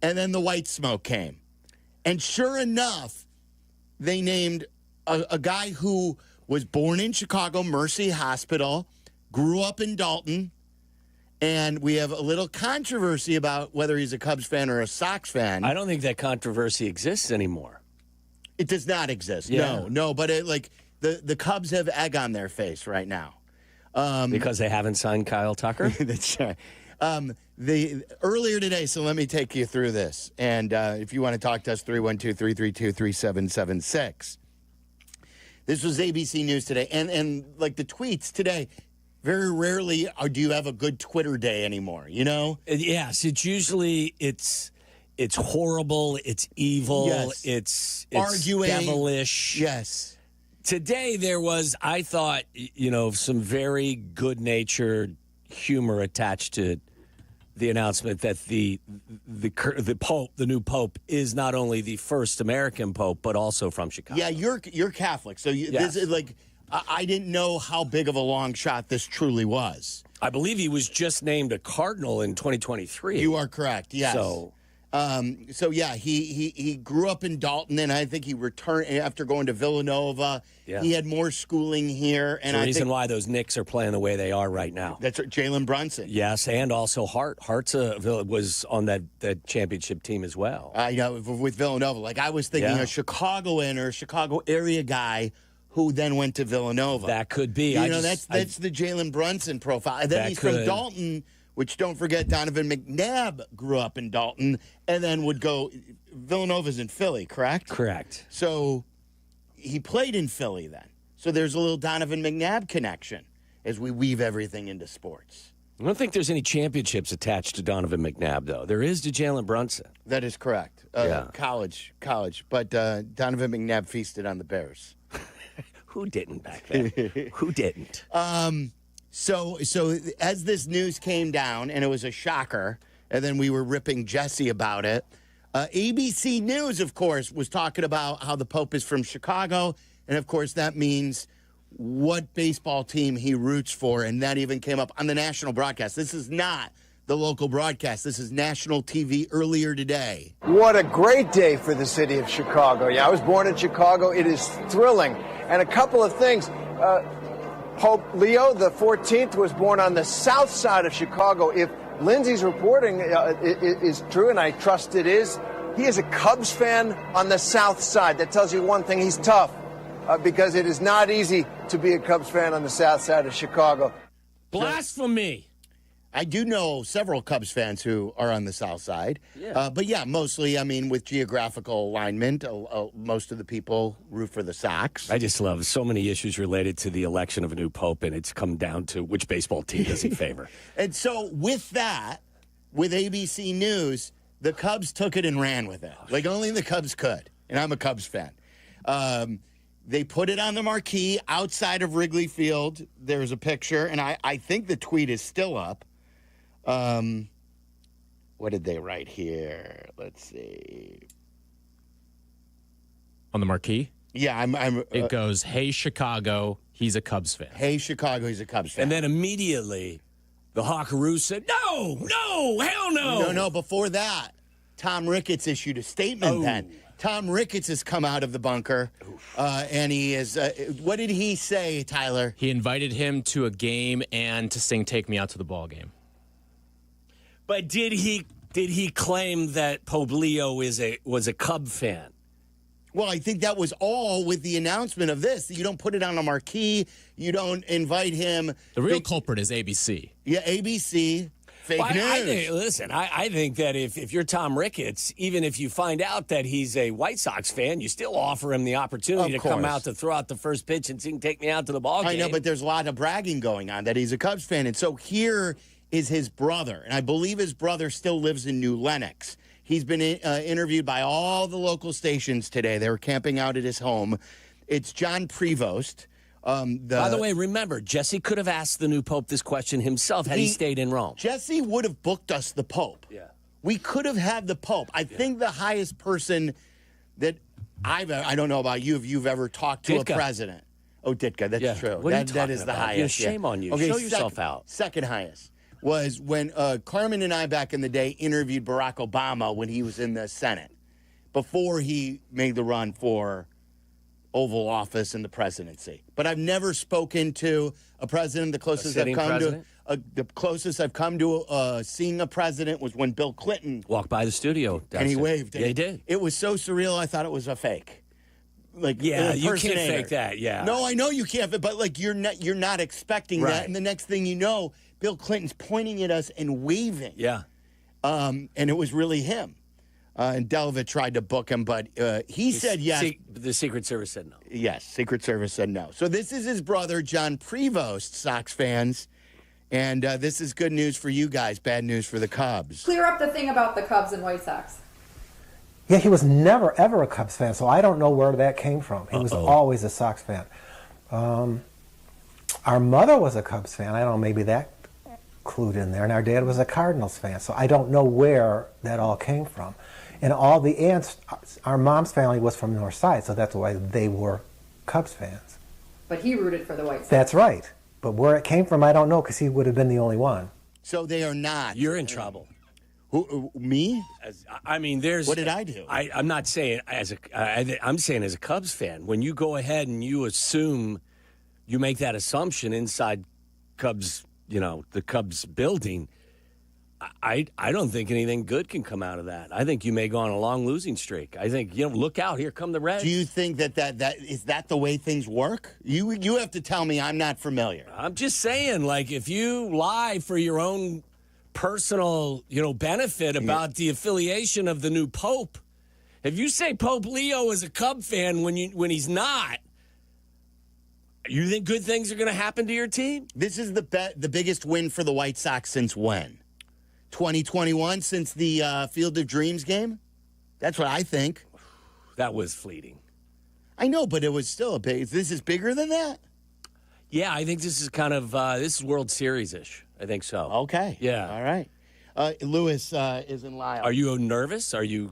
And then the white smoke came. And sure enough, they named a guy who was born in Chicago, Mercy Hospital, grew up in Dalton, and we have a little controversy about whether he's a Cubs fan or a Sox fan. I don't think that controversy exists anymore. It does not exist. Yeah. No, but the Cubs have egg on their face right now. Because they haven't signed Kyle Tucker? That's right. Earlier today, so let me take you through this. And if you want to talk to us, 312-332-3776. This was ABC News today. And like the tweets today, very rarely do you have a good Twitter day anymore, you know? Yes, it's usually, it's horrible, it's evil, Yes. it's Arguing. devilish. Yes. Today there was, I thought, some very good-natured humor attached to the announcement that the Pope, the new Pope, is not only the first American Pope, but also from Chicago. Yeah, you're Catholic, so Yes. this is like, I didn't know how big of a long shot this truly was. I believe he was just named a cardinal in 2023. You are correct, yes. So yeah, he grew up in Dalton, and I think he returned after going to Villanova. Yeah. He had more schooling here, and the I reason think why those Knicks are playing the way they are right now. that's Jalen Brunson. Yes, and also Hart. Hart was on that championship team as well. I know with Villanova. Like I was thinking Yeah. a Chicagoan or Chicago area guy who then went to Villanova. That could be. That's the Jalen Brunson profile. And then That he's from could. Dalton, which don't forget Donovan McNabb grew up in Dalton and then would go. Villanova's in Philly, correct? Correct. So he played in Philly then. So there's a little Donovan McNabb connection as we weave everything into sports. I don't think there's any championships attached to Donovan McNabb, though. There is to Jalen Brunson. That is correct. Yeah. College. But Donovan McNabb feasted on the Bears. Who didn't back then? Who didn't? So as this news came down, and it was a shocker, and then we were ripping Jesse about it, ABC News, of course, was talking about how the Pope is from Chicago, and, of course, that means what baseball team he roots for, and that even came up on the national broadcast. This is not the local broadcast. This is national TV earlier today. What a great day for the city of Chicago. Yeah, I was born in Chicago. It is thrilling. And a couple of things. Pope Leo the 14th was born on the south side of Chicago. If Lindsay's reporting is true, and I trust it is, he is a Cubs fan on the south side. That tells you one thing, he's tough, because it is not easy to be a Cubs fan on the south side of Chicago. Blasphemy. I do know several Cubs fans who are on the south side. Yeah. But, yeah, mostly, I mean, with geographical alignment, most of the people root for the Sox. I just love so many issues related to the election of a new pope, and it's come down to which baseball team does he favor. And so with that, with ABC News, the Cubs took it and ran with it. Like only the Cubs could. And I'm a Cubs fan. They put it on the marquee outside of Wrigley Field. There's a picture, and I think the tweet is still up. What did they write here? Let's see. On the marquee? Yeah, It goes, "Hey Chicago, he's a Cubs fan." Hey Chicago, he's a Cubs fan. And then immediately, the Hawkaroos said, no, hell no. No, before that, Tom Ricketts issued a statement then. Tom Ricketts has come out of the bunker, and he is, what did he say, Tyler? He invited him to a game and to sing "Take Me Out to the Ball Game." But did he claim that Pope Leo was a Cub fan? Well, I think that was all with the announcement of this. You don't put it on a marquee. You don't invite him. The real culprit is ABC. Yeah, ABC. Fake news. I think that if you're Tom Ricketts, even if you find out that he's a White Sox fan, you still offer him the opportunity Of to come course. out to throw out the first pitch and sing "Take Me Out to the Ball Game." I know, but there's a lot of bragging going on that he's a Cubs fan. And so here is his brother, and I believe his brother still lives in New Lenox. He's been interviewed by all the local stations today. They were camping out at his home. It's John Prevost. By the way, remember, Jesse could have asked the new Pope this question himself had he stayed in Rome. Jesse would have booked us the Pope. Yeah. We could have had the Pope. I think the highest person that I don't know about you, if you've ever talked to Ditka. a president. Oh, Ditka, that's true. What are you that talking is the about? highest. Shame on you. Okay, Show yourself out. Second highest. was when Carmen and I back in the day interviewed Barack Obama when he was in the Senate before he made the run for Oval Office and the presidency. But I've never spoken to a president. The closest I've come to seeing a president was when Bill Clinton walked by the studio and he waved. Yeah, he did. It was so surreal. I thought it was a fake. Like, yeah, you can't fake that. Yeah. No, I know you can't. But like you're not expecting that, and the next thing you know, Bill Clinton's pointing at us and waving. Yeah. And it was really him. And Delavit tried to book him, but he said yes. The Secret Service said no. Yes, Secret Service said no. So this is his brother, John Prevost, Sox fans. And this is good news for you guys, bad news for the Cubs. Clear up the thing about the Cubs and White Sox. Yeah, he was never, ever a Cubs fan, so I don't know where that came from. He was always a Sox fan. Our mother was a Cubs fan. I don't know, maybe that clued in there. And our dad was a Cardinals fan, so I don't know where that all came from. And all the aunts, our mom's family was from North Side, so that's why they were Cubs fans. But he rooted for the White Sox. That's right. But where it came from, I don't know, because he would have been the only one. So they are not. You're in trouble. Who, me? I mean, there's. What did I do? I'm not saying I'm saying as a Cubs fan, when you go ahead and you make that assumption inside Cubs, the Cubs building, I don't think anything good can come out of that. I think you may go on a long losing streak. I think, look out, here come the Reds. Do you think that is that the way things work? You have to tell me. I'm not familiar. I'm just saying, like, if you lie for your own personal, benefit about the affiliation of the new Pope, if you say Pope Leo is a Cub fan when he's not, you think good things are going to happen to your team? This is the biggest win for the White Sox since when? 2021, since the Field of Dreams game? That's what I think. That was fleeting. I know, but it was still a big. This is bigger than that? Yeah, I think this is kind of this is World Series-ish. I think so. Okay. Yeah. All right. Lewis is in Lyle. Are you nervous? Are you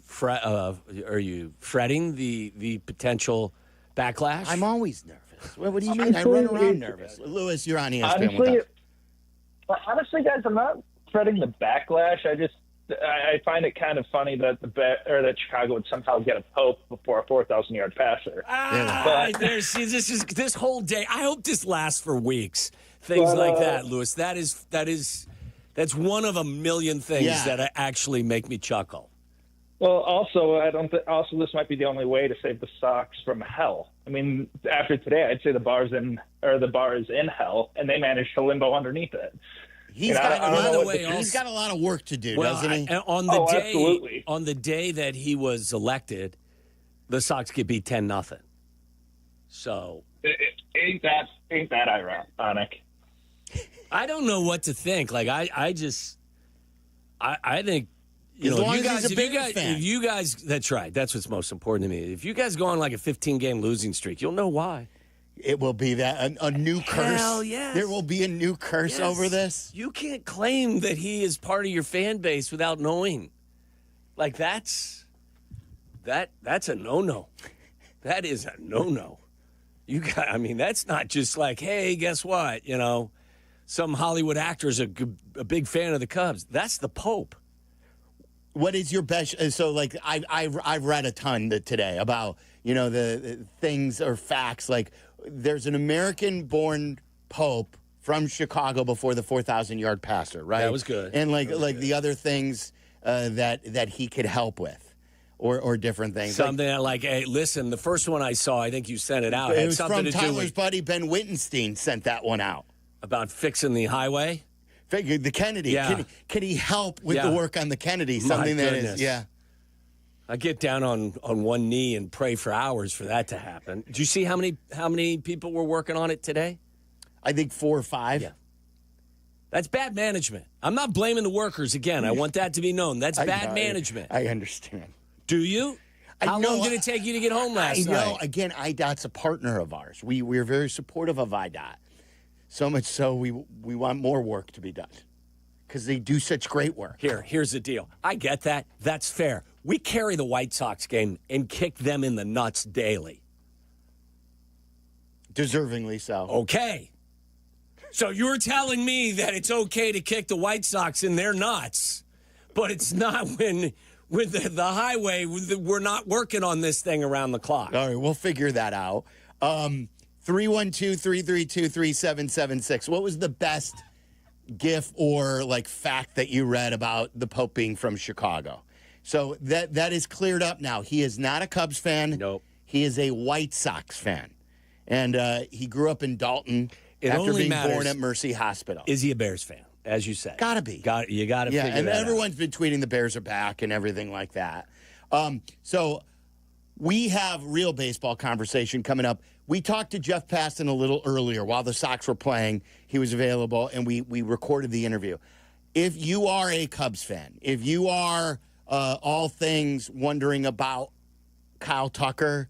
fretting the potential backlash? I'm always nervous. What do you mean? I run around nervous. Lewis, you're on ESPN. Honestly, guys, I'm not fretting the backlash. I find it kind of funny that that Chicago would somehow get a Pope before a 4,000-yard passer. This whole day. I hope this lasts for weeks. Things like that, Lewis. That's one of a million things that actually make me chuckle. Well, also, this might be the only way to save the Sox from hell. I mean, after today, I'd say the bar is in hell, and they managed to limbo underneath it. He's got a lot of work to do, doesn't he? Absolutely. On the day that he was elected, the Sox get beat 10-0. So ain't that ironic? I don't know what to think. Like I think if you guys, that's right. That's what's most important to me. If you guys go on like a 15-game losing streak, you'll know why. It will be that a new curse. Hell yes. There will be a new curse over this. You can't claim that he is part of your fan base without knowing. Like that's a no-no. That is a no-no. That's not just like, hey, guess what? Some Hollywood actor's a big fan of the Cubs. That's the Pope. What is your best? So, like, I've read a ton today about the things or facts. Like, there's an American-born Pope from Chicago before the 4,000-yard passer, right? That was good. And the other things that he could help with, or different things. Something like, hey, listen, the first one I saw, I think you sent it out. It was from Tyler's buddy Ben Wittenstein sent that one out about fixing the highway. The Kennedy. Yeah. Can he help with the work on the Kennedy? Something that is, I get down on one knee and pray for hours for that to happen. Did you see how many people were working on it today? I think 4 or 5. Yeah. That's bad management. I'm not blaming the workers again. I want that to be known. That's bad management. I understand. Do you? How long did it take you to get home last night? Again, IDOT's a partner of ours. We're very supportive of IDOT. So much so we want more work to be done because they do such great work. Here's the deal. I get that. That's fair. We carry the White Sox game and kick them in the nuts daily. Deservingly so. Okay. So you're telling me that it's okay to kick the White Sox in their nuts, but it's not when the highway, we're not working on this thing around the clock. All right, we'll figure that out. 312-332-3776. What was the best gif or fact that you read about the Pope being from Chicago? So that is cleared up now. He is not a Cubs fan. Nope. He is a White Sox fan. And he grew up in Dalton after being born at Mercy Hospital. Is he a Bears fan, as you said? Gotta be. You got to figure that out. And everyone's been tweeting the Bears are back and everything like that. So we have real baseball conversation coming up. We talked to Jeff Passan a little earlier while the Sox were playing. He was available, and we recorded the interview. If you are a Cubs fan, if you are all things wondering about Kyle Tucker,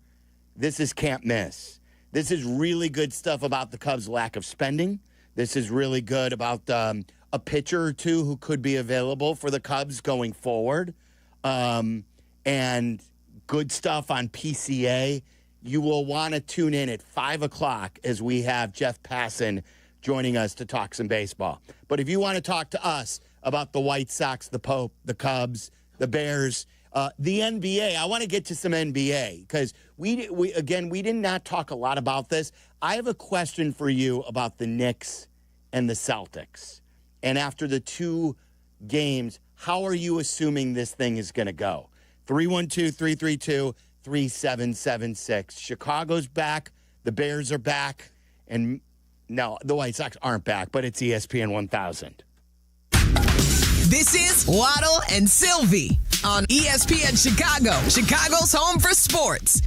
this is can't miss. This is really good stuff about the Cubs' lack of spending. This is really good about a pitcher or two who could be available for the Cubs going forward. And good stuff on PCA. You will want to tune in at 5 o'clock as we have Jeff Passan joining us to talk some baseball. But if you want to talk to us about the White Sox, the Pope, the Cubs, the Bears, the NBA, I want to get to some NBA because we did not talk a lot about this. I have a question for you about the Knicks and the Celtics. And after the 2 games, how are you assuming this thing is going to go? 312-332-3776. Chicago's back. The Bears are back. And no, the White Sox aren't back, but it's ESPN 1000. This is Waddle and Silvy on ESPN Chicago, Chicago's home for sports.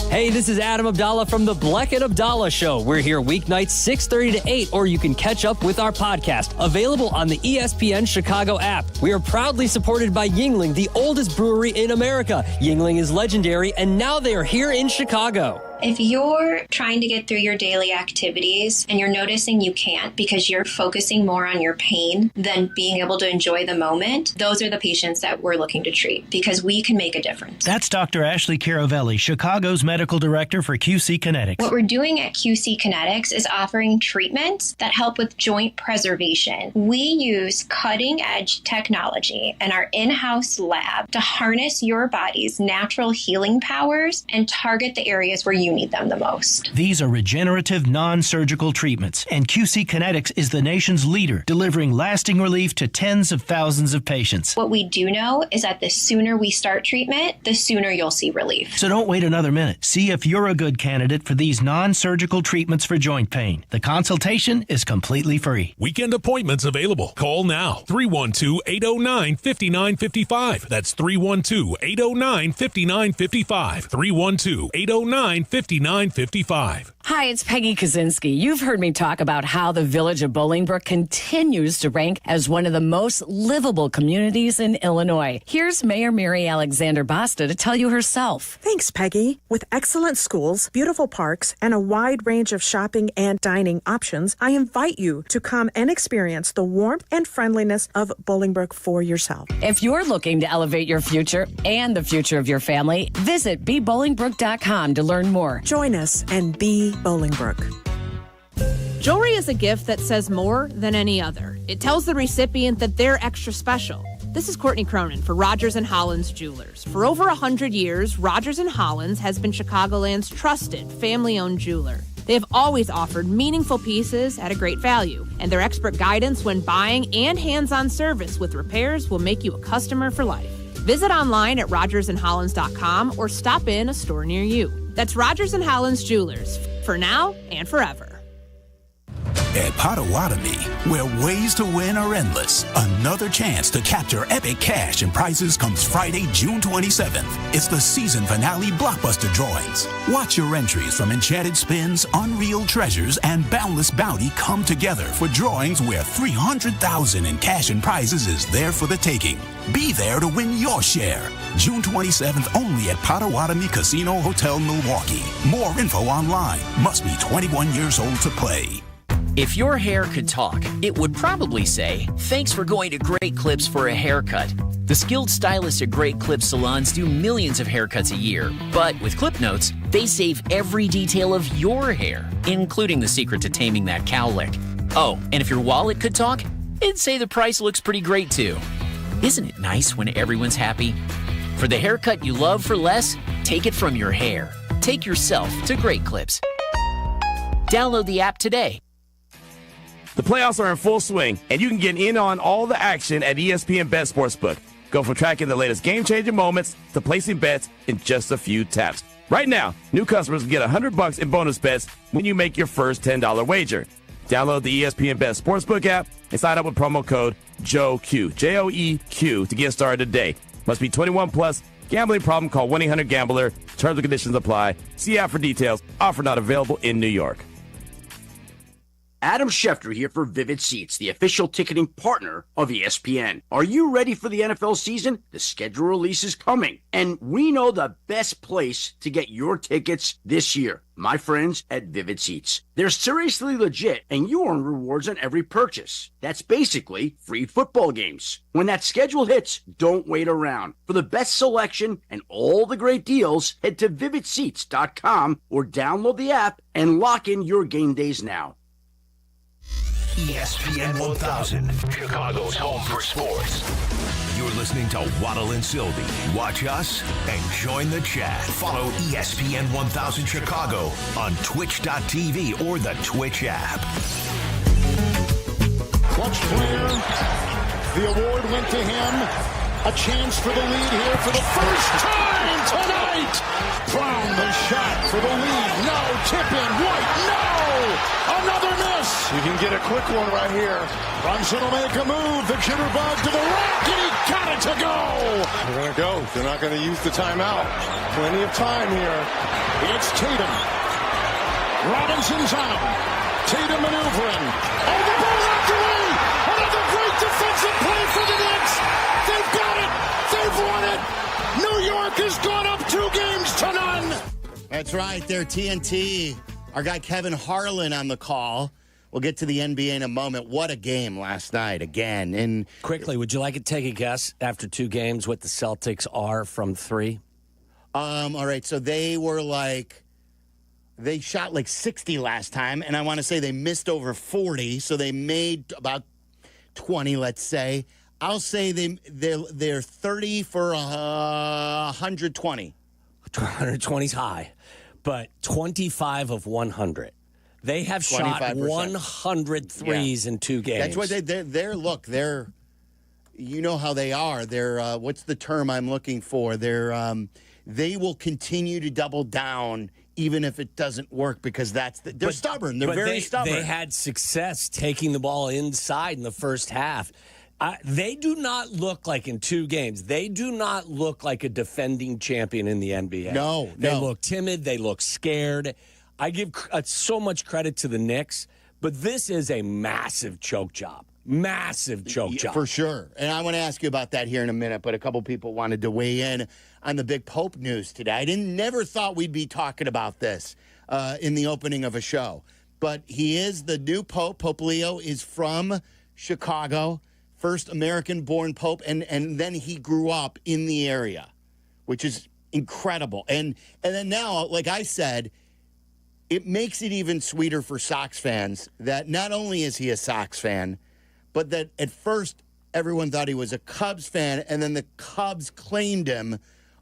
Hey, this is Adam Abdalla from the Bleck Abdalla Show. We're here weeknights 6:30 to 8, or you can catch up with our podcast, available on the ESPN Chicago app. We are proudly supported by Yuengling, the oldest brewery in America. Yuengling is legendary, and now they are here in Chicago. If you're trying to get through your daily activities and you're noticing you can't because you're focusing more on your pain than being able to enjoy the moment, those are the patients that we're looking to treat because we can make a difference. That's Dr. Ashley Caravelli, Chicago's medical director for QC Kinetics. What we're doing at QC Kinetics is offering treatments that help with joint preservation. We use cutting-edge technology in our in-house lab to harness your body's natural healing powers and target the areas where you need them the most. These are regenerative, non-surgical treatments, and QC Kinetics is the nation's leader, delivering lasting relief to tens of thousands of patients. What we do know is that the sooner we start treatment, the sooner you'll see relief. So don't wait another minute. See if you're a good candidate for these non-surgical treatments for joint pain. The consultation is completely free. Weekend appointments available. Call now. 312-809-5955. That's 312-809-5955. 312-809-5955. Hi, it's Peggy Kaczynski. You've heard me talk about how the village of Bolingbrook continues to rank as one of the most livable communities in Illinois. Here's Mayor Mary Alexander Basta to tell you herself. Thanks, Peggy. With excellent schools, beautiful parks, and a wide range of shopping and dining options, I invite you to come and experience the warmth and friendliness of Bolingbrook for yourself. If you're looking to elevate your future and the future of your family, visit bebolingbrook.com to learn more. Join us and be Bolingbrook. Jewelry is a gift that says more than any other. It tells the recipient that they're extra special. This is Courtney Cronin for Rogers & Hollins Jewelers. For over 100 years, Rogers & Hollins has been Chicagoland's trusted family-owned jeweler. They have always offered meaningful pieces at a great value, and their expert guidance when buying and hands-on service with repairs will make you a customer for life. Visit online at rogersandhollins.com or stop in a store near you. That's Rogers & Hollins Jewelers, for now and forever. At Potawatomi, where ways to win are endless, another chance to capture epic cash and prizes comes Friday, June 27th. It's the season finale blockbuster drawings. Watch your entries from Enchanted Spins, Unreal Treasures, and Boundless Bounty come together for drawings where $300,000 in cash and prizes is there for the taking. Be there to win your share. June 27th only at Potawatomi Casino Hotel, Milwaukee. More info online. Must be 21 years old to play. If your hair could talk, it would probably say, "Thanks for going to Great Clips for a haircut." The skilled stylists at Great Clip Salons do millions of haircuts a year. But with Clip Notes, they save every detail of your hair, including the secret to taming that cowlick. Oh, and if your wallet could talk, it'd say the price looks pretty great too. Isn't it nice when everyone's happy? For the haircut you love for less, take it from your hair. Take yourself to Great Clips. Download the app today. The playoffs are in full swing, and you can get in on all the action at ESPN Bet Sportsbook. Go from tracking the latest game-changing moments to placing bets in just a few taps. Right now, new customers can get $100 in bonus bets when you make your first $10 wager. Download the ESPN Bet Sportsbook app and sign up with promo code JOEQ, J-O-E-Q, to get started today. Must be 21 plus. Gambling problem? Call 1-800-GAMBLER. Terms and conditions apply. See app for details. Offer not available in New York. Adam Schefter here for Vivid Seats, the official ticketing partner of ESPN. Are you ready for the NFL season? The schedule release is coming, and we know the best place to get your tickets this year. My friends at Vivid Seats. They're seriously legit, and you earn rewards on every purchase. That's basically free football games. When that schedule hits, don't wait around. For the best selection and all the great deals, head to vividseats.com or download the app and lock in your game days now. ESPN 1000, Chicago's home for sports. You're listening to Waddle and Silvy. Watch us and join the chat. Follow ESPN 1000 Chicago on twitch.tv or the Twitch app. Clutch player. The award went to him. A chance for the lead here for the first time tonight. Brown the shot for the lead. No. Tip in. White. No. Another miss. You can get a quick one right here. Brunson will make a move. The jitterbug to the rack, and he got it to go. They're going to go. They're not going to use the timeout. Plenty of time here. It's Tatum. Robinson's on him. Tatum maneuvering. Oh, the ball knocked away. Another great defensive play for the Knicks. They've got it. They've won it. New York has gone up 2 games to none. That's right. They're TNT. Our guy Kevin Harlan on the call. We'll get to the NBA in a moment. What a game last night again. And quickly, would you like to take a guess after 2 games what the Celtics are from 3? All right, so they shot like 60 last time, and I want to say they missed over 40, so they made about 20, let's say. I'll say they're 30 for 120. 120's high, but 25 of 100. They have shot 100 threes in 2 games. That's what they're you know how they are. They're what's the term I'm looking for? They will continue to double down even if it doesn't work because they're stubborn. They're very stubborn. They had success taking the ball inside in the first half. They do not look like in 2 games. They do not look like a defending champion in the NBA. No. They look timid. They look scared. I give so much credit to the Knicks, but this is a massive choke job. Massive choke job. For sure. And I want to ask you about that here in a minute, but a couple people wanted to weigh in on the big Pope news today. I never thought we'd be talking about this in the opening of a show. But he is the new Pope. Pope Leo is from Chicago, first American-born Pope, and then he grew up in the area, which is incredible. And then now, like I said, it makes it even sweeter for Sox fans that not only is he a Sox fan, but that at first everyone thought he was a Cubs fan, and then the Cubs claimed him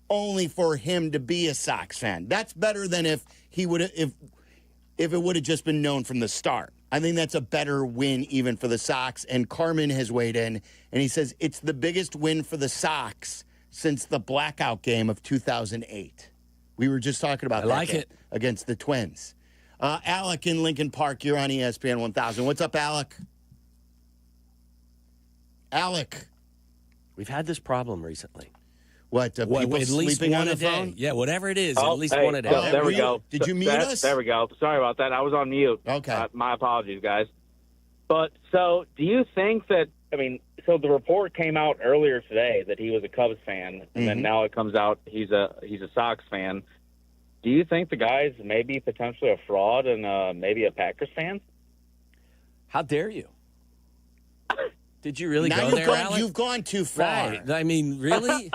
only for him to be a Sox fan. That's better than if it would have just been known from the start. I think that's a better win even for the Sox. And Carmen has weighed in, and he says it's the biggest win for the Sox since the blackout game of 2008. We were just talking about that against the Twins. Alec in Lincoln Park, you're on ESPN 1000. What's up, Alec? Alec. We've had this problem recently. What, people at least sleeping one on the a day. phone? Yeah, whatever it is, at least one a day. There we go. Did you mute us? There we go. Sorry about that. I was on mute. Okay. My apologies, guys. But, so, do you think that, so the report came out earlier today that he was a Cubs fan, and then now it comes out he's a Sox fan. Do you think the guy's maybe potentially a fraud and maybe a Packers fan? How dare you? Did you really now go there, Alec? You've gone too far. Right. I mean, really?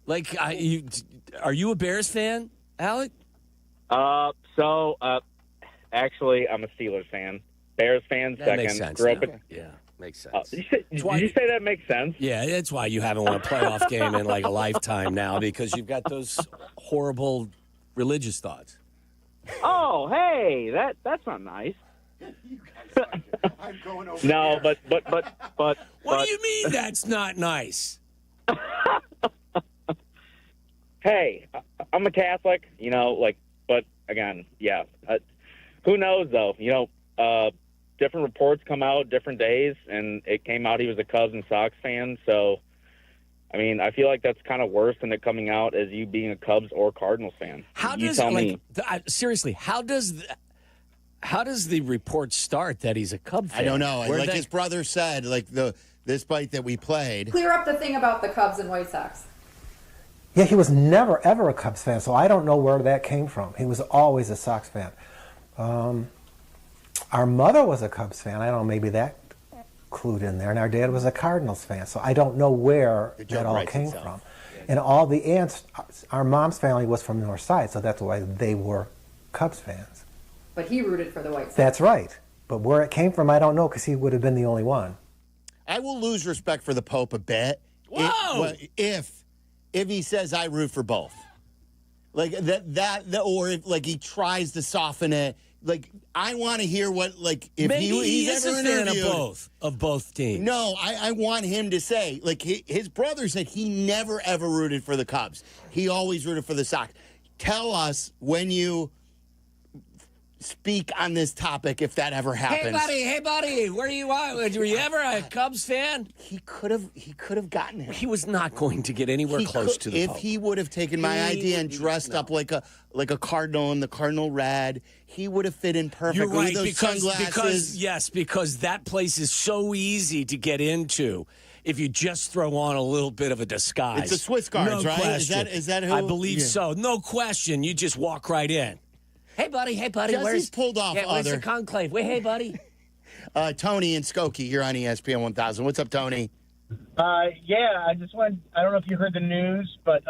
Like, are you a Bears fan, Alec? Actually, I'm a Steelers fan. Bears fan, That second. makes sense. Grew up now. in- Yeah, makes sense. Did you say that makes sense? Yeah, that's why you haven't won a playoff game in like a lifetime now, because you've got those horrible religious thoughts. Oh, hey, that's not nice. I'm going over No, there. but What do you mean that's not nice? Hey, I'm a Catholic, but again, yeah. Who knows, though? Different reports come out different days, and it came out he was a Cubs and Sox fan. So, I mean, I feel like that's kind of worse than it coming out as you being a Cubs or Cardinals fan. Seriously, how does the report start that he's a Cub fan? I don't know. His brother said, this bite that we played. Clear up the thing about the Cubs and White Sox. Yeah, he was never, ever a Cubs fan, so I don't know where that came from. He was always a Sox fan. Our mother was a Cubs fan. I don't know, maybe that clued in there. And our dad was a Cardinals fan, so I don't know where that all came from. And all the aunts, our mom's family was from the north side, so that's why they were Cubs fans. But he rooted for the White Sox. That's right. But where it came from, I don't know, because he would have been the only one. I will lose respect for the Pope a bit. Whoa! If he says I root for both, or if he tries to soften it, I want to hear what if maybe he's is ever a fan interviewed of both teams. No, I want him to say his brother said he never ever rooted for the Cubs. He always rooted for the Sox. Tell us when you speak on this topic if that ever happens. Hey buddy, where you at? Were you ever a Cubs fan? He could have gotten it. He was not going to get anywhere close to the If Pope. he would have taken my idea and dressed up like a cardinal in the cardinal red, he would have fit in perfectly You're right, with those sunglasses. because that place is so easy to get into if you just throw on a little bit of a disguise. It's the Swiss Guards, no right? Question. Is that who? I believe so. No question. You just walk right in. Hey buddy. Jesse's pulled off where's other. the conclave? Wait, hey buddy. Tony and Skokie, you're on ESPN 1000. What's up, Tony? Yeah, I don't know if you heard the news, but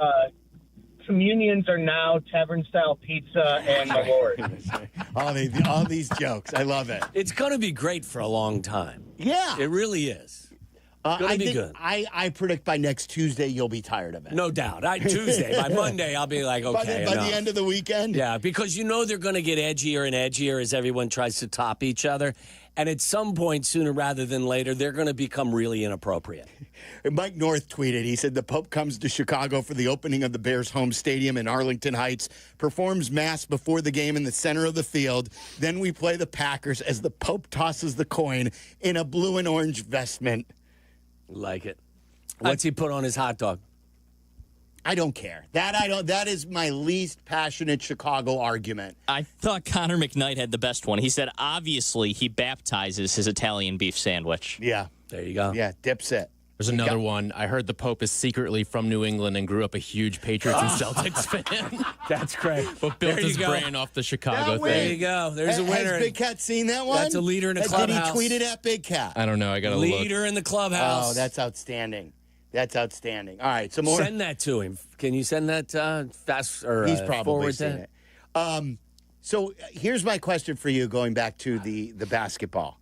communions are now tavern-style pizza and Malort. all these jokes. I love it. It's going to be great for a long time. Yeah. It really is. I be think good. I predict by next Tuesday you'll be tired of it. No doubt. Tuesday, by Monday, I'll be like, okay. By the end of the weekend? Yeah, because they're going to get edgier and edgier as everyone tries to top each other. And at some point, sooner rather than later, they're going to become really inappropriate. Mike North tweeted, he said, the Pope comes to Chicago for the opening of the Bears' home stadium in Arlington Heights, performs Mass before the game in the center of the field. Then we play the Packers as the Pope tosses the coin in a blue and orange vestment. Like it. What's he put on his hot dog? I don't care. That is my least passionate Chicago argument. I thought Connor McKnight had the best one. He said, obviously, he baptizes his Italian beef sandwich. Yeah. There you go. Yeah, dips it. There's another one. I heard the Pope is secretly from New England and grew up a huge Patriots and Celtics fan. That's great. But built his brain off the Chicago thing. There you go. There's a winner. Has Big Cat seen that one? That's a leader in the clubhouse. Did he tweet it at Big Cat? I don't know. I got to look. Leader in the clubhouse. Oh, that's outstanding. That's outstanding. All right, some more. Send that to him. Can you send that fast or He's probably forward seen to it. So here's my question for you, going back to the basketball.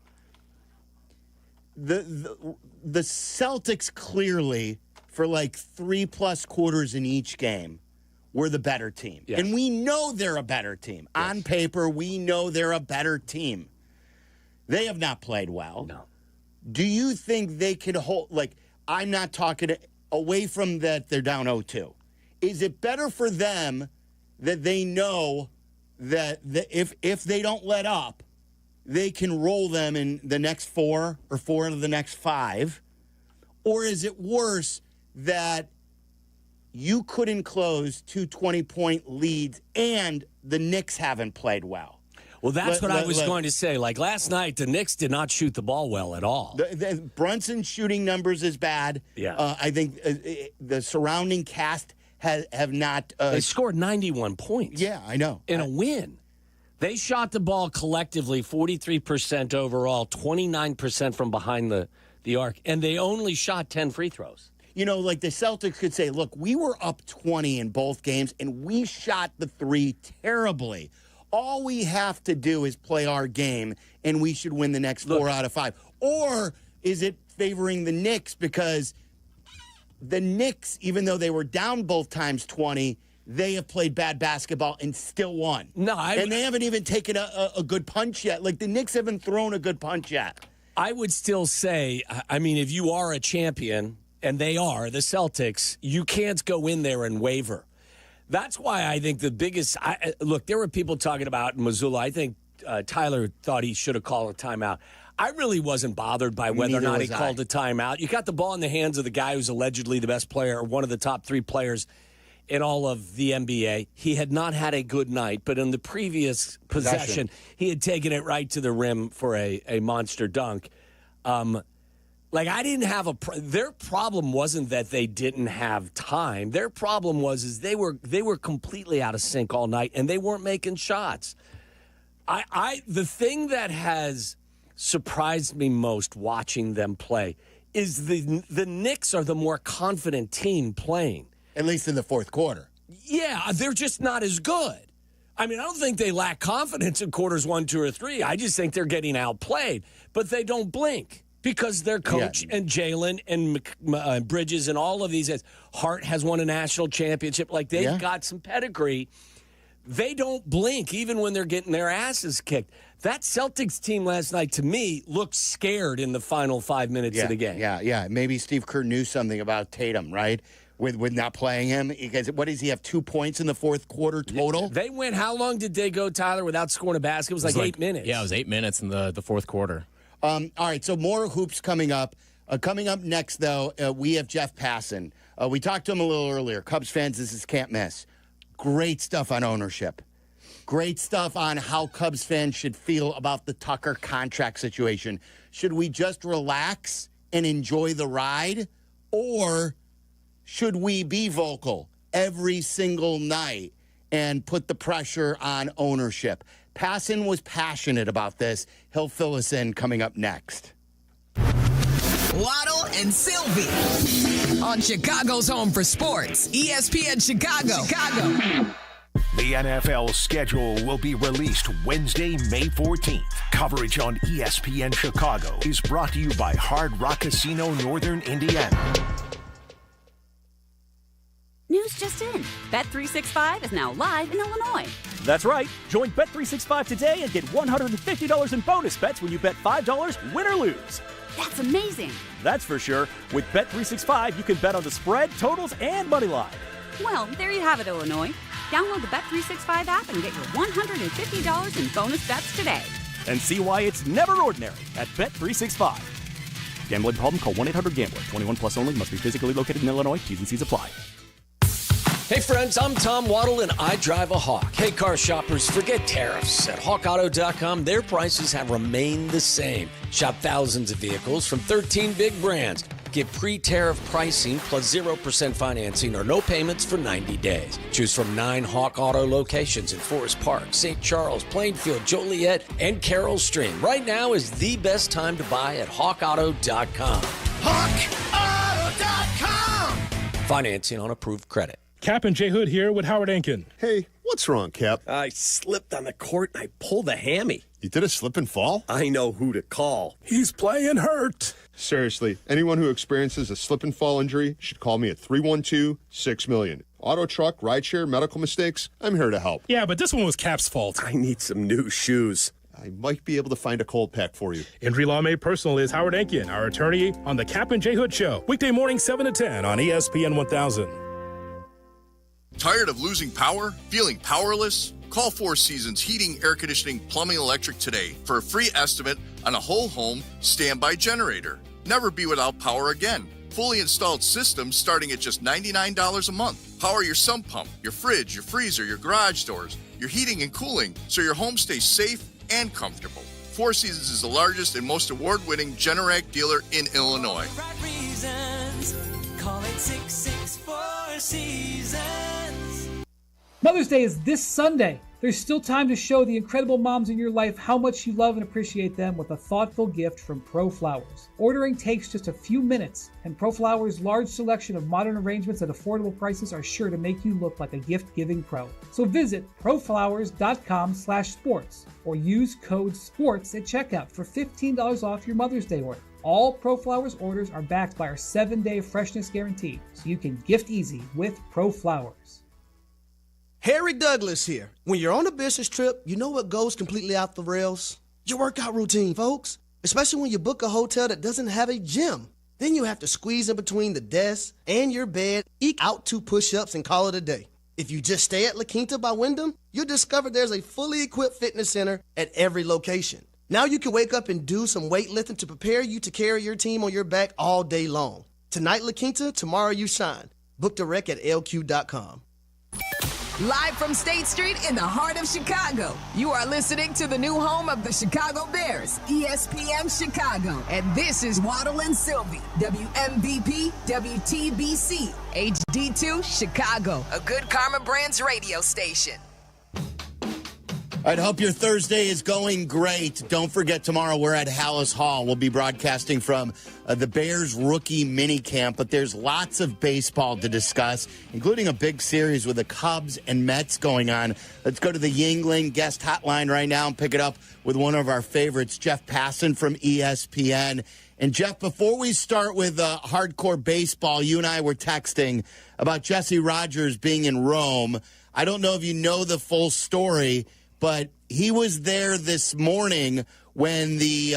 The Celtics clearly, for 3+ quarters in each game, were the better team. Yes. And we know they're a better team. Yes. On paper, we know they're a better team. They have not played well. No. Do you think they could hold, I'm not talking away from that they're down 0-2. Is it better for them that they know that if they don't let up, they can roll them in the next 4 or 4 of the next 5? Or is it worse that you couldn't close 2 20-point leads and the Knicks haven't played well? Well, that's what I was going to say. Last night, the Knicks did not shoot the ball well at all. Brunson's shooting numbers is bad. Yeah. I think the surrounding cast have not. They scored 91 points. Yeah, I know. In a win. They shot the ball collectively 43% overall, 29% from behind the the arc, and they only shot 10 free throws. You know, like the Celtics could say, look, we were up 20 in both games, and we shot the three terribly. All we have to do is play our game, and we should win the next 4 out of 5. Or is it favoring the Knicks because the Knicks, even though they were down both times 20, they have played bad basketball and still won. And they haven't even taken a good punch yet. Like, the Knicks haven't thrown a good punch yet. I would still say, I mean, if you are a champion, and they are, the Celtics, you can't go in there and waver. That's why I think the biggest look, there were people talking about Missoula. I think Tyler thought he should have called a timeout. I really wasn't bothered by whether or not he called a timeout. You got the ball in the hands of the guy who's allegedly the best player, or one of the top 3 players in all of the NBA. He had not had a good night, but in the previous possession, he had taken it right to the rim for a monster dunk. Like, I didn't have their problem wasn't that they didn't have time. Their problem was they were completely out of sync all night, and they weren't making shots. The thing that has surprised me most watching them play is the Knicks are the more confident team playing. At least in the fourth quarter. Yeah, they're just not as good. I mean, I don't think they lack confidence in quarters 1, 2, or 3. I just think they're getting outplayed. But they don't blink. Because their coach and Jalen and Bridges and all of these guys, Hart has won a national championship. Like, they've got some pedigree. They don't blink even when they're getting their asses kicked. That Celtics team last night, to me, looked scared in the final 5 minutes of the game. Yeah. Maybe Steve Kerr knew something about Tatum, right? With not playing him. Because what does he have, 2 points in the fourth quarter total? They went, how long did they go, Tyler, without scoring a basket? It was like 8 minutes. Yeah, it was 8 minutes in the fourth quarter. All right, so more hoops coming up. Coming up next, though, we have Jeff Passan. We talked to him a little earlier. Cubs fans, this is can't miss. Great stuff on ownership. Great stuff on how Cubs fans should feel about the Tucker contract situation. Should we just relax and enjoy the ride? Or should we be vocal every single night and put the pressure on ownership? Passan was passionate about this. He'll fill us in coming up next. Waddle and Silvy on Chicago's home for sports, ESPN Chicago. The NFL schedule will be released Wednesday, May 14th. Coverage on ESPN Chicago is brought to you by Hard Rock Casino, Northern Indiana. News just in. Bet365 is now live in Illinois. That's right. Join Bet365 today and get $150 in bonus bets when you bet $5, win or lose. That's amazing. That's for sure. With Bet365, you can bet on the spread, totals, and money line. Well, there you have it, Illinois. Download the Bet365 app and get your $150 in bonus bets today. And see why it's never ordinary at Bet365. Gambling problem? Call 1-800-GAMBLER. 21 plus only. Must be physically located in Illinois. T's and C's apply. Hey friends, I'm Tom Waddle and I drive a Hawk. Hey car shoppers, forget tariffs. At hawkauto.com, their prices have remained the same. Shop thousands of vehicles from 13 big brands. Get pre-tariff pricing plus 0% financing or no payments for 90 days. Choose from 9 Hawk Auto locations in Forest Park, St. Charles, Plainfield, Joliet, and Carroll Stream. Right now is the best time to buy at hawkauto.com. hawkauto.com. Financing on approved credit. Cap and J. Hood here with Howard Enkin. Hey, what's wrong, Cap? I slipped on the court and I pulled a hammy. You did a slip and fall? I know who to call. He's playing hurt. Seriously, anyone who experiences a slip and fall injury should call me at 312-6-million. Auto, truck, rideshare, medical mistakes, I'm here to help. Yeah, but this one was Cap's fault. I need some new shoes. I might be able to find a cold pack for you. Injury Law Made Personal is Howard Enkin, our attorney on the Cap and J. Hood Show. Weekday morning 7 to 10 on ESPN 1000. Tired of losing power? Feeling powerless? Call Four Seasons Heating, Air Conditioning, Plumbing, Electric today for a free estimate on a whole home standby generator. Never be without power again. Fully installed systems starting at just $99 a month. Power your sump pump, your fridge, your freezer, your garage doors, your heating and cooling so your home stays safe and comfortable. Four Seasons is the largest and most award-winning Generac dealer in Illinois. Call 866-4 Seasons. Mother's Day is this Sunday. There's still time to show the incredible moms in your life how much you love and appreciate them with a thoughtful gift from Pro Flowers. Ordering takes just a few minutes, and Pro Flowers' large selection of modern arrangements at affordable prices are sure to make you look like a gift-giving pro. So visit proflowers.com/sports or use code SPORTS at checkout for $15 off your Mother's Day order. All Pro Flowers orders are backed by our 7-day freshness guarantee, so you can gift easy with Pro Flowers. Harry Douglas here. When you're on a business trip, you know what goes completely off the rails? Your workout routine, folks. Especially when you book a hotel that doesn't have a gym. Then you have to squeeze in between the desk and your bed, eke out 2 push-ups and call it a day. If you just stay at La Quinta by Wyndham, you'll discover there's a fully equipped fitness center at every location. Now you can wake up and do some weightlifting to prepare you to carry your team on your back all day long. Tonight La Quinta, tomorrow you shine. Book direct at LQ.com. Live from State Street in the heart of Chicago, you are listening to the new home of the Chicago Bears, ESPN Chicago. And this is Waddle and Silvy, WMVP, WTBC, HD2, Chicago, a Good Karma Brands radio station. I hope your Thursday is going great. Don't forget, tomorrow we're at Hallis Hall. We'll be broadcasting from the Bears rookie minicamp, but there's lots of baseball to discuss, including a big series with the Cubs and Mets going on. Let's go to the Yuengling guest hotline right now and pick it up with one of our favorites, Jeff Passan from ESPN. And, Jeff, before we start with hardcore baseball, you and I were texting about Jesse Rogers being in Rome. I don't know if you know the full story, but he was there this morning when the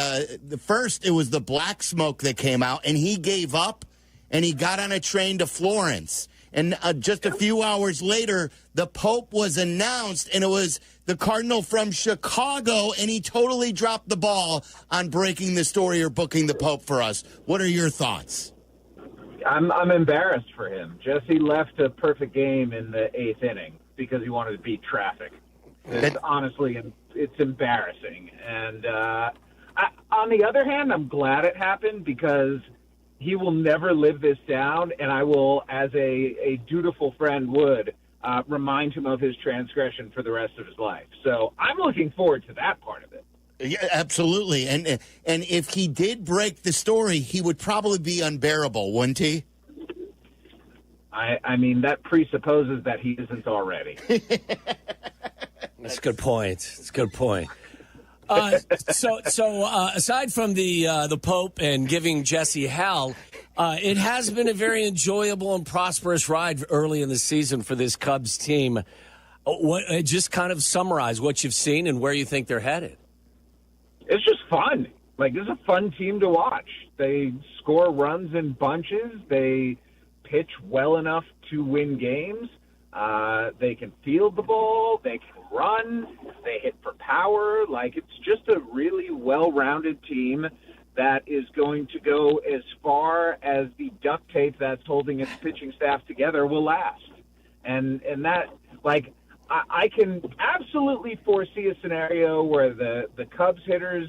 first, it was the black smoke that came out, and he gave up, and he got on a train to Florence. And just a few hours later, the Pope was announced, and it was the Cardinal from Chicago, and he totally dropped the ball on breaking the story or booking the Pope for us. What are your thoughts? I'm embarrassed for him. Jesse left a perfect game in the 8th inning because he wanted to beat traffic. It's honestly, it's embarrassing. And on the other hand, I'm glad it happened because he will never live this down, and I will, as a dutiful friend would, remind him of his transgression for the rest of his life. So I'm looking forward to that part of it. Yeah, absolutely. And if he did break the story, he would probably be unbearable, wouldn't he? I mean, that presupposes that he isn't already. That's a good point. It's a good point. So aside from the Pope and giving Jesse hell, it has been a very enjoyable and prosperous ride early in the season for this Cubs team. Just kind of summarize what you've seen and where you think they're headed. It's just fun. Like, this is a fun team to watch. They score runs in bunches. They pitch well enough to win games. They can field the ball. They can run. They hit for power. Like, it's just a really well-rounded team that is going to go as far as the duct tape that's holding its pitching staff together will last. And that, like, I can absolutely foresee a scenario where the Cubs hitters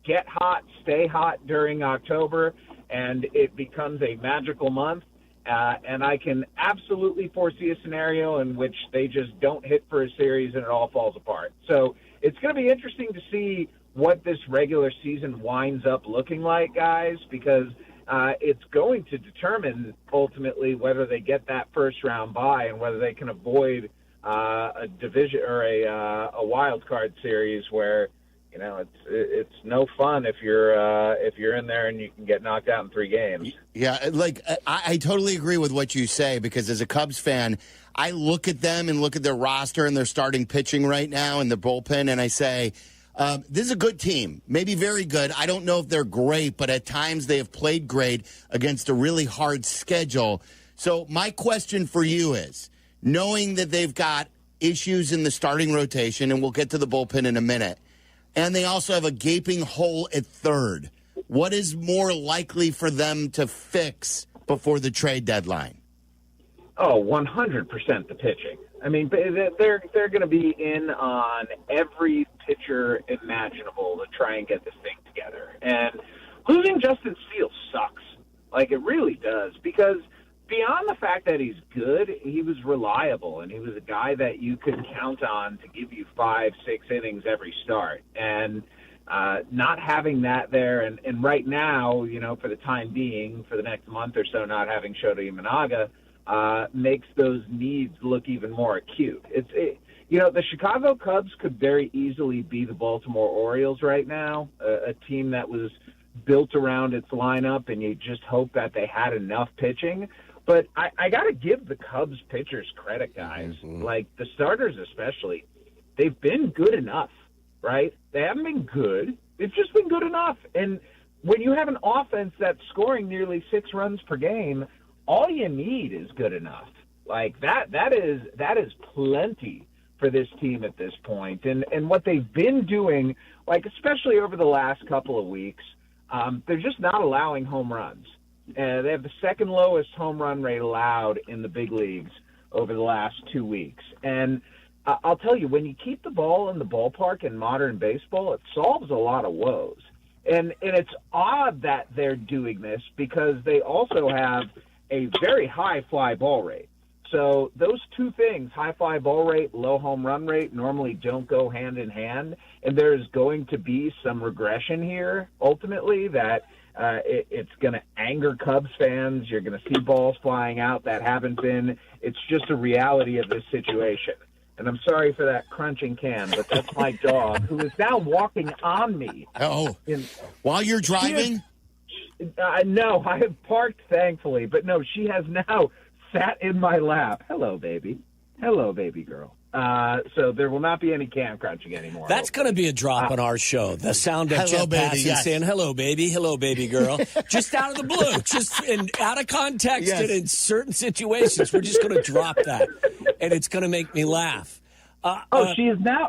get hot, stay hot during October, and it becomes a magical month. And I can absolutely foresee a scenario in which they just don't hit for a series and it all falls apart. So it's going to be interesting to see what this regular season winds up looking like, guys, because it's going to determine ultimately whether they get that first round bye and whether they can avoid a division or a wild card series where, you know, it's no fun if you're in there and you can get knocked out in 3 games. Yeah, like I totally agree with what you say, because as a Cubs fan, I look at them and look at their roster and their starting pitching right now and the bullpen, and I say, this is a good team, maybe very good. I don't know if they're great, but at times they have played great against a really hard schedule. So my question for you is, knowing that they've got issues in the starting rotation, and we'll get to the bullpen in a minute, and they also have a gaping hole at third, what is more likely for them to fix before the trade deadline? Oh, 100% the pitching. I mean, they're going to be in on every pitcher imaginable to try and get this thing together. And losing Justin Steele sucks. Like, it really does, because beyond the fact that he's good, he was reliable, and he was a guy that you could count on to give you 5-6 innings every start. And not having that there, and right now, for the time being, for the next month or so, not having Shota Imanaga makes those needs look even more acute. The Chicago Cubs could very easily be the Baltimore Orioles right now, a team that was built around its lineup, and you just hope that they had enough pitching. But I got to give the Cubs pitchers credit, guys. Like the starters especially, they've been good enough, right? They haven't been good. They've just been good enough. And when you have an offense that's scoring nearly 6 runs per game, all you need is good enough. Like that is plenty for this team at this point. And what they've been doing, like especially over the last couple of weeks, they're just not allowing home runs. They have the second lowest home run rate allowed in the big leagues over the last 2 weeks. And I'll tell you, when you keep the ball in the ballpark in modern baseball, it solves a lot of woes. And it's odd that they're doing this because they also have a very high fly ball rate. So those two things, high fly ball rate, low home run rate, normally don't go hand in hand. And there's going to be some regression here, ultimately, that it's going to anger Cubs fans. You're going to see balls flying out that haven't been. It's just a reality of this situation. And I'm sorry for that crunching can, but that's my dog, who is now walking on me. Oh, while you're driving? No, I have parked, thankfully. But no, she has now sat in my lap. Hello, baby. Hello, baby girl. So there will not be any can crunching anymore. That's going to be a drop on our show. The sound of Jeff Passan saying, hello, baby girl. Just out of the blue, just out of context and in certain situations. We're just going to drop that, and it's going to make me laugh. She is now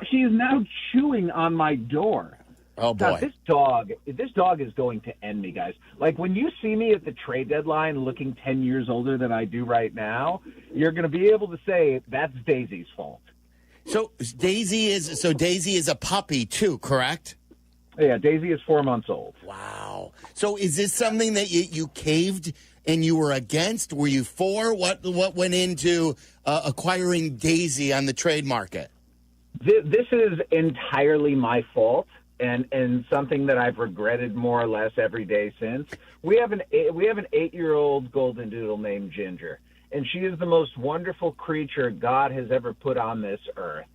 chewing on my door. Oh, boy. God, this dog is going to end me, guys. Like, when you see me at the trade deadline looking 10 years older than I do right now, you're going to be able to say that's Daisy's fault. So Daisy is a puppy too, correct? Yeah, Daisy is 4 months old. Wow. So is this something that you caved and you were against? Were you for? What went into acquiring Daisy on the trade market? This is entirely my fault. And something that I've regretted more or less every day since. We have an 8-year-old golden doodle named Ginger, and she is the most wonderful creature God has ever put on this earth.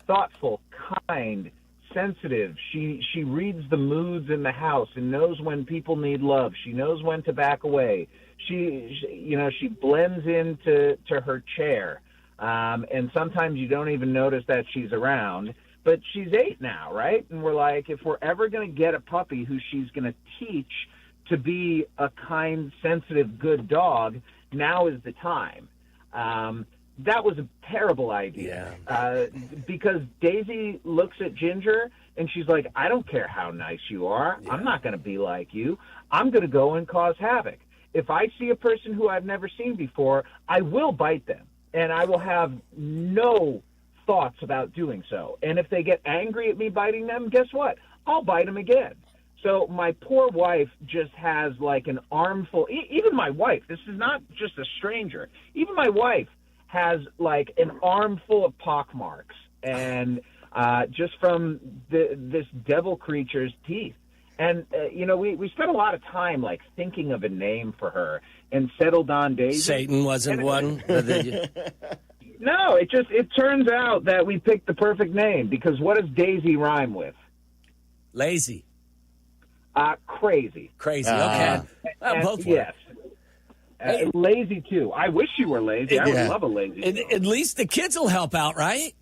Thoughtful, kind, sensitive. She reads the moods in the house and knows when people need love. She knows when to back away. She blends into her chair, and sometimes you don't even notice that she's around. But she's 8 now, right? And we're like, if we're ever going to get a puppy who she's going to teach to be a kind, sensitive, good dog, now is the time. That was a terrible idea. Because Daisy looks at Ginger and she's like, I don't care how nice you are. I'm not going to be like you. I'm going to go and cause havoc. If I see a person who I've never seen before, I will bite them. And I will have no thoughts about doing so. And if they get angry at me biting them, guess what? I'll bite them again. So my poor wife just has like an armful. Even my wife, this is not just a stranger. Even my wife has like an armful of pockmarks, and just from this devil creature's teeth. And we spent a lot of time like thinking of a name for her and settled on Daisy. Satan wasn't one. No, it turns out that we picked the perfect name, because what does Daisy rhyme with? Lazy. Crazy. Crazy, okay. Both work. Yes. Lazy, too. I wish you were lazy. I would love a lazy dog. At least the kids will help out, right?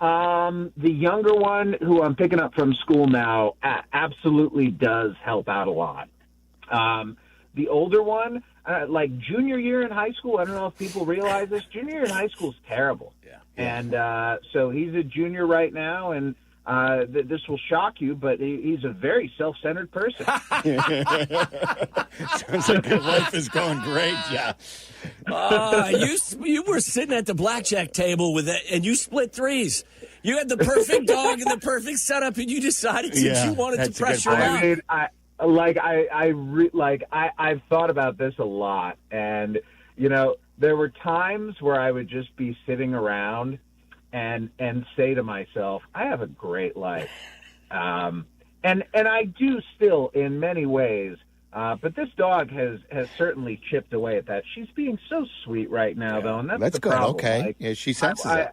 The younger one, who I'm picking up from school now, absolutely does help out a lot. The older one, like junior year in high school, I don't know if people realize this, junior year in high school is terrible. Yeah. And so he's a junior right now, and this will shock you, but he's a very self-centered person. Sounds like your life is going great, yeah. You were sitting at the blackjack table with it, and you split threes. You had the perfect dog and the perfect setup, and you decided since you wanted to pressure him. I've thought about this a lot, and there were times where I would just be sitting around and say to myself, I have a great life. And I do still in many ways, but this dog has certainly chipped away at that. She's being so sweet right now, though, and that's the good. problem. Okay, yeah, she senses it.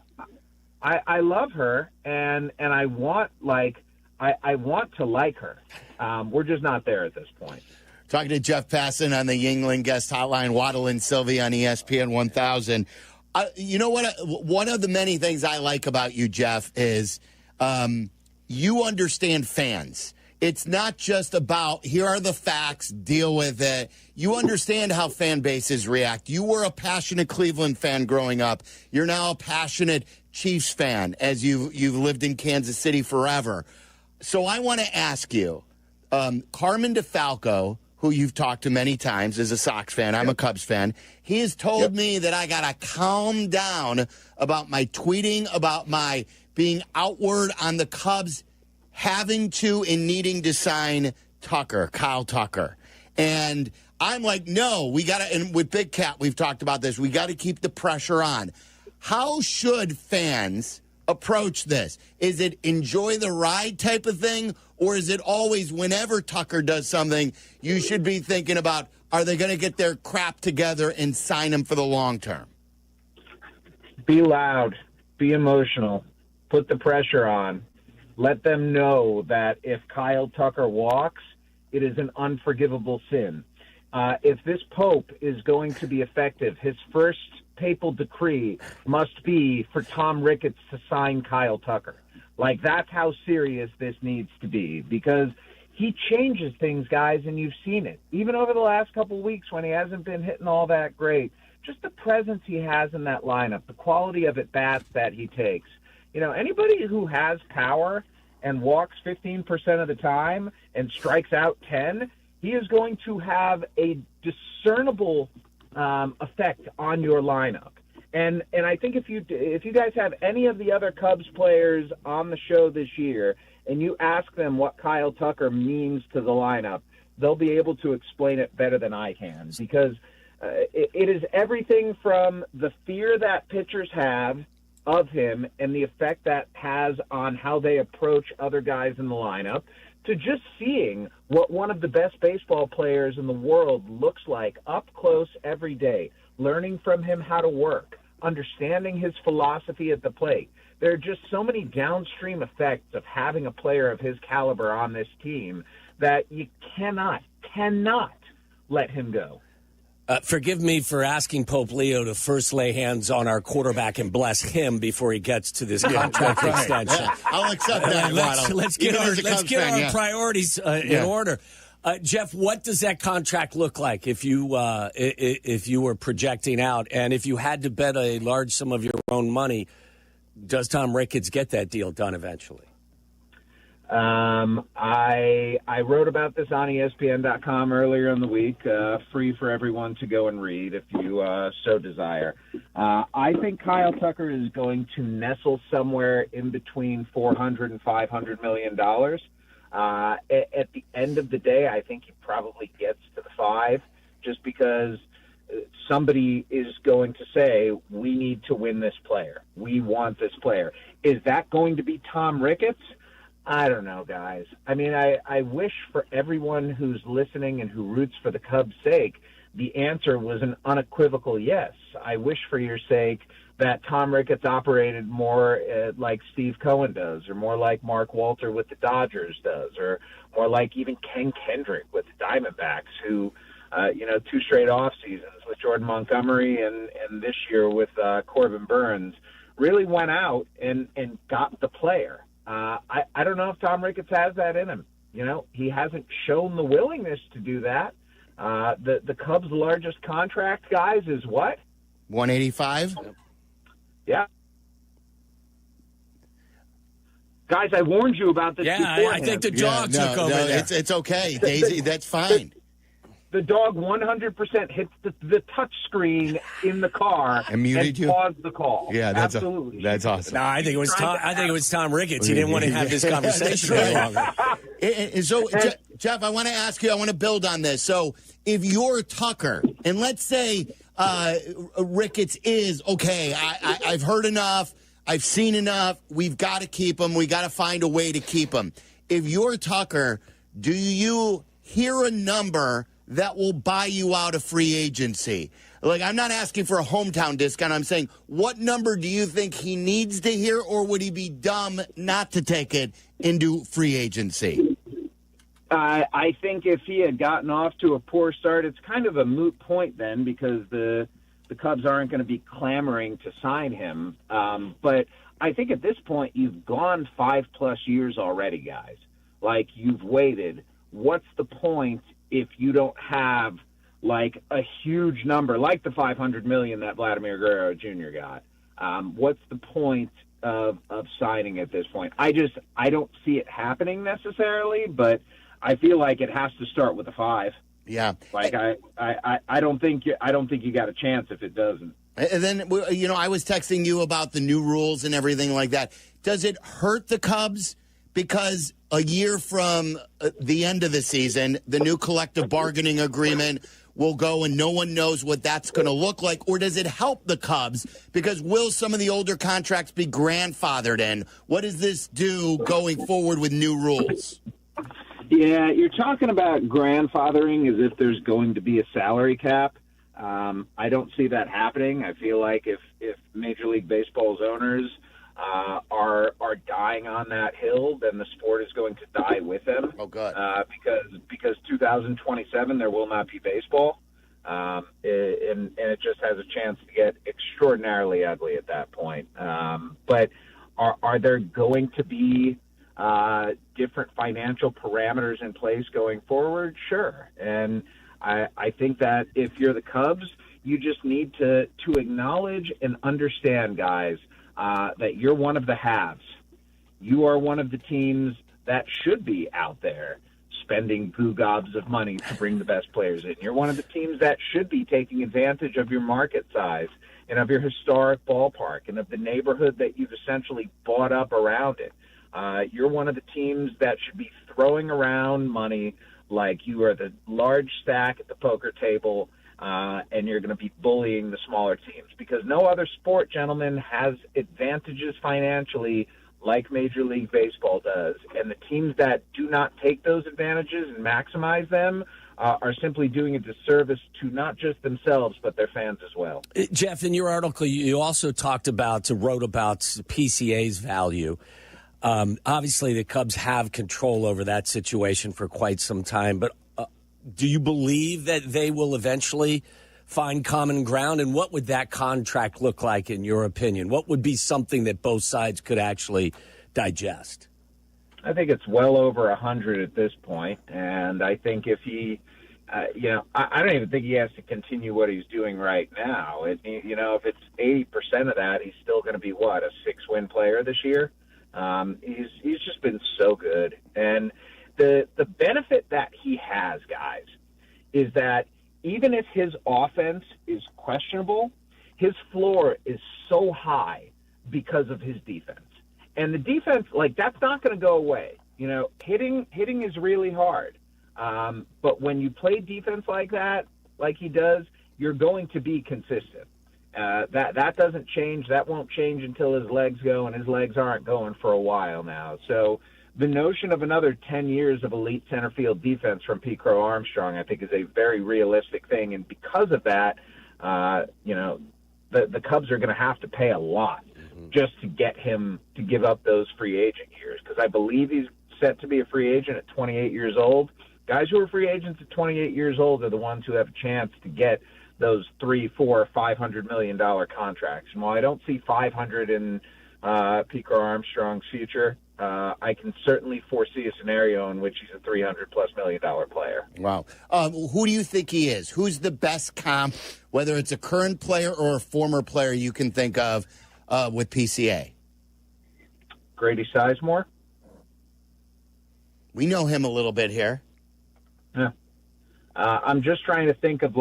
I love her, and I want I want to like her. We're just not there at this point. Talking to Jeff Passan on the Yuengling guest hotline, Waddle and Silvy on ESPN 1000. You know what? One of the many things I like about you, Jeff, is you understand fans. It's not just about, here are the facts, deal with it. You understand how fan bases react. You were a passionate Cleveland fan growing up. You're now a passionate Chiefs fan as you've lived in Kansas City forever. So I want to ask you, Carmen DeFalco, who you've talked to many times, is a Sox fan. I'm a Cubs fan. He has told me that I got to calm down about my tweeting, about my being outward on the Cubs having to and needing to sign Kyle Tucker. And I'm like, no, we got to, and with Big Cat, we've talked about this, we got to keep the pressure on. How should fans approach this? Is it enjoy the ride type of thing, or is it always whenever Tucker does something, you should be thinking about, are they going to get their crap together and sign him for the long term? Be loud. Be emotional. Put the pressure on. Let them know that if Kyle Tucker walks, it is an unforgivable sin. If this Pope is going to be effective, his first papal decree must be for Tom Ricketts to sign Kyle Tucker. Like, that's how serious this needs to be, because he changes things, guys, and you've seen it. Even over the last couple of weeks when he hasn't been hitting all that great, just the presence he has in that lineup, the quality of at-bats that he takes. Anybody who has power and walks 15% of the time and strikes out 10, he is going to have a discernible effect on your lineup. And I think if you guys have any of the other Cubs players on the show this year and you ask them what Kyle Tucker means to the lineup, they'll be able to explain it better than I can, because it is everything from the fear that pitchers have of him and the effect that has on how they approach other guys in the lineup, to just seeing what one of the best baseball players in the world looks like up close every day, learning from him how to work, understanding his philosophy at the plate. There are just so many downstream effects of having a player of his caliber on this team that you cannot let him go. Forgive me for asking Pope Leo to first lay hands on our quarterback and bless him before he gets to this contract extension. Yeah, I'll accept that. Let's get our priorities in order. Jeff, what does that contract look like if you were projecting out, and if you had to bet a large sum of your own money, does Tom Ricketts get that deal done eventually? I wrote about this on ESPN.com earlier in the week, free for everyone to go and read if you so desire. I think Kyle Tucker is going to nestle somewhere in between $400 and $500 million. At the end of the day, I think he probably gets to the 5, just because somebody is going to say, we need to win this player. We want this player. Is that going to be Tom Ricketts? I don't know, guys. I mean, I wish for everyone who's listening and who roots for the Cubs' sake, the answer was an unequivocal yes. I wish for your sake that Tom Ricketts operated more like Steve Cohen does, or more like Mark Walter with the Dodgers does, or more like even Ken Kendrick with the Diamondbacks, who, 2 straight off seasons with Jordan Montgomery and this year with Corbin Burns, really went out and got the player. I don't know if Tom Ricketts has that in him. He hasn't shown the willingness to do that. The Cubs' largest contract, guys, is what? $185? Yeah. Guys, I warned you about this beforehand. I think the dog took over there. It's okay, Daisy. That's fine. The dog 100% hits the touch screen in the car and paused the call. Yeah, that's absolutely. That's awesome. No, I think it was Tom Ricketts. He didn't want to have this conversation any longer. So, Jeff, I want to ask you, I want to build on this. So if you're Tucker, and let's say Ricketts is, okay, I've heard enough, I've seen enough, we've got to keep him, we got to find a way to keep him. If you're Tucker, do you hear a number that will buy you out of free agency? Like, I'm not asking for a hometown discount. I'm saying, what number do you think he needs to hear, or would he be dumb not to take it into free agency? I think if he had gotten off to a poor start, it's kind of a moot point then, because the Cubs aren't going to be clamoring to sign him. But I think at this point, you've gone 5+ years already, guys. Like, you've waited. What's the point if you don't have like a huge number, like the $500 million that Vladimir Guerrero Jr. got? What's the point of signing at this point? I don't see it happening necessarily, but I feel like it has to start with a 5. Yeah. Like I don't think you got a chance if it doesn't. And then, you know, I was texting you about the new rules and everything like that. Does it hurt the Cubs because a year from the end of the season, the new collective bargaining agreement will go and no one knows what that's going to look like? Or does it help the Cubs because will some of the older contracts be grandfathered in? What does this do going forward with new rules? Yeah, you're talking about grandfathering as if there's going to be a salary cap. I don't see that happening. I feel like if Major League Baseball's owners are dying on that hill, then the sport is going to die with them. Oh, God. Because 2027 there will not be baseball, and it just has a chance to get extraordinarily ugly at that point. But are there going to be different financial parameters in place going forward? Sure. And I think that if you're the Cubs, you just need to acknowledge and understand, guys, that you're one of the haves. You are one of the teams that should be out there spending goo gobs of money to bring the best players in. You're one of the teams that should be taking advantage of your market size and of your historic ballpark and of the neighborhood that you've essentially bought up around it. You're one of the teams that should be throwing around money like you are the large stack at the poker table, and you're going to be bullying the smaller teams, because no other sport, gentlemen, has advantages financially like Major League Baseball does. And the teams that do not take those advantages and maximize them are simply doing a disservice to not just themselves, but their fans as well. Jeff, in your article, you also wrote about PCA's value. Obviously, the Cubs have control over that situation for quite some time, but do you believe that they will eventually find common ground? And what would that contract look like, in your opinion? What would be something that both sides could actually digest? I think it's well over 100 at this point, and I think if he, I don't even think he has to continue what he's doing right now. If it's 80% of that, he's still going to be, a 6-win player this year? He's just been so good. And the benefit that he has, guys, is that even if his offense is questionable, his floor is so high because of his defense. And the defense, that's not going to go away. Hitting is really hard. But when you play defense like that, like he does, you're going to be consistent. That doesn't change. That won't change until his legs go, and his legs aren't going for a while now. So the notion of another 10 years of elite center field defense from Pete Crow Armstrong, I think, is a very realistic thing. And because of that, the Cubs are going to have to pay a lot just to get him to give up those free agent years, because I believe he's set to be a free agent at 28 years old. Guys who are free agents at 28 years old are the ones who have a chance to get those $300, $400, $500 million contracts. And while I don't see 500 in Pete Crow Armstrong's future, I can certainly foresee a scenario in which he's a $300+ million player. Wow. Who do you think he is? Who's the best comp, whether it's a current player or a former player you can think of with PCA? Grady Sizemore. We know him a little bit here. Yeah. I'm just trying to think of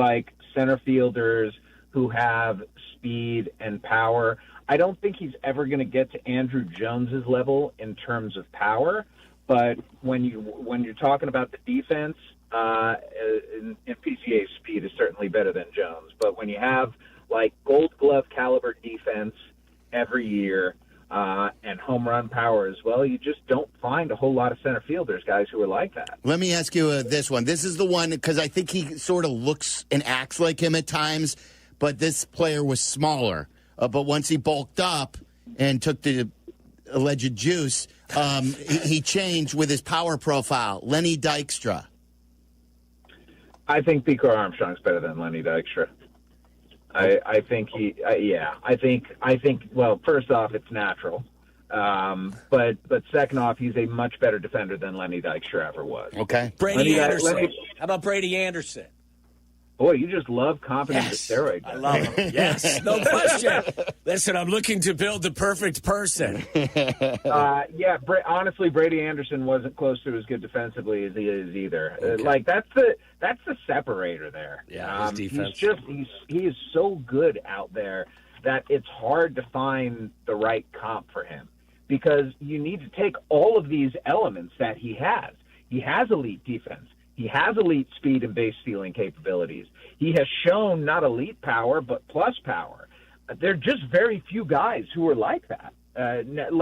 center fielders who have speed and power. I don't think he's ever going to get to Andrew Jones's level in terms of power, But when you're talking about the defense, in PCA, speed is certainly better than Jones. But when you have like Gold Glove caliber defense every year and home run power as well, you just don't find a whole lot of center fielders, guys, who are like that. Let me ask you this one. This is the one because I think he sort of looks and acts like him at times, but this player was smaller. But once he bulked up and took the alleged juice, he changed with his power profile. Lenny Dykstra. I think Pico Armstrong's better than Lenny Dykstra. I think I think. Well, first off, it's natural, but second off, he's a much better defender than Lenny Dykstra ever was. Okay, Brady Anderson. How about Brady Anderson? Boy, you just love confidence with steroids. I love him. Yes, no question. Listen, I'm looking to build the perfect person. Honestly, Brady Anderson wasn't close to as good defensively as he is either. Okay. That's the separator there. Yeah, his defense. He is so good out there that it's hard to find the right comp for him because you need to take all of these elements that he has. He has elite defense. He has elite speed and base stealing capabilities. He has shown not elite power, but plus power. There are just very few guys who are like that. It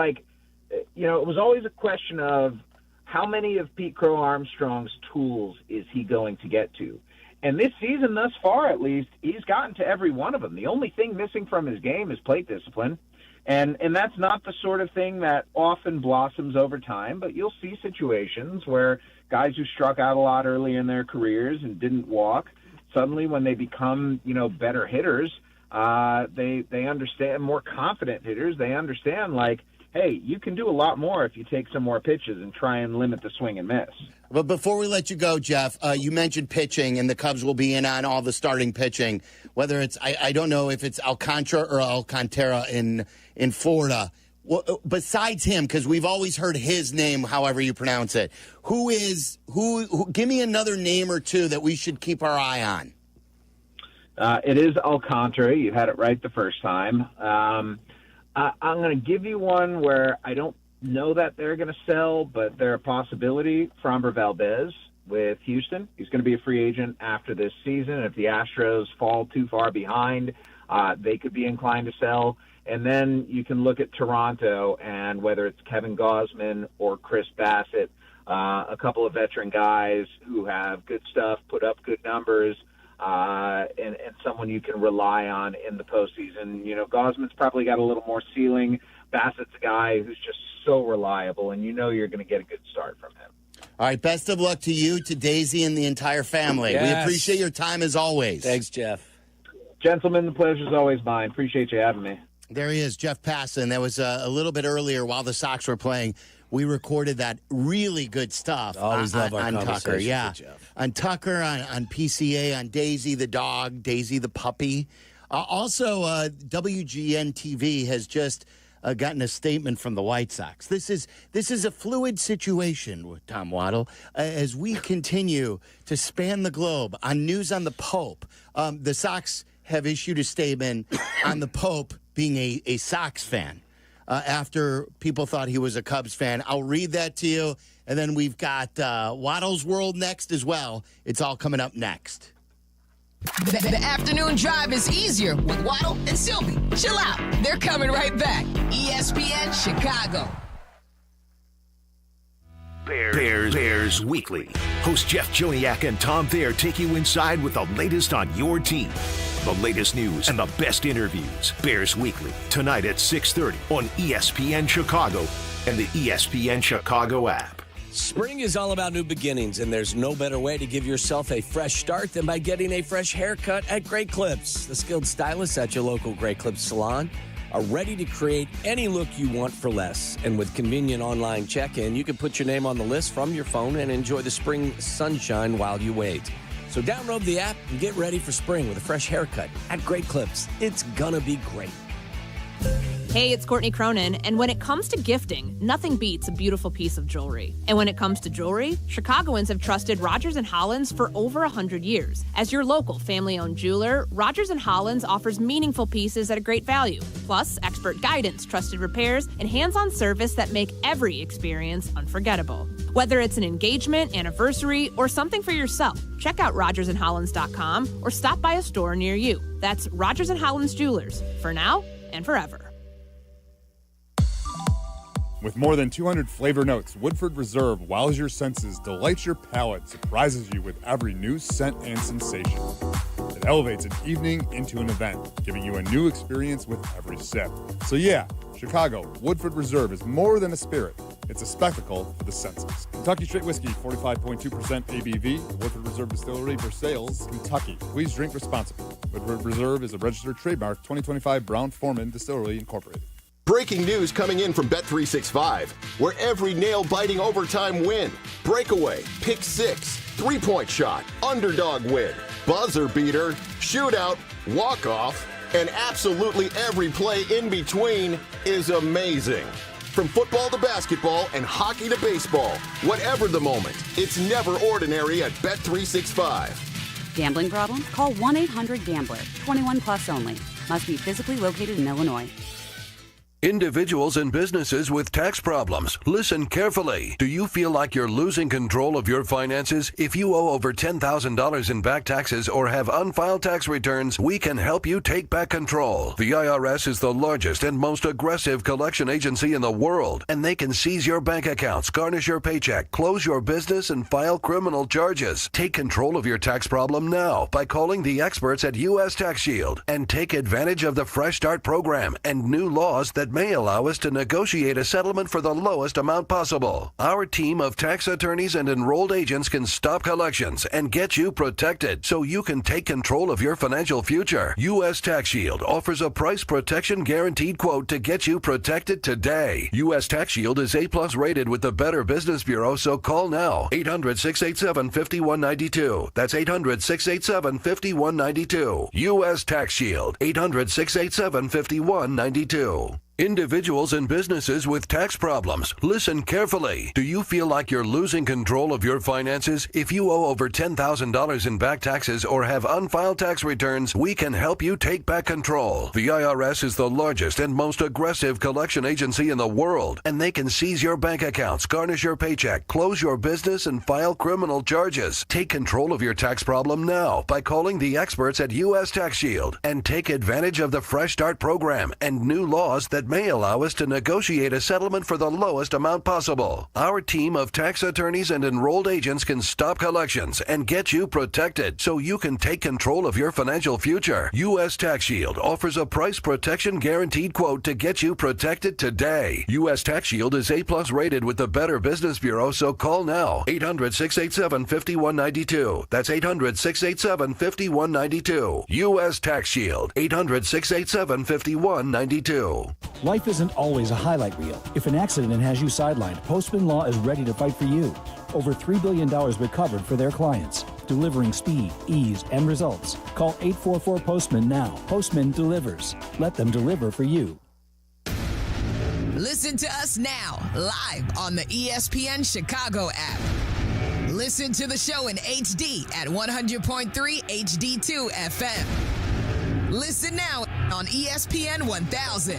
was always a question of how many of Pete Crow Armstrong's tools is he going to get to? And this season, thus far at least, he's gotten to every one of them. The only thing missing from his game is plate discipline. And that's not the sort of thing that often blossoms over time, but you'll see situations where guys who struck out a lot early in their careers and didn't walk, suddenly when they become, better hitters, they understand, more confident hitters, they understand, like, hey, you can do a lot more if you take some more pitches and try and limit the swing and miss. But before we let you go, Jeff, you mentioned pitching, and the Cubs will be in on all the starting pitching, whether it's, I don't know if it's Alcantara or Alcantara in Florida. Well, besides him, because we've always heard his name, however you pronounce it, who give me another name or two that we should keep our eye on. It is Alcantara. You had it right the first time. I'm going to give you one where I don't know that they're going to sell, but they're a possibility. Framber Valdez with Houston. He's going to be a free agent after this season. If the Astros fall too far behind, they could be inclined to sell. And then you can look at Toronto and whether it's Kevin Gausman or Chris Bassett, a couple of veteran guys who have good stuff, put up good numbers, and someone you can rely on in the postseason. Gausman's probably got a little more ceiling. Bassett's a guy who's just so reliable, and you're going to get a good start from him. All right, best of luck to you, to Daisy, and the entire family. Yes. We appreciate your time as always. Thanks, Jeff. Gentlemen, the pleasure's always mine. Appreciate you having me. There he is, Jeff Passan. That was a little bit earlier while the Sox were playing. We recorded that really good stuff on Tucker. Yeah, on Tucker, on PCA, on Daisy the dog, Daisy the puppy. Also, WGN TV has just gotten a statement from the White Sox. This is a fluid situation with Tom Waddle as we continue to span the globe on news on the Pope. The Sox have issued a statement on the Pope being a Sox fan after people thought he was a Cubs fan. I'll read that to you, and then we've got Waddle's World next as well. It's all coming up next. The afternoon drive is easier with Waddle and Silvy. Chill out. They're coming right back. ESPN Chicago. Bears Weekly. Host Jeff Joniak and Tom Thayer take you inside with the latest on your team. The latest news and the best interviews. Bears Weekly, tonight at 6:30 on ESPN Chicago and the ESPN Chicago app. Spring is all about new beginnings, and there's no better way to give yourself a fresh start than by getting a fresh haircut at Great Clips. The skilled stylists at your local Great Clips salon are ready to create any look you want for less. And with convenient online check-in, you can put your name on the list from your phone and enjoy the spring sunshine while you wait. So download the app and get ready for spring with a fresh haircut at Great Clips. It's gonna be great. Hey, it's Courtney Cronin, and when it comes to gifting, nothing beats a beautiful piece of jewelry. And when it comes to jewelry, Chicagoans have trusted Rogers & Hollins for over 100 years. As your local family-owned jeweler, Rogers & Hollins offers meaningful pieces at a great value, plus expert guidance, trusted repairs, and hands-on service that make every experience unforgettable. Whether it's an engagement, anniversary, or something for yourself, check out RogersandHollins.com or stop by a store near you. That's Rogers and Hollins Jewelers, for now and forever. With more than 200 flavor notes, Woodford Reserve wows your senses, delights your palate, surprises you with every new scent and sensation. It elevates an evening into an event, giving you a new experience with every sip. So yeah, Chicago, Woodford Reserve is more than a spirit. It's a spectacle for the senses. Kentucky Straight Whiskey, 45.2% ABV. The Woodford Reserve Distillery, Versailles, Kentucky. Please drink responsibly. Woodford Reserve is a registered trademark, 2025 Brown-Forman Distillery, Incorporated. Breaking news coming in from Bet365, where every nail-biting overtime win, breakaway, pick six, three-point shot, underdog win, buzzer beater, shootout, walk-off, and absolutely every play in between is amazing. From football to basketball and hockey to baseball, whatever the moment, it's never ordinary at Bet365. Gambling problem? Call 1-800-GAMBLER. 21 plus only. Must be physically located in Illinois. Individuals and businesses with tax problems, listen carefully. Do you feel like you're losing control of your finances? If you owe over $10,000 in back taxes or have unfiled tax returns, we can help you take back control. The IRS is the largest and most aggressive collection agency in the world, and they can seize your bank accounts, garnish your paycheck, close your business, and file criminal charges. Take control of your tax problem now by calling the experts at U.S. Tax Shield and take advantage of the Fresh Start program and new laws that may allow us to negotiate a settlement for the lowest amount possible. Our team of tax attorneys and enrolled agents can stop collections and get you protected so you can take control of your financial future. U.S. Tax Shield offers a price protection guaranteed quote to get you protected today. U.S. Tax Shield is A+ rated with the Better Business Bureau, so call now. 800-687-5192. That's 800-687-5192. U.S. Tax Shield. 800-687-5192. Individuals and businesses with tax problems, listen carefully. Do you feel like you're losing control of your finances? If you owe over $10,000 in back taxes or have unfiled tax returns, we can help you take back control. The IRS is the largest and most aggressive collection agency in the world, and they can seize your bank accounts, garnish your paycheck, close your business, and file criminal charges. Take control of your tax problem now by calling the experts at U.S. Tax Shield and take advantage of the Fresh Start program and new laws that may allow us to negotiate a settlement for the lowest amount possible. Our team of tax attorneys and enrolled agents can stop collections and get you protected so you can take control of your financial future. U.S. Tax Shield offers a price protection guaranteed quote to get you protected today. U.S. Tax Shield is A+ rated with the Better Business Bureau, so call now. 800-687-5192. That's 800-687-5192. U.S. Tax Shield. 800-687-5192. Life isn't always a highlight reel. If an accident has you sidelined, Postman Law is ready to fight for you. Over $3 billion recovered for their clients, delivering speed, ease, and results. Call 844-POSTMAN now. Postman delivers. Let them deliver for you. Listen to us now, live on the ESPN Chicago app. Listen to the show in HD at 100.3 HD2 FM. Listen now on ESPN 1000.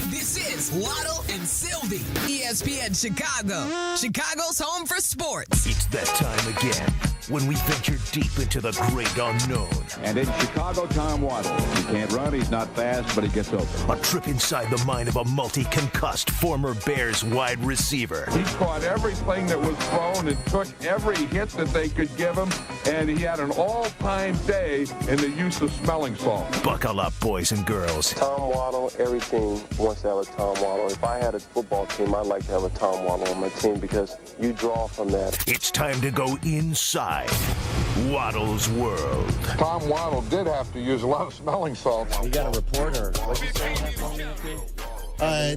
This is Waddle and Silvy, ESPN Chicago, Chicago's home for sports. It's that time again when we venture deep into the great unknown. And in Chicago, Tom Waddle. He can't run, he's not fast, but he gets open. A trip inside the mind of a multi-concussed former Bears wide receiver. He caught everything that was thrown and took every hit that they could give him, and he had an all-time day in the use of smelling salt. Buckle up, boys and girls. Tom Waddle, every team wants to have a Tom Waddle. If I had a football team, I'd like to have a Tom Waddle on my team because you draw from that. It's time to go inside Waddle's world. Tom Waddle did have to use a lot of smelling salt. You got a reporter. What'd you say?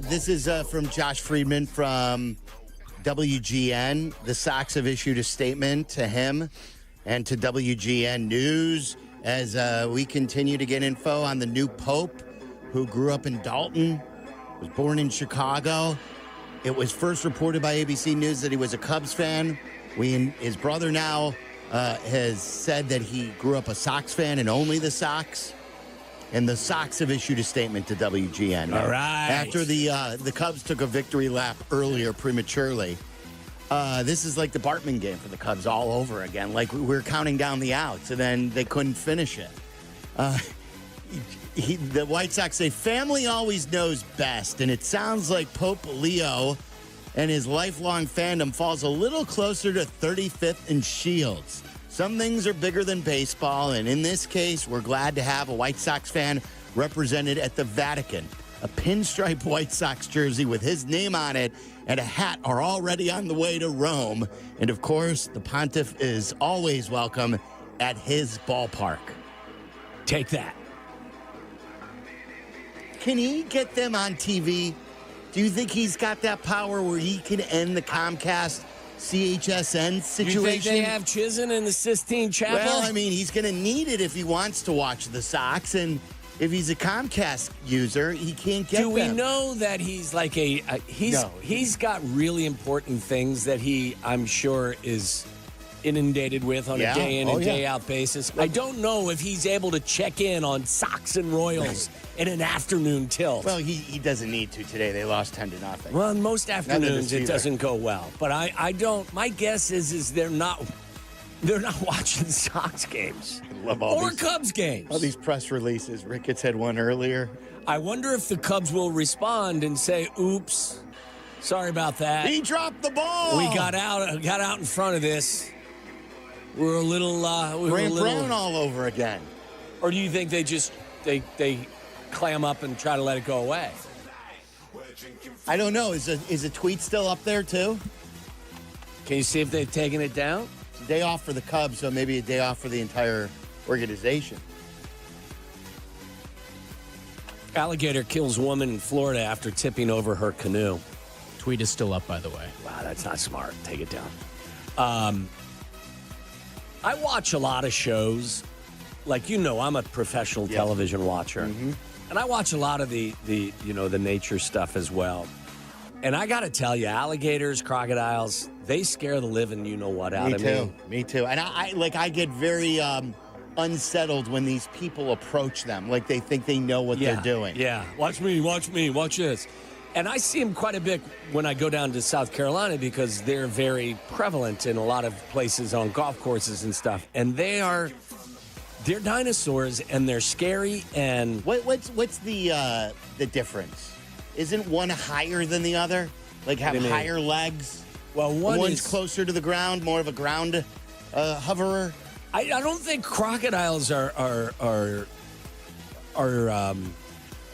This is from Josh Friedman from WGN. The Sox have issued a statement to him and to WGN News as we continue to get info on the new Pope who grew up in Dalton, was born in Chicago. It was first reported by ABC News that he was a Cubs fan. His brother now has said that he grew up a Sox fan and only the Sox. And the Sox have issued a statement to WGN. All right. After the Cubs took a victory lap earlier prematurely, This is like the Bartman game for the Cubs all over again. Like we were counting down the outs, and then they couldn't finish it. The White Sox say family always knows best, and it sounds like Pope Leo and his lifelong fandom falls a little closer to 35th and Shields. Some things are bigger than baseball, and in this case, we're glad to have a White Sox fan represented at the Vatican. A pinstripe White Sox jersey with his name on it and a hat are already on the way to Rome. And of course, the Pontiff is always welcome at his ballpark. Take that. Can he get them on TV? Do you think he's got that power where he can end the Comcast CHSN situation? You think they have Chizen in the Sistine Chapel? Well, I mean, he's going to need it if he wants to watch the Sox, and if he's a Comcast user, he can't get them. Do we know that he's like he's got really important things that he, I'm sure, is inundated with on a day in and day out basis? I don't know if he's able to check in on Sox and Royals in an afternoon tilt. Well, he doesn't need to today. They lost 10-0. Well, most afternoons it doesn't go well. But I don't. My guess is they're not watching Sox games or Cubs games. All these press releases. Ricketts had one earlier. I wonder if the Cubs will respond and say, "Oops, sorry about that. He dropped the ball. We got out in front of this. We're a little Brown all over again." Or do you think they just they clam up and try to let it go away? I don't know. Is a tweet still up there too? Can you see if they've taken it down? It's a day off for the Cubs, so maybe a day off for the entire organization. Alligator kills woman in Florida after tipping over her canoe. Tweet is still up, by the way. Wow, that's not smart. Take it down. I watch a lot of shows. Like, I'm a professional television watcher. Mm-hmm. And I watch a lot of the nature stuff as well. And I got to tell you, alligators, crocodiles, they scare the living out of me. Me too. And I get very unsettled when these people approach them. Like they think they know what they're doing. Yeah. Watch me, watch this. And I see them quite a bit when I go down to South Carolina because they're very prevalent in a lot of places on golf courses and stuff. And they're dinosaurs and they're scary. And what's the difference? Isn't one higher than the other? Like have higher legs? Well, one's closer to the ground, more of a ground hoverer. I don't think crocodiles are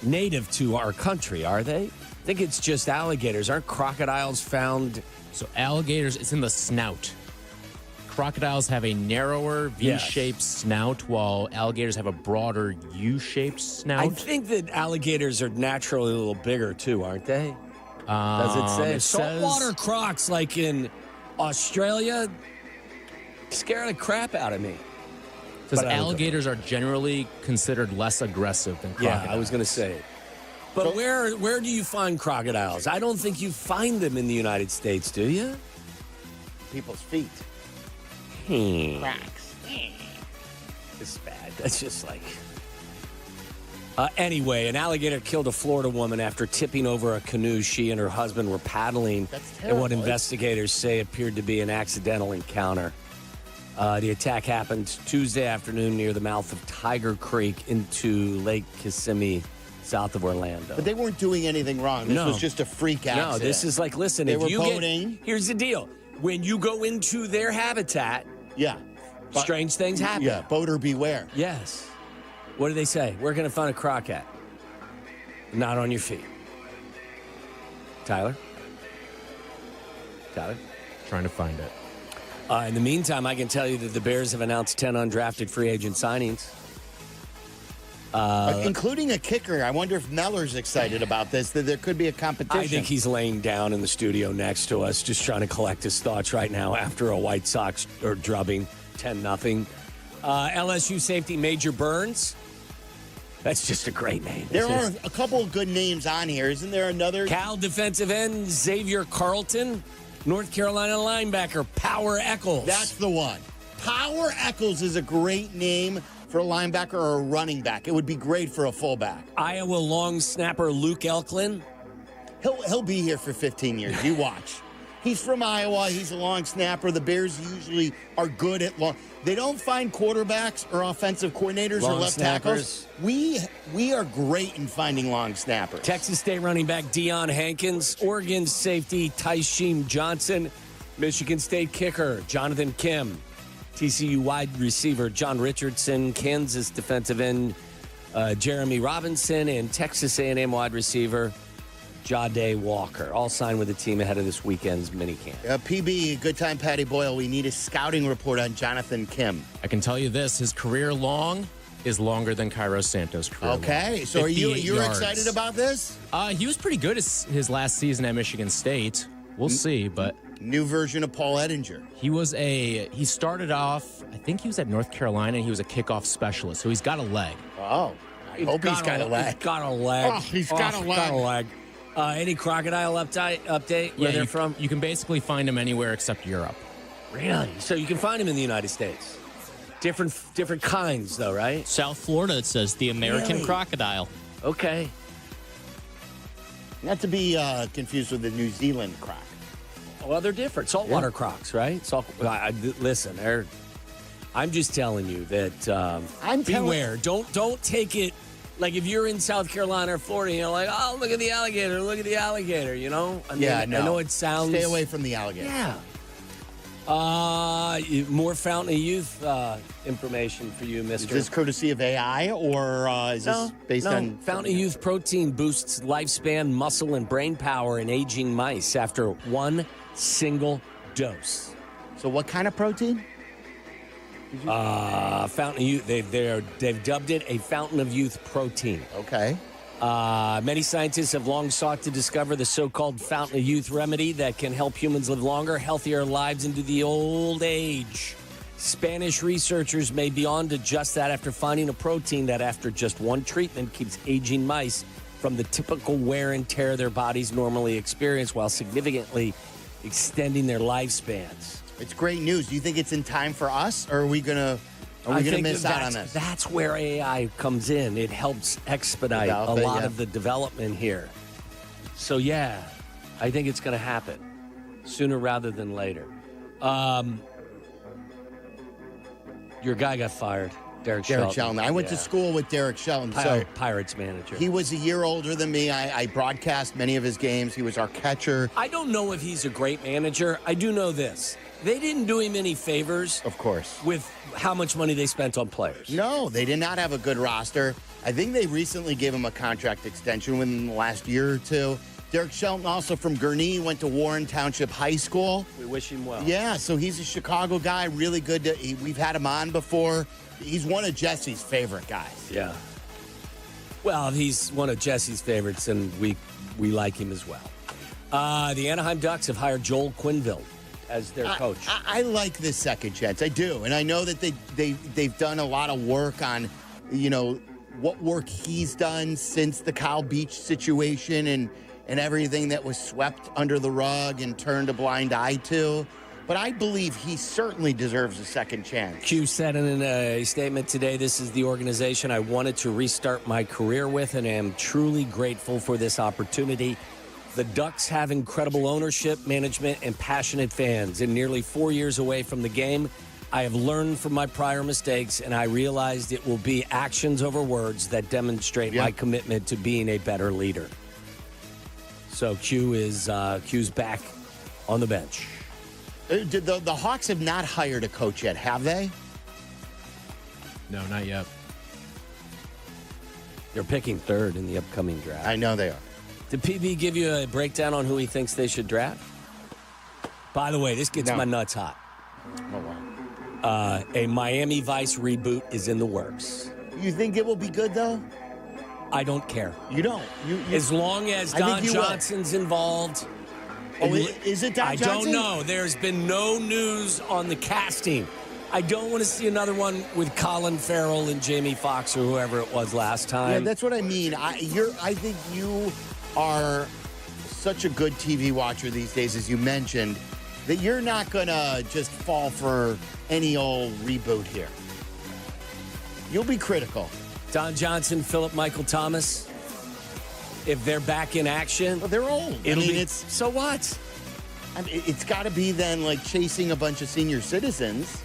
native to our country, are they? I think it's just alligators. Aren't crocodiles found? So alligators, it's in the snout. Crocodiles have a narrower V-shaped snout, while alligators have a broader U-shaped snout. I think that alligators are naturally a little bigger too, aren't they? Does it say? Saltwater crocs, like in Australia, scare the crap out of me. Because alligators are generally considered less aggressive than crocodiles. Yeah, I was going to say it. But where do you find crocodiles? I don't think you find them in the United States, do you? People's feet. Cracks. It's bad. That's just like... Anyway, an alligator killed a Florida woman after tipping over a canoe she and her husband were paddling in what investigators say appeared to be an accidental encounter. The attack happened Tuesday afternoon near the mouth of Tiger Creek into Lake Kissimmee, south of Orlando. But they weren't doing anything wrong. This was just a freak accident. No, this is like, listen, they were boating. Here's the deal. When you go into their habitat, strange things happen. Yeah, boater beware. Yes. What do they say? We're going to find a croc at. Not on your feet. Tyler? Trying to find it. In the meantime, I can tell you that the Bears have announced 10 undrafted free agent signings. Including a kicker. I wonder if Meller's excited about this, that there could be a competition. I think he's laying down in the studio next to us, just trying to collect his thoughts right now after a White Sox drubbing 10-0. LSU safety Major Burns. That's just a great name. There are a couple of good names on here. Isn't there another? Cal defensive end Xavier Carlton. North Carolina linebacker Power Eccles. That's the one. Power Eccles is a great name for a linebacker or a running back. It would be great for a fullback. Iowa long snapper Luke Elklin. He'll be here for 15 years. You watch. He's from Iowa. He's a long snapper. The Bears usually are good at long. They don't find quarterbacks or offensive coordinators or left tackles. We are great in finding long snappers. Texas State running back Deion Hankins, Oregon safety Tysheem Johnson, Michigan State kicker Jonathan Kim, TCU wide receiver John Richardson, Kansas defensive end Jeremy Robinson, and Texas A&M wide receiver Jade Walker, all signed with the team ahead of this weekend's minicamp. PB, good time, Patty Boyle. We need a scouting report on Jonathan Kim. I can tell you this: his career long is longer than Cairo Santos' career. Okay, so are you excited about this? He was pretty good his last season at Michigan State. We'll see, but new version of Paul Ettinger. He started off, I think he was at North Carolina, and he was a kickoff specialist, so he's got a leg. Oh, I hope he's got a leg. He's got a leg. Oh, he's got a leg. Any crocodile update where they're from? You can basically find them anywhere except Europe. Really? So you can find them in the United States. Different kinds, though, right? South Florida, it says the American crocodile. Okay. Not to be confused with the New Zealand croc. Well, they're different. Saltwater crocs, right? Listen, I'm just telling you that beware. Don't take it. Like, if you're in South Carolina or Florida, you're like, oh, look at the alligator, you know? I know it sounds... Stay away from the alligator. Yeah. More Fountain of Youth information for you, mister. Is this courtesy of AI, or is this based on... Fountain of Youth protein boosts lifespan, muscle, and brain power in aging mice after one single dose. So what kind of protein? Fountain of Youth. They've dubbed it a Fountain of Youth protein. Okay. Many scientists have long sought to discover the so-called Fountain of Youth remedy that can help humans live longer, healthier lives into the old age. Spanish researchers may be on to just that after finding a protein that, after just one treatment, keeps aging mice from the typical wear and tear their bodies normally experience, while significantly extending their lifespans. It's great news. Do you think it's in time for us, or are we gonna miss out on this? That's where AI comes in. It helps expedite a lot of the development here. So yeah, I think it's going to happen sooner rather than later. Your guy got fired, Derek Shelton. I went to school with Derek Shelton. Pirates manager. He was a year older than me. I broadcast many of his games. He was our catcher. I don't know if he's a great manager. I do know this. They didn't do him any favors. Of course. With how much money they spent on players. No, they did not have a good roster. I think they recently gave him a contract extension within the last year or two. Derek Shelton, also from Gurnee, went to Warren Township High School. We wish him well. Yeah, so he's a Chicago guy, really good. We've had him on before. He's one of Jesse's favorite guys. Yeah. Well, he's one of Jesse's favorites, and we like him as well. The Anaheim Ducks have hired Joel Quenneville as their coach. I like this second chance. I do. And I know that they've done a lot of work on, what work he's done since the Kyle Beach situation and everything that was swept under the rug and turned a blind eye to. But I believe he certainly deserves a second chance. Q said in a statement today, "This is the organization I wanted to restart my career with, and am truly grateful for this opportunity. The Ducks have incredible ownership, management, and passionate fans. In nearly 4 years away from the game, I have learned from my prior mistakes, and I realized it will be actions over words that demonstrate my commitment to being a better leader." So Q's back on the bench. The Hawks have not hired a coach yet, have they? No, not yet. They're picking third in the upcoming draft. I know they are. Did PB give you a breakdown on who he thinks they should draft? By the way, this gets my nuts hot. Oh, wow. A Miami Vice reboot is in the works. You think it will be good, though? I don't care. You don't? As long as Don Johnson's involved. Oh, is it Don Johnson? I don't know. There's been no news on the casting. I don't want to see another one with Colin Farrell and Jamie Foxx or whoever it was last time. Yeah, that's what I mean. I think you are such a good TV watcher these days, as you mentioned, that you're not going to just fall for any old reboot here. You'll be critical. Don Johnson, Philip Michael Thomas, if they're back in action. Well, they're old. So what? I mean, it's got to be then like chasing a bunch of senior citizens.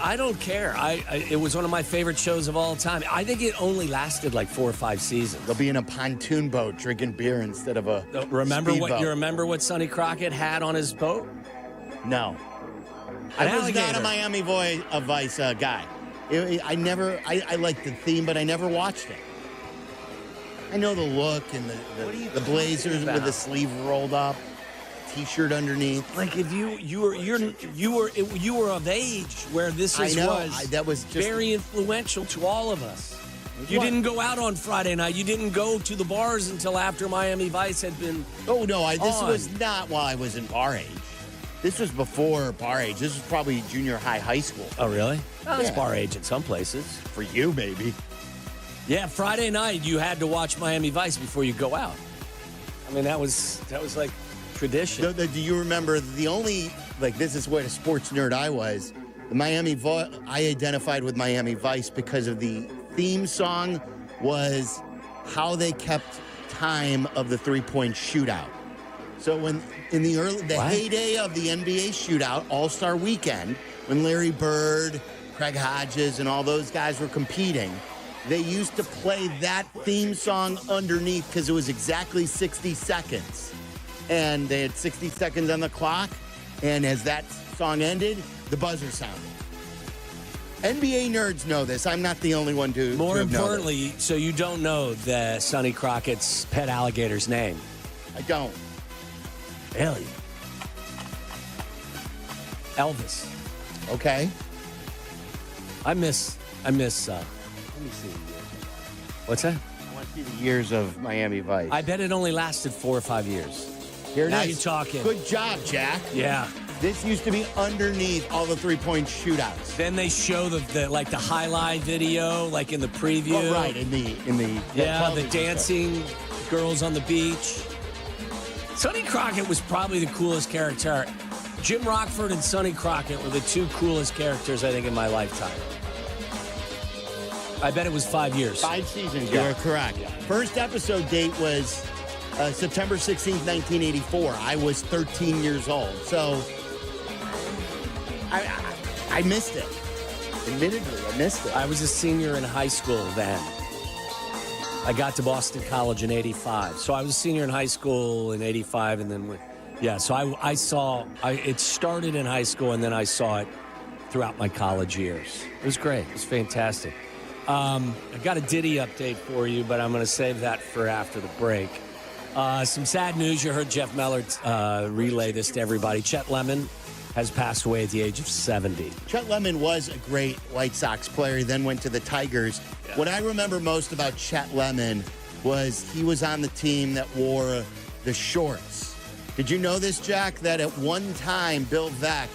I don't care. It was one of my favorite shows of all time. I think it only lasted like 4 or 5 seasons. They'll be in a pontoon boat drinking beer instead of a Remember speedboat. you remember what Sonny Crockett had on his boat? No. I was not a Miami Vice guy. I liked the theme, but I never watched it. I know the look and the blazers with the sleeve rolled up, T-shirt underneath. Like if you were of age where this that was just very influential to all of us. You didn't go out on Friday night. You didn't go to the bars until after Miami Vice had been. Oh no, this was not while I was in bar age. This was before bar age. This was probably junior high school. Oh really? Oh, it's bar age in some places. For you, maybe. Yeah, Friday night you had to watch Miami Vice before you go out. I mean, that was like tradition. Do you remember the only, like, this is what a sports nerd I was, I identified with Miami Vice because of the theme song was how they kept time of the three-point shootout. So when in the heyday of the NBA shootout, All-Star Weekend, when Larry Bird, Craig Hodges, and all those guys were competing, they used to play that theme song underneath because it was exactly 60 seconds. And they had 60 seconds on the clock. And as that song ended, the buzzer sounded. NBA nerds know this. I'm not the only one to More to have known importantly, so you don't know the Sonny Crockett's pet alligator's name? I don't. Really? Elvis. Okay. I miss. Let me see the years. What's that? I want to see the years of Miami Vice. I bet it only lasted 4 or 5 years. Here it now is. you're talking. Good job, Jack. Yeah. This used to be underneath all the three-point shootouts. Then they show the highlight video, like in the preview. Oh, right, in the the dancing girls on the beach. Sonny Crockett was probably the coolest character. Jim Rockford and Sonny Crockett were the 2 coolest characters, I think, in my lifetime. I bet it was 5 years. 5 seasons, you're correct. Yeah. First episode date was September 16th, 1984. I was 13 years old. So I missed it. Admittedly, I missed it. I was a senior in high school then. I got to Boston College in 85. So I was a senior in high school in 85 and then so I saw it started in high school and then I saw it throughout my college years. It was great. It was fantastic. I got a Diddy update for you, but I'm going to save that for after the break. Some sad news. You heard Jeff Mellor relay this to everybody. Chet Lemon has passed away at the age of 70. Chet Lemon was a great White Sox player. He then went to the Tigers. Yeah. What I remember most about Chet Lemon was he was on the team that wore the shorts. Did you know this, Jack, that at one time Bill Veeck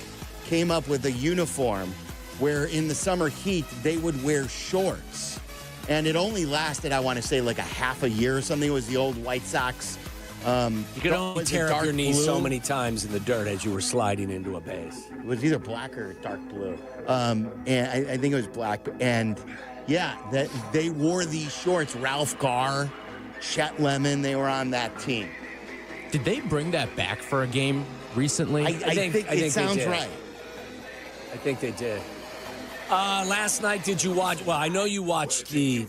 came up with a uniform where in the summer heat they would wear shorts? And it only lasted, I want to say, like a half a year or something. It was the old White Sox. You could only tear up your knees so many times in the dirt as you were sliding into a base. It was either black or dark blue. And I think it was black. And, yeah, that they wore these shorts. Ralph Garr, Chet Lemon, they were on that team. Did they bring that back for a game recently? I think it sounds right. I think they did. Last night, did you watch? Well, I know you watched the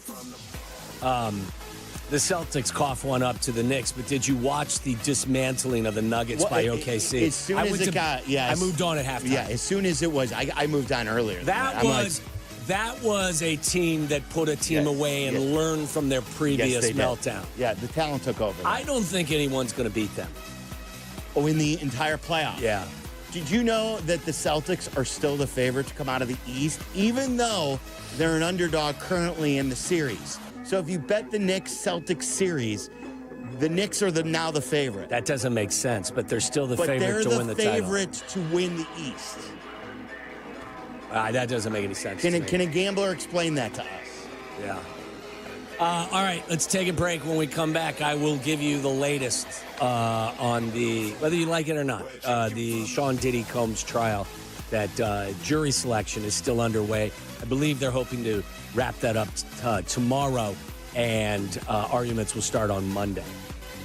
Celtics cough one up to the Knicks, but did you watch the dismantling of the Nuggets by OKC? As soon as it got, I moved on at halftime. Yeah, as soon as it was, I moved on earlier. That was a team that put a team away and learned from their previous meltdown. Yeah, the talent took over. I don't think anyone's going to beat them. Oh, in the entire playoff? Yeah. Did you know that the Celtics are still the favorite to come out of the East, even though they're an underdog currently in the series? So if you bet the Knicks-Celtics series, the Knicks are now the favorite. That doesn't make sense, but they're still the favorite to win the title. They're the favorite to win the East. That doesn't make any sense to me. Can a gambler explain that to us? Yeah. All right, let's take a break. When we come back, I will give you the latest on whether you like it or not, the Sean Diddy Combs trial. That jury selection is still underway. I believe they're hoping to wrap that up tomorrow, and arguments will start on Monday.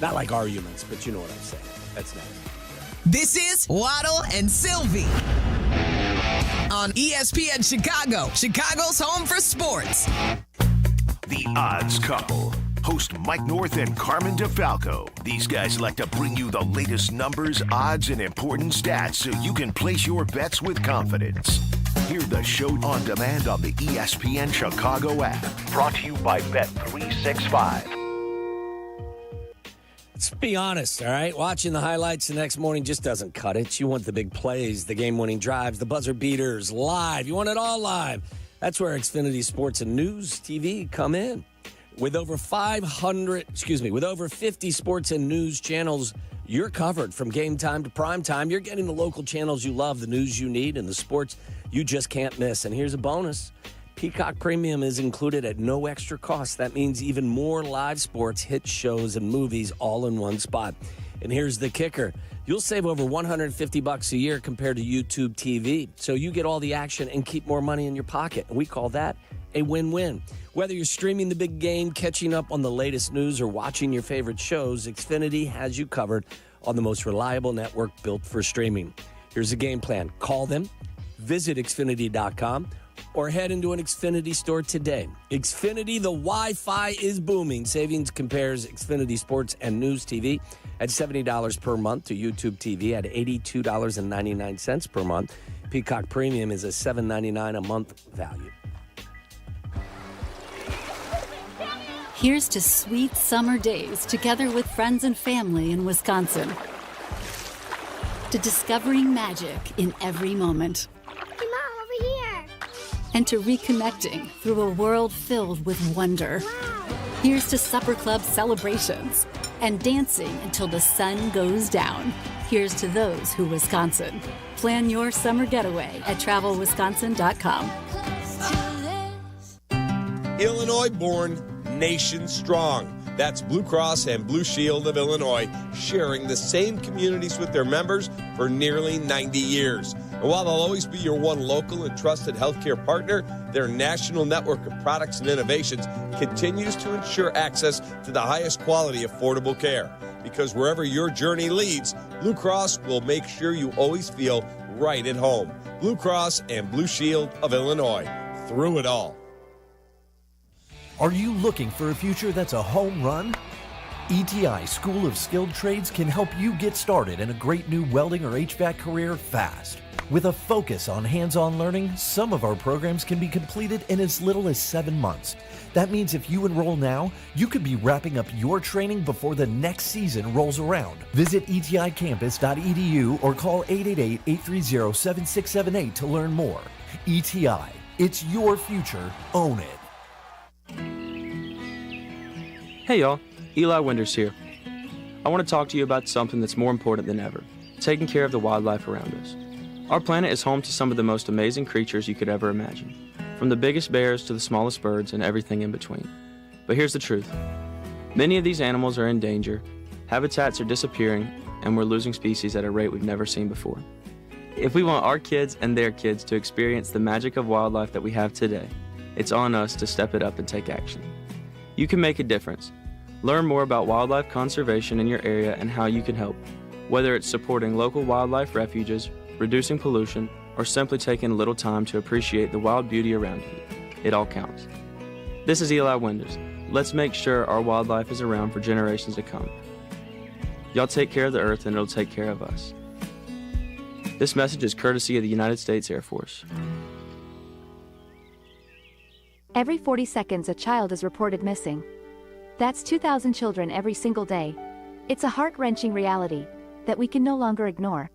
Not like arguments, but you know what I'm saying. That's next. This is Waddle and Silvy on ESPN Chicago, Chicago's home for sports. The Odds Couple. Host Mike North and Carmen DeFalco. These guys like to bring you the latest numbers, odds, and important stats so you can place your bets with confidence. Hear the show on demand on the ESPN Chicago app. Brought to you by Bet365. Let's be honest, all right? Watching the highlights the next morning just doesn't cut it. You want the big plays, the game-winning drives, the buzzer beaters, live. You want it all live. That's where Xfinity Sports and News TV come in. With over 50 sports and news channels, you're covered from game time to prime time. You're getting the local channels you love, the news you need, and the sports you just can't miss. And here's a bonus. Peacock Premium is included at no extra cost. That means even more live sports, hit shows, and movies all in one spot. And here's the kicker. You'll save over $150 a year compared to YouTube TV. So you get all the action and keep more money in your pocket. And we call that a win-win. Whether you're streaming the big game, catching up on the latest news, or watching your favorite shows, Xfinity has you covered on the most reliable network built for streaming. Here's a game plan. Call them, visit Xfinity.com, or head into an Xfinity store today. Xfinity, the Wi-Fi is booming. Savings compares Xfinity Sports and News TV at $70 per month to YouTube TV at $82.99 per month. Peacock Premium is a $7.99 a month value. Here's to sweet summer days together with friends and family in Wisconsin. To discovering magic in every moment. Hey, Mom, over here. And to reconnecting through a world filled with wonder. Wow. Here's to supper club celebrations and dancing until the sun goes down. Here's to those who Wisconsin. Plan your summer getaway at travelwisconsin.com. Illinois born, nation strong. That's Blue Cross and Blue Shield of Illinois, sharing the same communities with their members for nearly 90 years. And while they'll always be your one local and trusted healthcare partner, their national network of products and innovations continues to ensure access to the highest quality, affordable care. Because wherever your journey leads, Blue Cross will make sure you always feel right at home. Blue Cross and Blue Shield of Illinois. Through it all. Are you looking for a future that's a home run? ETI School of Skilled Trades can help you get started in a great new welding or HVAC career fast. With a focus on hands-on learning, some of our programs can be completed in as little as 7 months. That means if you enroll now, you could be wrapping up your training before the next season rolls around. Visit eticampus.edu or call 888-830-7678 to learn more. ETI, it's your future. Own it. Hey y'all, Eli Winders here. I want to talk to you about something that's more important than ever, taking care of the wildlife around us. Our planet is home to some of the most amazing creatures you could ever imagine, from the biggest bears to the smallest birds and everything in between. But here's the truth. Many of these animals are in danger, habitats are disappearing, and we're losing species at a rate we've never seen before. If we want our kids and their kids to experience the magic of wildlife that we have today, it's on us to step it up and take action. You can make a difference. Learn more about wildlife conservation in your area and how you can help, whether it's supporting local wildlife refuges, reducing pollution, or simply taking a little time to appreciate the wild beauty around you. It all counts. This is Eli Winders. Let's make sure our wildlife is around for generations to come. Y'all take care of the earth and it'll take care of us. This message is courtesy of the United States Air Force. Every 40 seconds, a child is reported missing. That's 2,000 children every single day. It's a heart-wrenching reality that we can no longer ignore.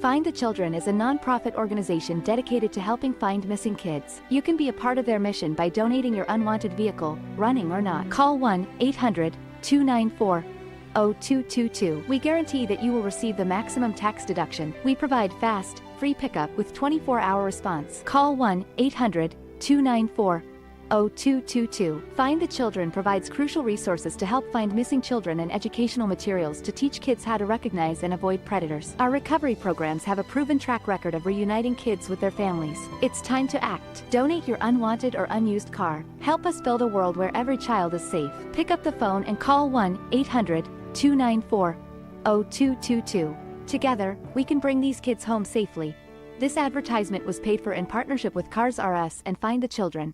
Find the Children is a non-profit organization dedicated to helping find missing kids. You can be a part of their mission by donating your unwanted vehicle, running or not. Call 1-800-294-0222. We guarantee that you will receive the maximum tax deduction. We provide fast, free pickup with 24-hour response. Call 1-800-294-0222. Find the Children provides crucial resources to help find missing children and educational materials to teach kids how to recognize and avoid predators. Our recovery programs have a proven track record of reuniting kids with their families. It's time to act. Donate your unwanted or unused car. Help us build a world where every child is safe. Pick up the phone and call 1-800-294-0222. Together, we can bring these kids home safely. This advertisement was paid for in partnership with Cars R Us and Find the Children.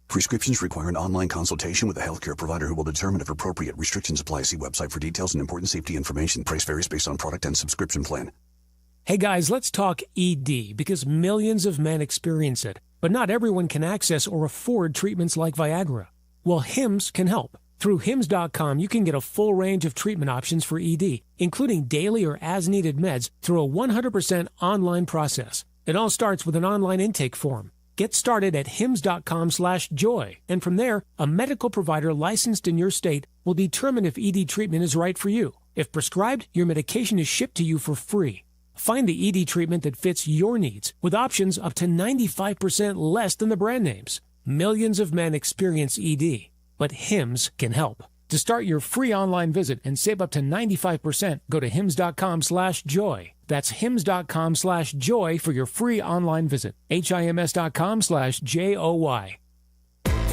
Prescriptions require an online consultation with a healthcare provider who will determine if appropriate. Restrictions apply. See website for details and important safety information. Price varies based on product and subscription plan. Hey guys, let's talk ED because millions of men experience it, but not everyone can access or afford treatments like Viagra. Well, Hims can help. Through Hims.com, you can get a full range of treatment options for ED, including daily or as-needed meds through a 100% online process. It all starts with an online intake form. Get started at hims.com/joy, and from there, a medical provider licensed in your state will determine if ED treatment is right for you. If prescribed, your medication is shipped to you for free. Find the ED treatment that fits your needs, with options up to 95% less than the brand names. Millions of men experience ED, but Hims can help. To start your free online visit and save up to 95%, go to hims.com/joy. That's hims.com/joy for your free online visit. HIMS.com/JOY.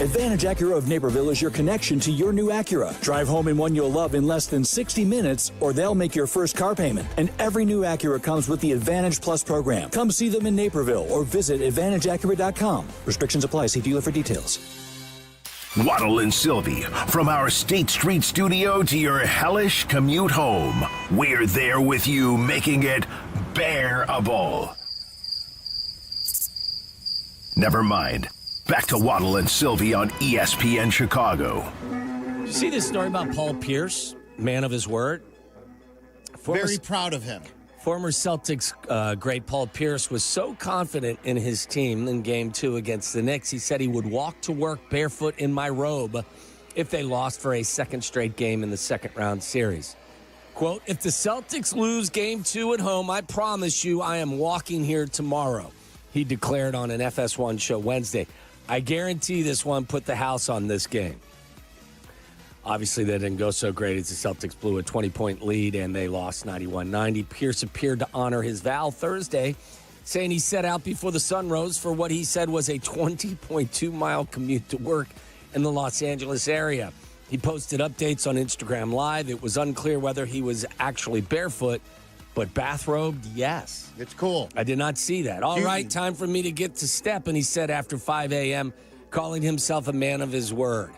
Advantage Acura of Naperville is your connection to your new Acura. Drive home in one you'll love in less than 60 minutes, or they'll make your first car payment. And every new Acura comes with the Advantage Plus program. Come see them in Naperville or visit AdvantageAcura.com. Restrictions apply. See dealer for details. Waddle and Silvy, from our State Street studio to your hellish commute home. We're there with you, making it bearable. Never mind. Back to Waddle and Silvy on ESPN Chicago. Did you see this story about Paul Pierce, man of his word? Very proud of him. Former Celtics great Paul Pierce was so confident in his team in Game 2 against the Knicks, he said he would walk to work barefoot in my robe if they lost for a second straight game in the second-round series. Quote, if the Celtics lose Game 2 at home, I promise you I am walking here tomorrow, he declared on an FS1 show Wednesday. I guarantee this one put the house on this game. Obviously, that didn't go so great as the Celtics blew a 20-point lead and they lost 91-90. Pierce appeared to honor his vow Thursday, saying he set out before the sun rose for what he said was a 20.2-mile commute to work in the Los Angeles area. He posted updates on Instagram Live. It was unclear whether he was actually barefoot, but bathrobed, yes. It's cool. I did not see that. All right, time for me to get to step, and he said after 5 a.m., calling himself a man of his word.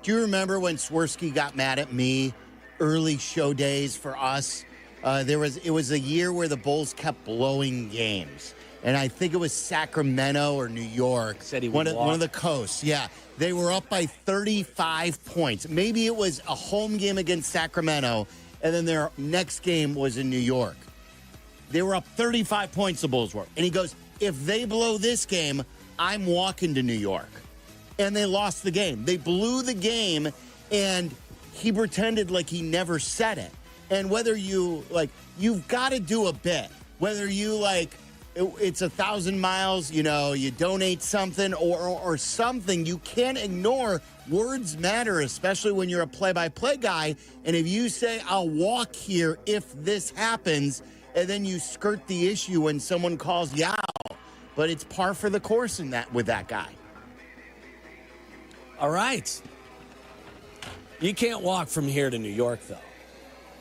Do you remember when Swirsky got mad at me early show days for us? It was a year where the Bulls kept blowing games. And I think it was Sacramento or New York. Said he one would of the coasts. Yeah. They were up by 35 points. Maybe it was a home game against Sacramento, and then their next game was in New York. They were up 35 points, the Bulls were. And he goes, if they blow this game, I'm walking to New York. And they lost the game. They blew the game, and he pretended like he never said it. And whether you, you've got to do a bit. Whether you, it's 1,000 miles, you donate something or something, you can't ignore words matter, especially when you're a play-by-play guy. And if you say, I'll walk here if this happens, and then you skirt the issue when someone calls you out. But it's par for the course with that guy. All right. You can't walk from here to New York, though.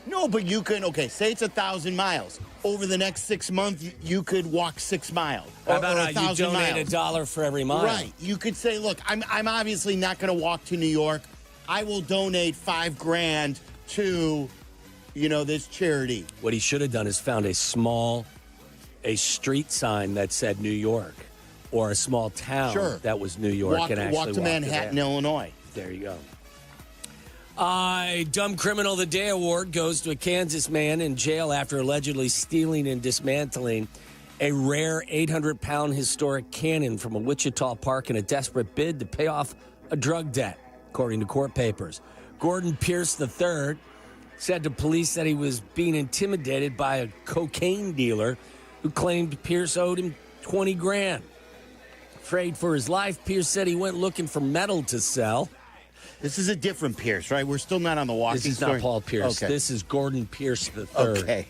No, but you can, say it's 1,000 miles. Over the next 6 months, you could walk 6 miles. How about or you donate $1 for every mile? Right. You could say, look, I'm obviously not going to walk to New York. I will donate $5,000 to, this charity. What he should have done is found a street sign that said New York. Or a small town that was New York. Walk to Manhattan, Illinois. There you go. Dumb Criminal of the Day award goes to a Kansas man in jail after allegedly stealing and dismantling a rare 800-pound historic cannon from a Wichita park in a desperate bid to pay off a drug debt, according to court papers. Gordon Pierce III said to police that he was being intimidated by a cocaine dealer who claimed Pierce owed him $20,000. Afraid for his life, Pierce said he went looking for metal to sell. This is a different Pierce, right? We're still not on the walking This is story. not Paul Pierce. Okay. This is Gordon Pierce III. Okay.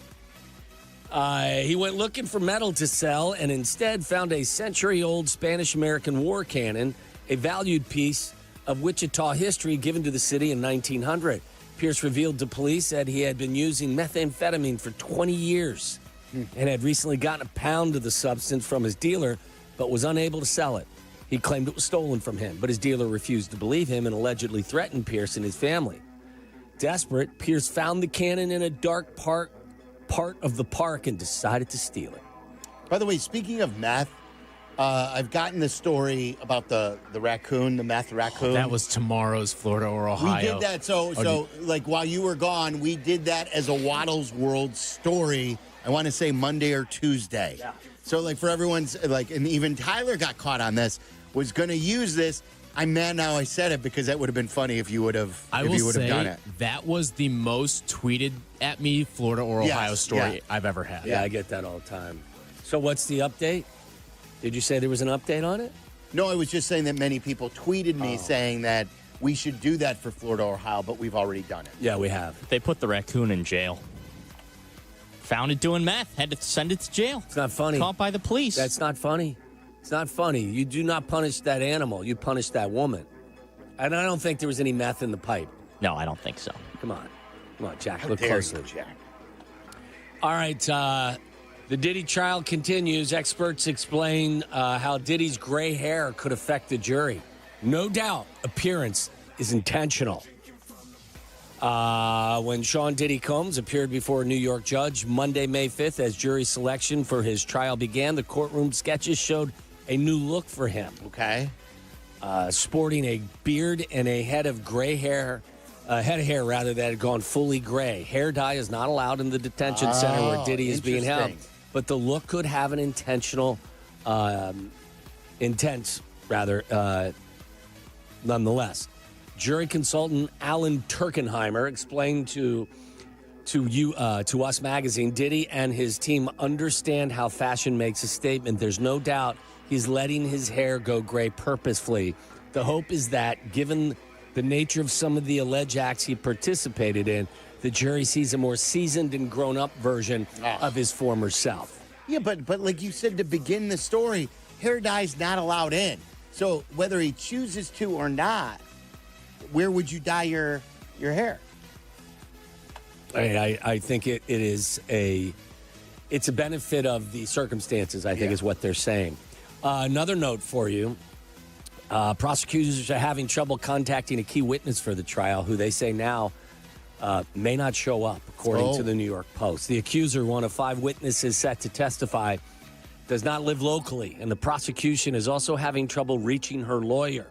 He went looking for metal to sell and instead found a century-old Spanish-American war cannon, a valued piece of Wichita history given to the city in 1900. Pierce revealed to police that he had been using methamphetamine for 20 years and had recently gotten a pound of the substance from his dealer, but was unable to sell it. He claimed it was stolen from him, but his dealer refused to believe him and allegedly threatened Pierce and his family. Desperate, Pierce found the cannon in a dark part of the park and decided to steal it. By the way, speaking of meth, I've gotten the story about the raccoon, the meth raccoon. That was tomorrow's Florida or Ohio. We did that. So like while you were gone, we did that as a Waddle's World story. I want to say Monday or Tuesday. Yeah. So like for everyone's like, and even Tyler got caught on this, was going to use this. I'm mad now I said it because that would have been funny if you would have done it. That was the most tweeted at me Florida or Ohio story I've ever had. Yeah, I get that all the time. So what's the update? Did you say there was an update on it? No, I was just saying that many people tweeted me saying that we should do that for Florida or Ohio, but we've already done it. Yeah, we have. They put the raccoon in jail. Found it doing meth. Had to send it to jail. It's not funny. Caught by the police. That's not funny. It's not funny. You do not punish that animal. You punish that woman. And I don't think there was any meth in the pipe. No, I don't think so. Come on, Jack. How Look dare closely. you, Jack. All right. The Diddy trial continues. Experts explain how Diddy's gray hair could affect the jury. No doubt, appearance is intentional. When Sean Diddy Combs appeared before a New York judge Monday, May 5th, as jury selection for his trial began, the courtroom sketches showed a new look for him. Okay. Sporting a beard and a head of hair that had gone fully gray. Hair dye is not allowed in the detention center where Diddy is being held. But the look could have an intentional intent, nonetheless. Jury consultant Alan Turkenheimer explained to Us Magazine, Diddy and his team understand how fashion makes a statement. There's no doubt he's letting his hair go gray purposefully. The hope is that, given the nature of some of the alleged acts he participated in, the jury sees a more seasoned and grown-up version of his former self. Yeah, but like you said to begin the story, hair dye's not allowed in. So whether he chooses to or not, where would you dye your hair? I think it's a benefit of the circumstances, I think is what they're saying. Another note for you. Prosecutors are having trouble contacting a key witness for the trial, who they say now may not show up, according to the New York Post. The accuser, one of 5 witnesses set to testify, does not live locally, and the prosecution is also having trouble reaching her lawyer.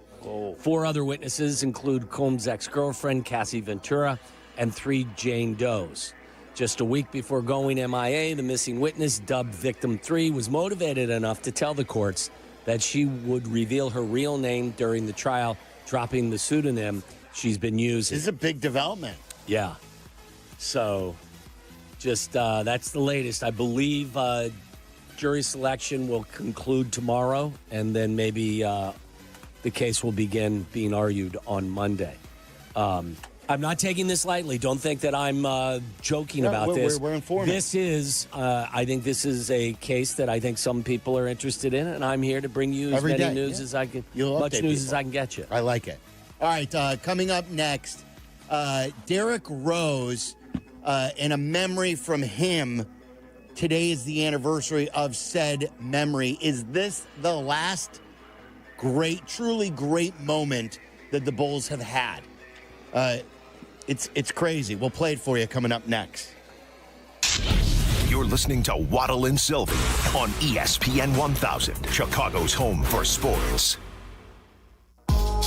4 other witnesses include Combs' ex-girlfriend, Cassie Ventura, and 3 Jane Does. Just a week before going MIA, the missing witness, dubbed Victim 3, was motivated enough to tell the courts that she would reveal her real name during the trial, dropping the pseudonym she's been using. This is a big development. Yeah. So, just that's the latest. I believe jury selection will conclude tomorrow, and then maybe the case will begin being argued on Monday. I'm not taking this lightly. Don't think that I'm joking about this. We're informed. This is, I think this is a case that I think some people are interested in, and I'm here to bring you as many news as I can, much news as I can get you. I like it. All right, coming up next, Derrick Rose, and a memory from him. Today is the anniversary of said memory. Is this the last truly great moment that the Bulls have had? It's crazy. We'll play it for you coming up next. You're listening to Waddle and Silvy on ESPN 1000, Chicago's home for sports.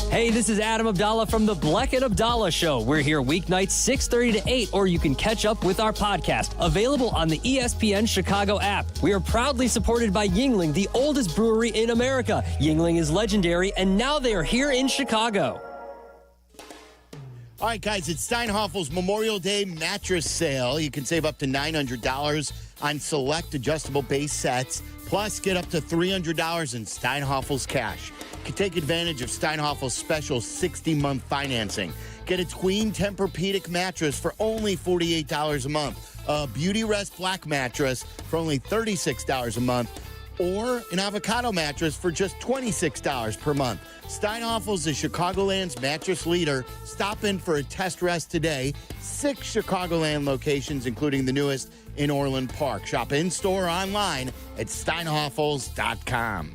Hey, this is Adam Abdalla from the Bleck Abdalla Show. We're here weeknights 6:30 to 8, or you can catch up with our podcast, available on the ESPN Chicago app. We are proudly supported by Yuengling, the oldest brewery in America. Yuengling is legendary, and now they are here in Chicago. All right, guys, it's Steinhoffel's Memorial Day mattress sale. You can save up to $900 on select adjustable base sets, plus get up to $300 in Steinhoffel's cash. You can take advantage of Steinhoffel's special 60-month financing. Get a Queen Tempur-Pedic mattress for only $48 a month, a Beauty Rest Black mattress for only $36 a month, or an avocado mattress for just $26 per month. Steinhoffel's is Chicagoland's mattress leader. Stop in for a test rest today. 6 Chicagoland locations, including the newest in Orland Park. Shop in-store or online at steinhoffels.com.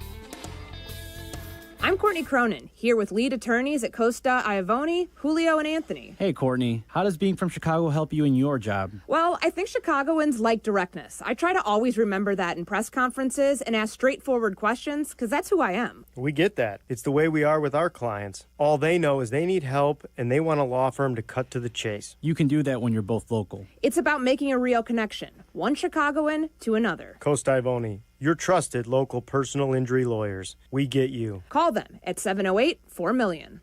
I'm Courtney Cronin, here with lead attorneys at Costa, Iavone, Julio, and Anthony. Hey, Courtney. How does being from Chicago help you in your job? Well, I think Chicagoans like directness. I try to always remember that in press conferences and ask straightforward questions, because that's who I am. We get that. It's the way we are with our clients. All they know is they need help, and they want a law firm to cut to the chase. You can do that when you're both local. It's about making a real connection, one Chicagoan to another. Costa, Iavone. Your trusted local personal injury lawyers. We get you. Call them at 708-4MILLION.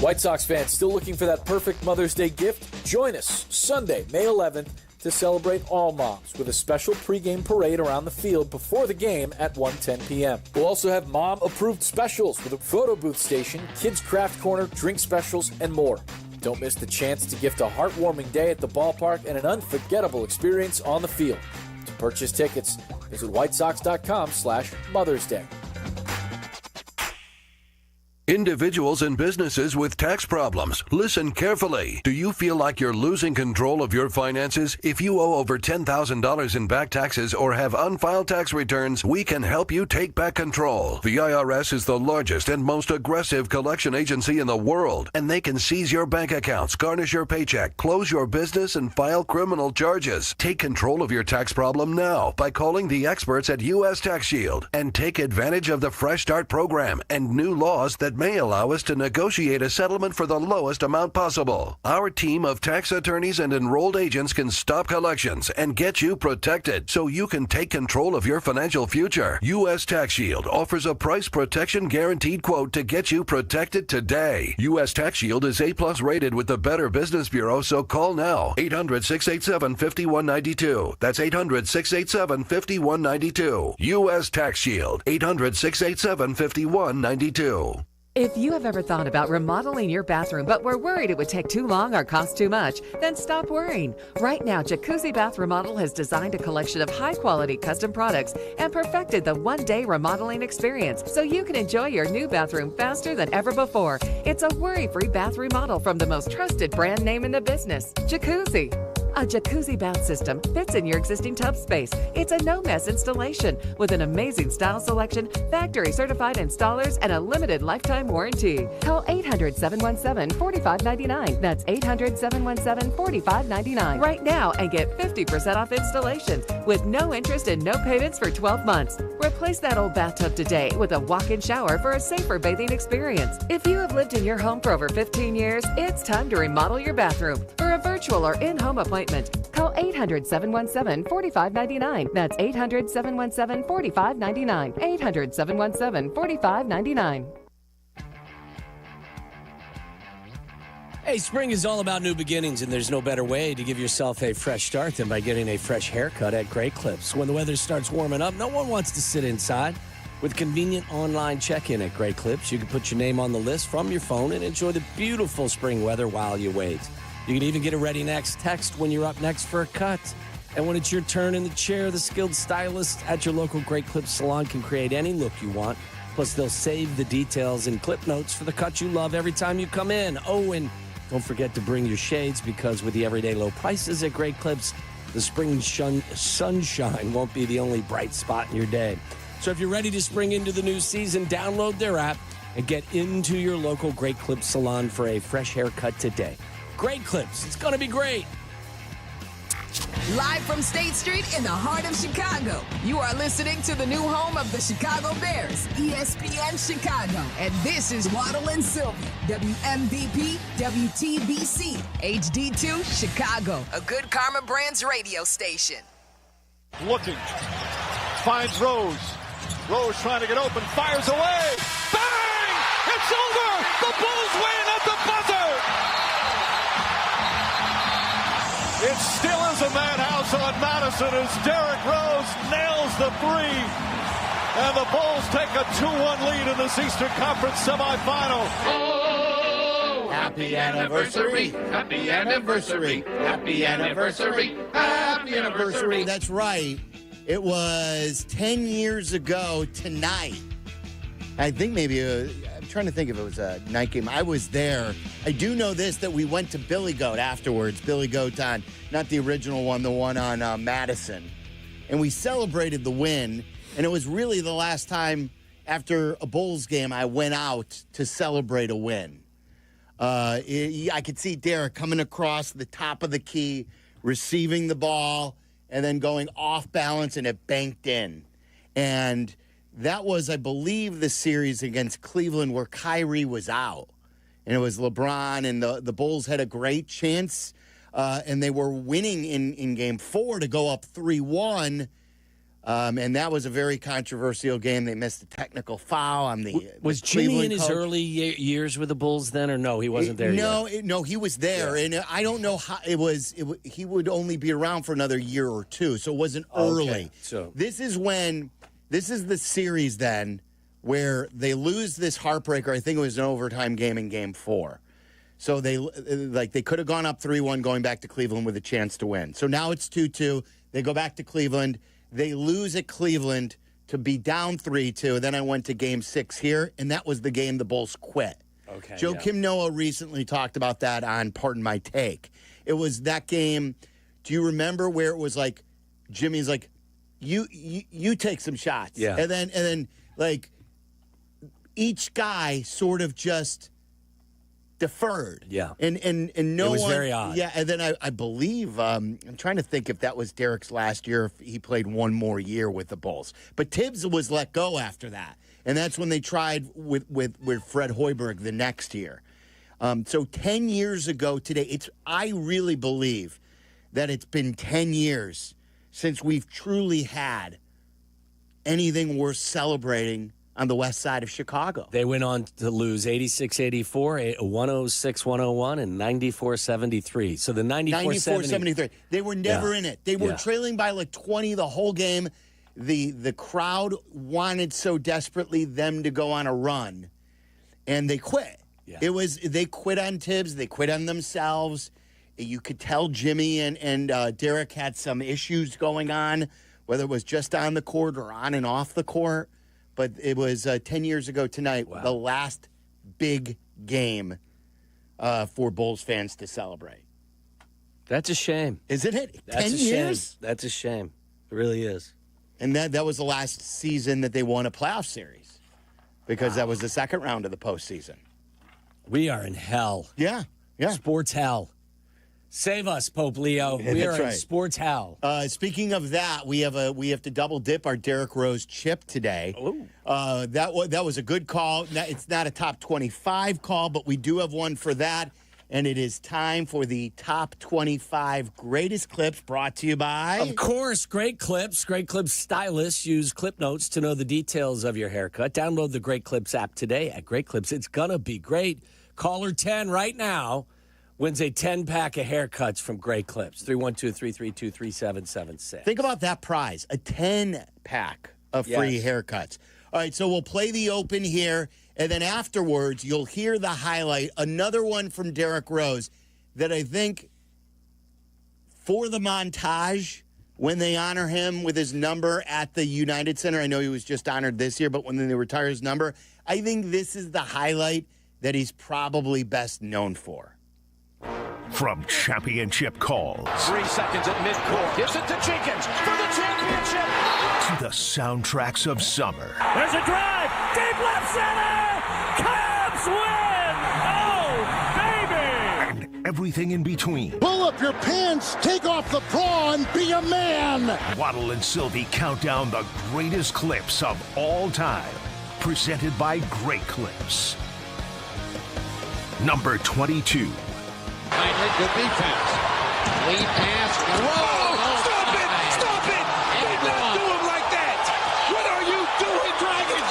White Sox fans still looking for that perfect Mother's Day gift? Join us Sunday, May 11th to celebrate all moms with a special pregame parade around the field before the game at 1:10 p.m. We'll also have mom-approved specials with a photo booth station, kids craft corner, drink specials, and more. Don't miss the chance to gift a heartwarming day at the ballpark and an unforgettable experience on the field. To purchase tickets, visit whitesox.com/Mother's Day. Individuals and businesses with tax problems, listen carefully. Do you feel like you're losing control of your finances? If you owe over $10,000 in back taxes or have unfiled tax returns, we can help you take back control. The IRS is the largest and most aggressive collection agency in the world, and they can seize your bank accounts, garnish your paycheck, close your business, and file criminal charges. Take control of your tax problem now by calling the experts at U.S. Tax Shield and take advantage of the Fresh Start program and new laws that may allow us to negotiate a settlement for the lowest amount possible. Our team of tax attorneys and enrolled agents can stop collections and get you protected so you can take control of your financial future. U.S. Tax Shield offers a price protection guaranteed quote to get you protected today. U.S. Tax Shield is A+ rated with the Better Business Bureau, so call now. 800-687-5192. That's 800-687-5192. U.S. Tax Shield. 800-687-5192. If you have ever thought about remodeling your bathroom but were worried it would take too long or cost too much, then stop worrying. Right now, Jacuzzi Bath Remodel has designed a collection of high-quality custom products and perfected the one-day remodeling experience so you can enjoy your new bathroom faster than ever before. It's a worry-free bath remodel from the most trusted brand name in the business, Jacuzzi. A jacuzzi bath system fits in your existing tub space. It's a no-mess installation with an amazing style selection, factory-certified installers, and a limited lifetime warranty. Call 800-717-4599. That's 800-717-4599 right now and get 50% off installations with no interest and no payments for 12 months. Replace that old bathtub today with a walk-in shower for a safer bathing experience. If you have lived in your home for over 15 years, it's time to remodel your bathroom. For a virtual or in-home appointment, call 800-717-4599. That's 800-717-4599. 800-717-4599. Hey, spring is all about new beginnings, and there's no better way to give yourself a fresh start than by getting a fresh haircut at Great Clips. When the weather starts warming up, no one wants to sit inside. With convenient online check-in at Great Clips, you can put your name on the list from your phone and enjoy the beautiful spring weather while you wait. You can even get a Ready Next text when you're up next for a cut. And when it's your turn in the chair, the skilled stylist at your local Great Clips salon can create any look you want. Plus, they'll save the details in clip notes for the cut you love every time you come in. Oh, and don't forget to bring your shades, because with the everyday low prices at Great Clips, the spring sunshine won't be the only bright spot in your day. So if you're ready to spring into the new season, download their app and get into your local Great Clips salon for a fresh haircut today. Great Clips. It's going to be great. Live from State Street in the heart of Chicago, you are listening to the new home of the Chicago Bears, ESPN Chicago. And this is Waddle and Silvy, WMVP, WTBC, HD2, Chicago, a Good Karma Brands radio station. Looking, finds Rose. Rose trying to get open, fires away. Bang! It's over! The Bulls win at the buzzer! It still is a madhouse on Madison as Derrick Rose nails the three. And the Bulls take a 2-1 lead in this Eastern Conference semifinal. Oh, happy anniversary, happy anniversary, happy anniversary, happy anniversary. That's right. It was 10 years ago tonight. I think maybe, I'm trying to think if it was a night game. I was there. I do know this, that we went to Billy Goat afterwards. Billy Goat on, not the original one, the one on Madison. And we celebrated the win. And it was really the last time after a Bulls game I went out to celebrate a win. I could see Derek coming across the top of the key, receiving the ball, and then going off balance, and it banked in. And that was, I believe, the series against Cleveland where Kyrie was out. And it was LeBron, and the Bulls had a great chance, and they were winning in Game 4 to go up 3-1. And that was a very controversial game. They missed a technical foul on the Was Jimmy in his early years with the Bulls then, or no? He wasn't there yet? No, he was there. Yeah. And I don't know how it was. He would only be around for another year or two, so it wasn't early. Okay. So this is the series then where they lose this heartbreaker. I think it was an overtime game in Game 4. So they could have gone up 3-1 going back to Cleveland with a chance to win. So now it's 2-2. They go back to Cleveland. They lose at Cleveland to be down 3-2. Then I went to Game 6 here, and that was the game the Bulls quit. Okay. Joe Kim Noah recently talked about that on Pardon My Take. It was that game. Do you remember where it was like Jimmy's like, you take some shots. Yeah. And then like each guy sort of just deferred. Yeah. And no one. It was very odd. Yeah, and then I believe, I'm trying to think if that was Derek's last year, if he played one more year with the Bulls. But Tibbs was let go after that. And that's when they tried with Fred Hoiberg the next year. So 10 years ago today, I really believe that it's been 10 years since we've truly had anything worth celebrating on the west side of Chicago. They went on to lose 86-84, 106-101, and 94-73. So the 94-73. They were never in it. They were trailing by like 20 the whole game. The crowd wanted so desperately them to go on a run, and they quit. Yeah. They quit on Tibbs. They quit on themselves. You could tell Jimmy and Derek had some issues going on, whether it was just on the court or on and off the court. But it was 10 years ago tonight, the last big game for Bulls fans to celebrate. That's a shame. Isn't it? That's 10 a years? Shame. That's a shame. It really is. And that was the last season that they won a playoff series because that was the second round of the postseason. We are in hell. Yeah. Sports hell. Save us, Pope Leo. We are in sports hell. Speaking of that, we have to double dip our Derrick Rose chip today. That was a good call. It's not a top 25 call, but we do have one for that. And it is time for the top 25 greatest clips brought to you by... Of course, Great Clips. Great Clips stylists use clip notes to know the details of your haircut. Download the Great Clips app today at Great Clips. It's going to be great. Caller 10 right now wins a 10-pack of haircuts from Great Clips. 312-332-3776. Think about that prize, a 10-pack of free haircuts. All right, so we'll play the open here, and then afterwards you'll hear the highlight, another one from Derrick Rose that I think for the montage, when they honor him with his number at the United Center, I know he was just honored this year, but when they retire his number, I think this is the highlight that he's probably best known for. From championship calls 3 seconds at midcourt. Gives it to Jenkins for the championship. to the soundtracks of summer. There's a drive. Deep left center. Cubs win. Oh, baby. And everything in between. Pull up your pants, take off the bra, and be a man. Waddle and Silvy count down the greatest clips of all time. Presented by Great Clips. Number 22. Heinrich, good defense. Lead pass. Whoa! Stop it! Stop it! Do not do him like that! What are you doing, Dragons?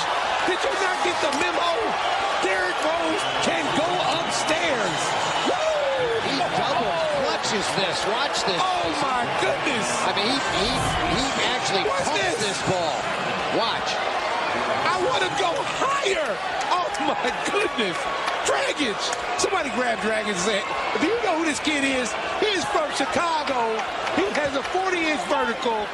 Did you not get the memo? Derrick Rose can go upstairs. Woo! He double clutches this. Watch this. Oh my goodness! I mean, he actually pumps this ball. Watch. I want to go higher. Oh my goodness! Dragons! Somebody grab Dragons and say, do you know who this kid is? He is from Chicago. He has a 40-inch vertical,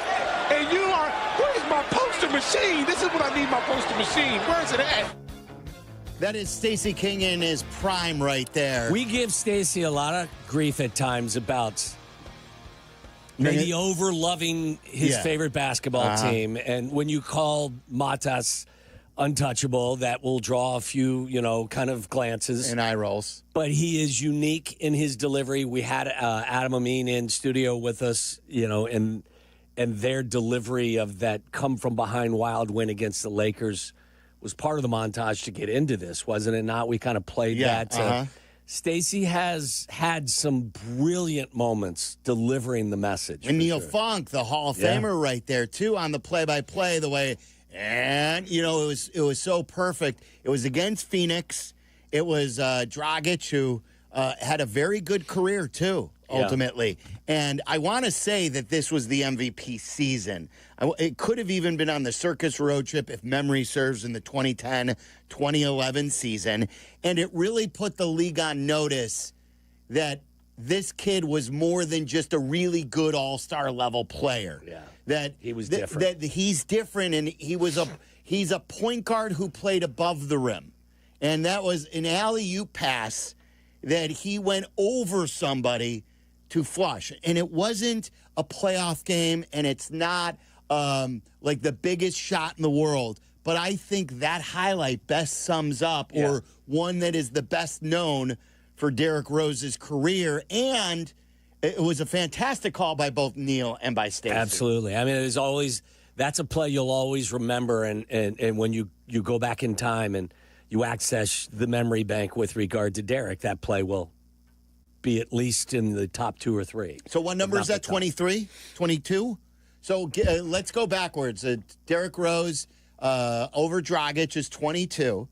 and you are, where's my poster machine? This is what I need, my poster machine. Where's it at? That is Stacey King in his prime right there. We give Stacey a lot of grief at times about maybe over-loving his favorite basketball team. And when you call Matas untouchable, that will draw a few, kind of glances. And eye rolls. But he is unique in his delivery. We had Adam Amin in studio with us, and their delivery of that come-from-behind wild win against the Lakers was part of the montage to get into this, wasn't it not? We kind of played that. Stacey has had some brilliant moments delivering the message. And Neil Funk, the Hall of Famer right there, too, on the play-by-play, the way, and, it was so perfect. It was against Phoenix. It was Dragic, who had a very good career, too, ultimately. And I want to say that this was the MVP season. It could have even been on the circus road trip, if memory serves, in the 2010-2011 season. And it really put the league on notice that this kid was more than just a really good all-star level player. Yeah. That he was different. That he's different, and he's a point guard who played above the rim. And that was an alley-oop pass that he went over somebody to flush. And it wasn't a playoff game, and it's not like the biggest shot in the world. But I think that highlight best sums up, or one that is the best known for Derrick Rose's career. And it was a fantastic call by both Neil and by Stacey. Absolutely. I mean, it is always, that's a play you'll always remember. And when you go back in time and you access the memory bank with regard to Derrick, that play will be at least in the top 2 or 3. So what number is that, 23, 22? So let's go backwards. Derrick Rose over Dragic is 22.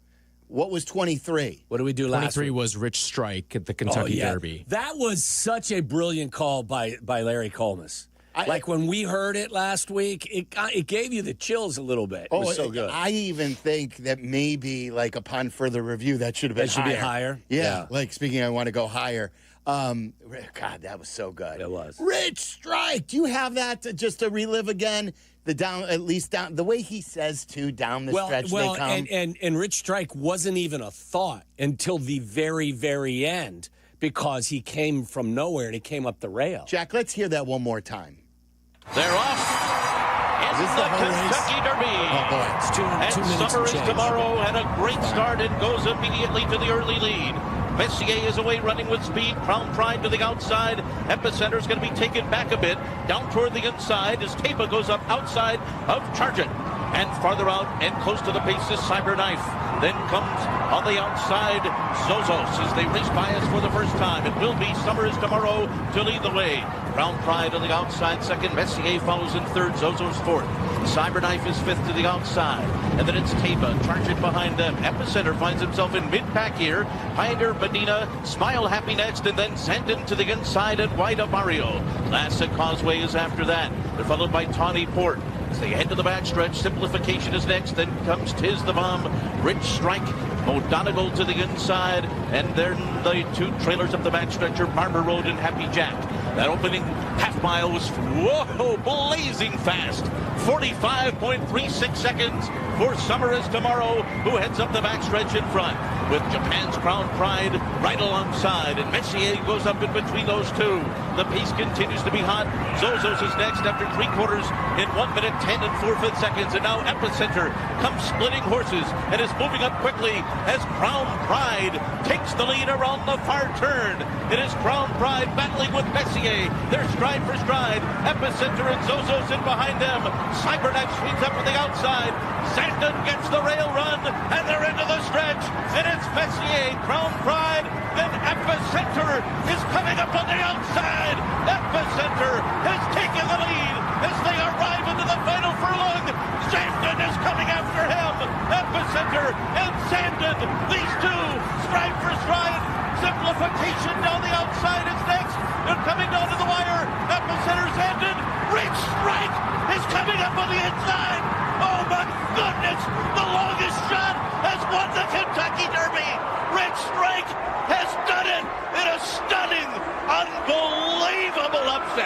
What was 23? What did we do last 23 week? Was Rich Strike at the Kentucky Derby. That was such a brilliant call by Larry Colmus. Like when we heard it last week, it gave you the chills a little bit. It was so good. I even think that maybe, like, upon further review, that should have been higher. Be higher? Yeah. Like, speaking, I want to go higher. God, that was so good. It was. Rich Strike. Do you have that just to relive again? The way he says, too, down the stretch they come. And Rich Strike wasn't even a thought until the very, very end, because he came from nowhere and he came up the rail. Jack, let's hear that one more time. They're off. It's the Kentucky Derby. Oh, boy. It's 2 minutes Summer is change. tomorrow, had a great start and goes immediately to the early lead. Messier is away running with speed. Crown Pride to the outside. Epicenter is going to be taken back a bit. Down toward the inside as Tapa goes up outside of Chargent. And farther out and close to the base is Cyberknife. Then comes on the outside Zozos as they race by us for the first time. It will be Summer is tomorrow to lead the way. Crown Pride on the outside second. Messier follows in third. Zozos fourth. Cyberknife is fifth to the outside. And then it's Tapa. Chargent behind them. Epicenter finds himself in mid-pack here. Pioneer Medina. Smile Happy next. And then Sandin to the inside and Wida Mario. Last at Causeway is after that. They're followed by Tawny Port. As they head to the backstretch, Simplification is next. Then comes Tiz the Bomb, Rich Strike, O'Donegal to the inside, and then the 2 trailers up the backstretch are Barber Road and Happy Jack. That opening half mile was, blazing fast. 45.36 seconds for Summer is Tomorrow, who heads up the backstretch in front with Japan's Crown Pride right alongside. And Messier goes up in between those two. The pace continues to be hot. Zozos is next after 3/4 in 1 minute 10 and 4/5 seconds. And now Epicenter comes splitting horses and is moving up quickly as Crown Pride takes the lead around the far turn. It is Crown Pride battling with Messier. They're stride for stride. Epicenter and Zozos in behind them. Cyberknife swings up on the outside. Sandin gets the rail run, and they're into the stretch. And it's Messier, Crown Pride, then Epicenter is coming up on the outside. Epicenter has taken the lead as they arrive into the final furlong. Sandin is coming after him. Epicenter and Sandin, these two, stride for stride. Simplification down the outside is next. They're coming down to the wire. Epicenter, Sandin, Rich Strike is coming up on the inside. Oh my goodness, the longest shot has won the Kentucky Derby. Rich Strike has done it in a stunning, unbelievable upset.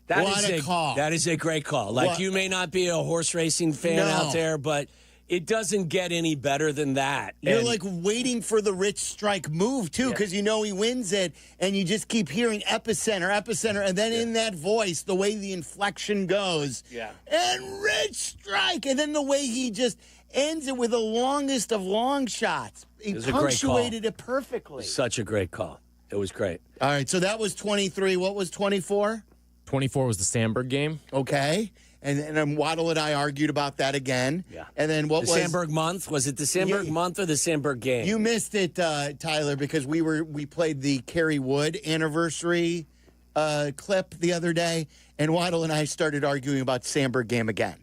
What a call. That is a great call. Like, you may not be a horse racing fan out there, but it doesn't get any better than that. You're like waiting for the Rich Strike move, too, because you know he wins it, and you just keep hearing epicenter, and then in that voice, the way the inflection goes, and Rich Strike, and then the way he just ends it with the longest of long shots. He punctuated it perfectly. Such a great call. It was great. All right, so that was 23. What was 24? 24 was the Sandberg game. Okay. And then Waddle and I argued about that again. Yeah. And then what the was Sandberg month? Was it the Sandberg month or the Sandberg game? You missed it, Tyler, because we played the Kerry Wood anniversary clip the other day, and Waddle and I started arguing about Sandberg game again.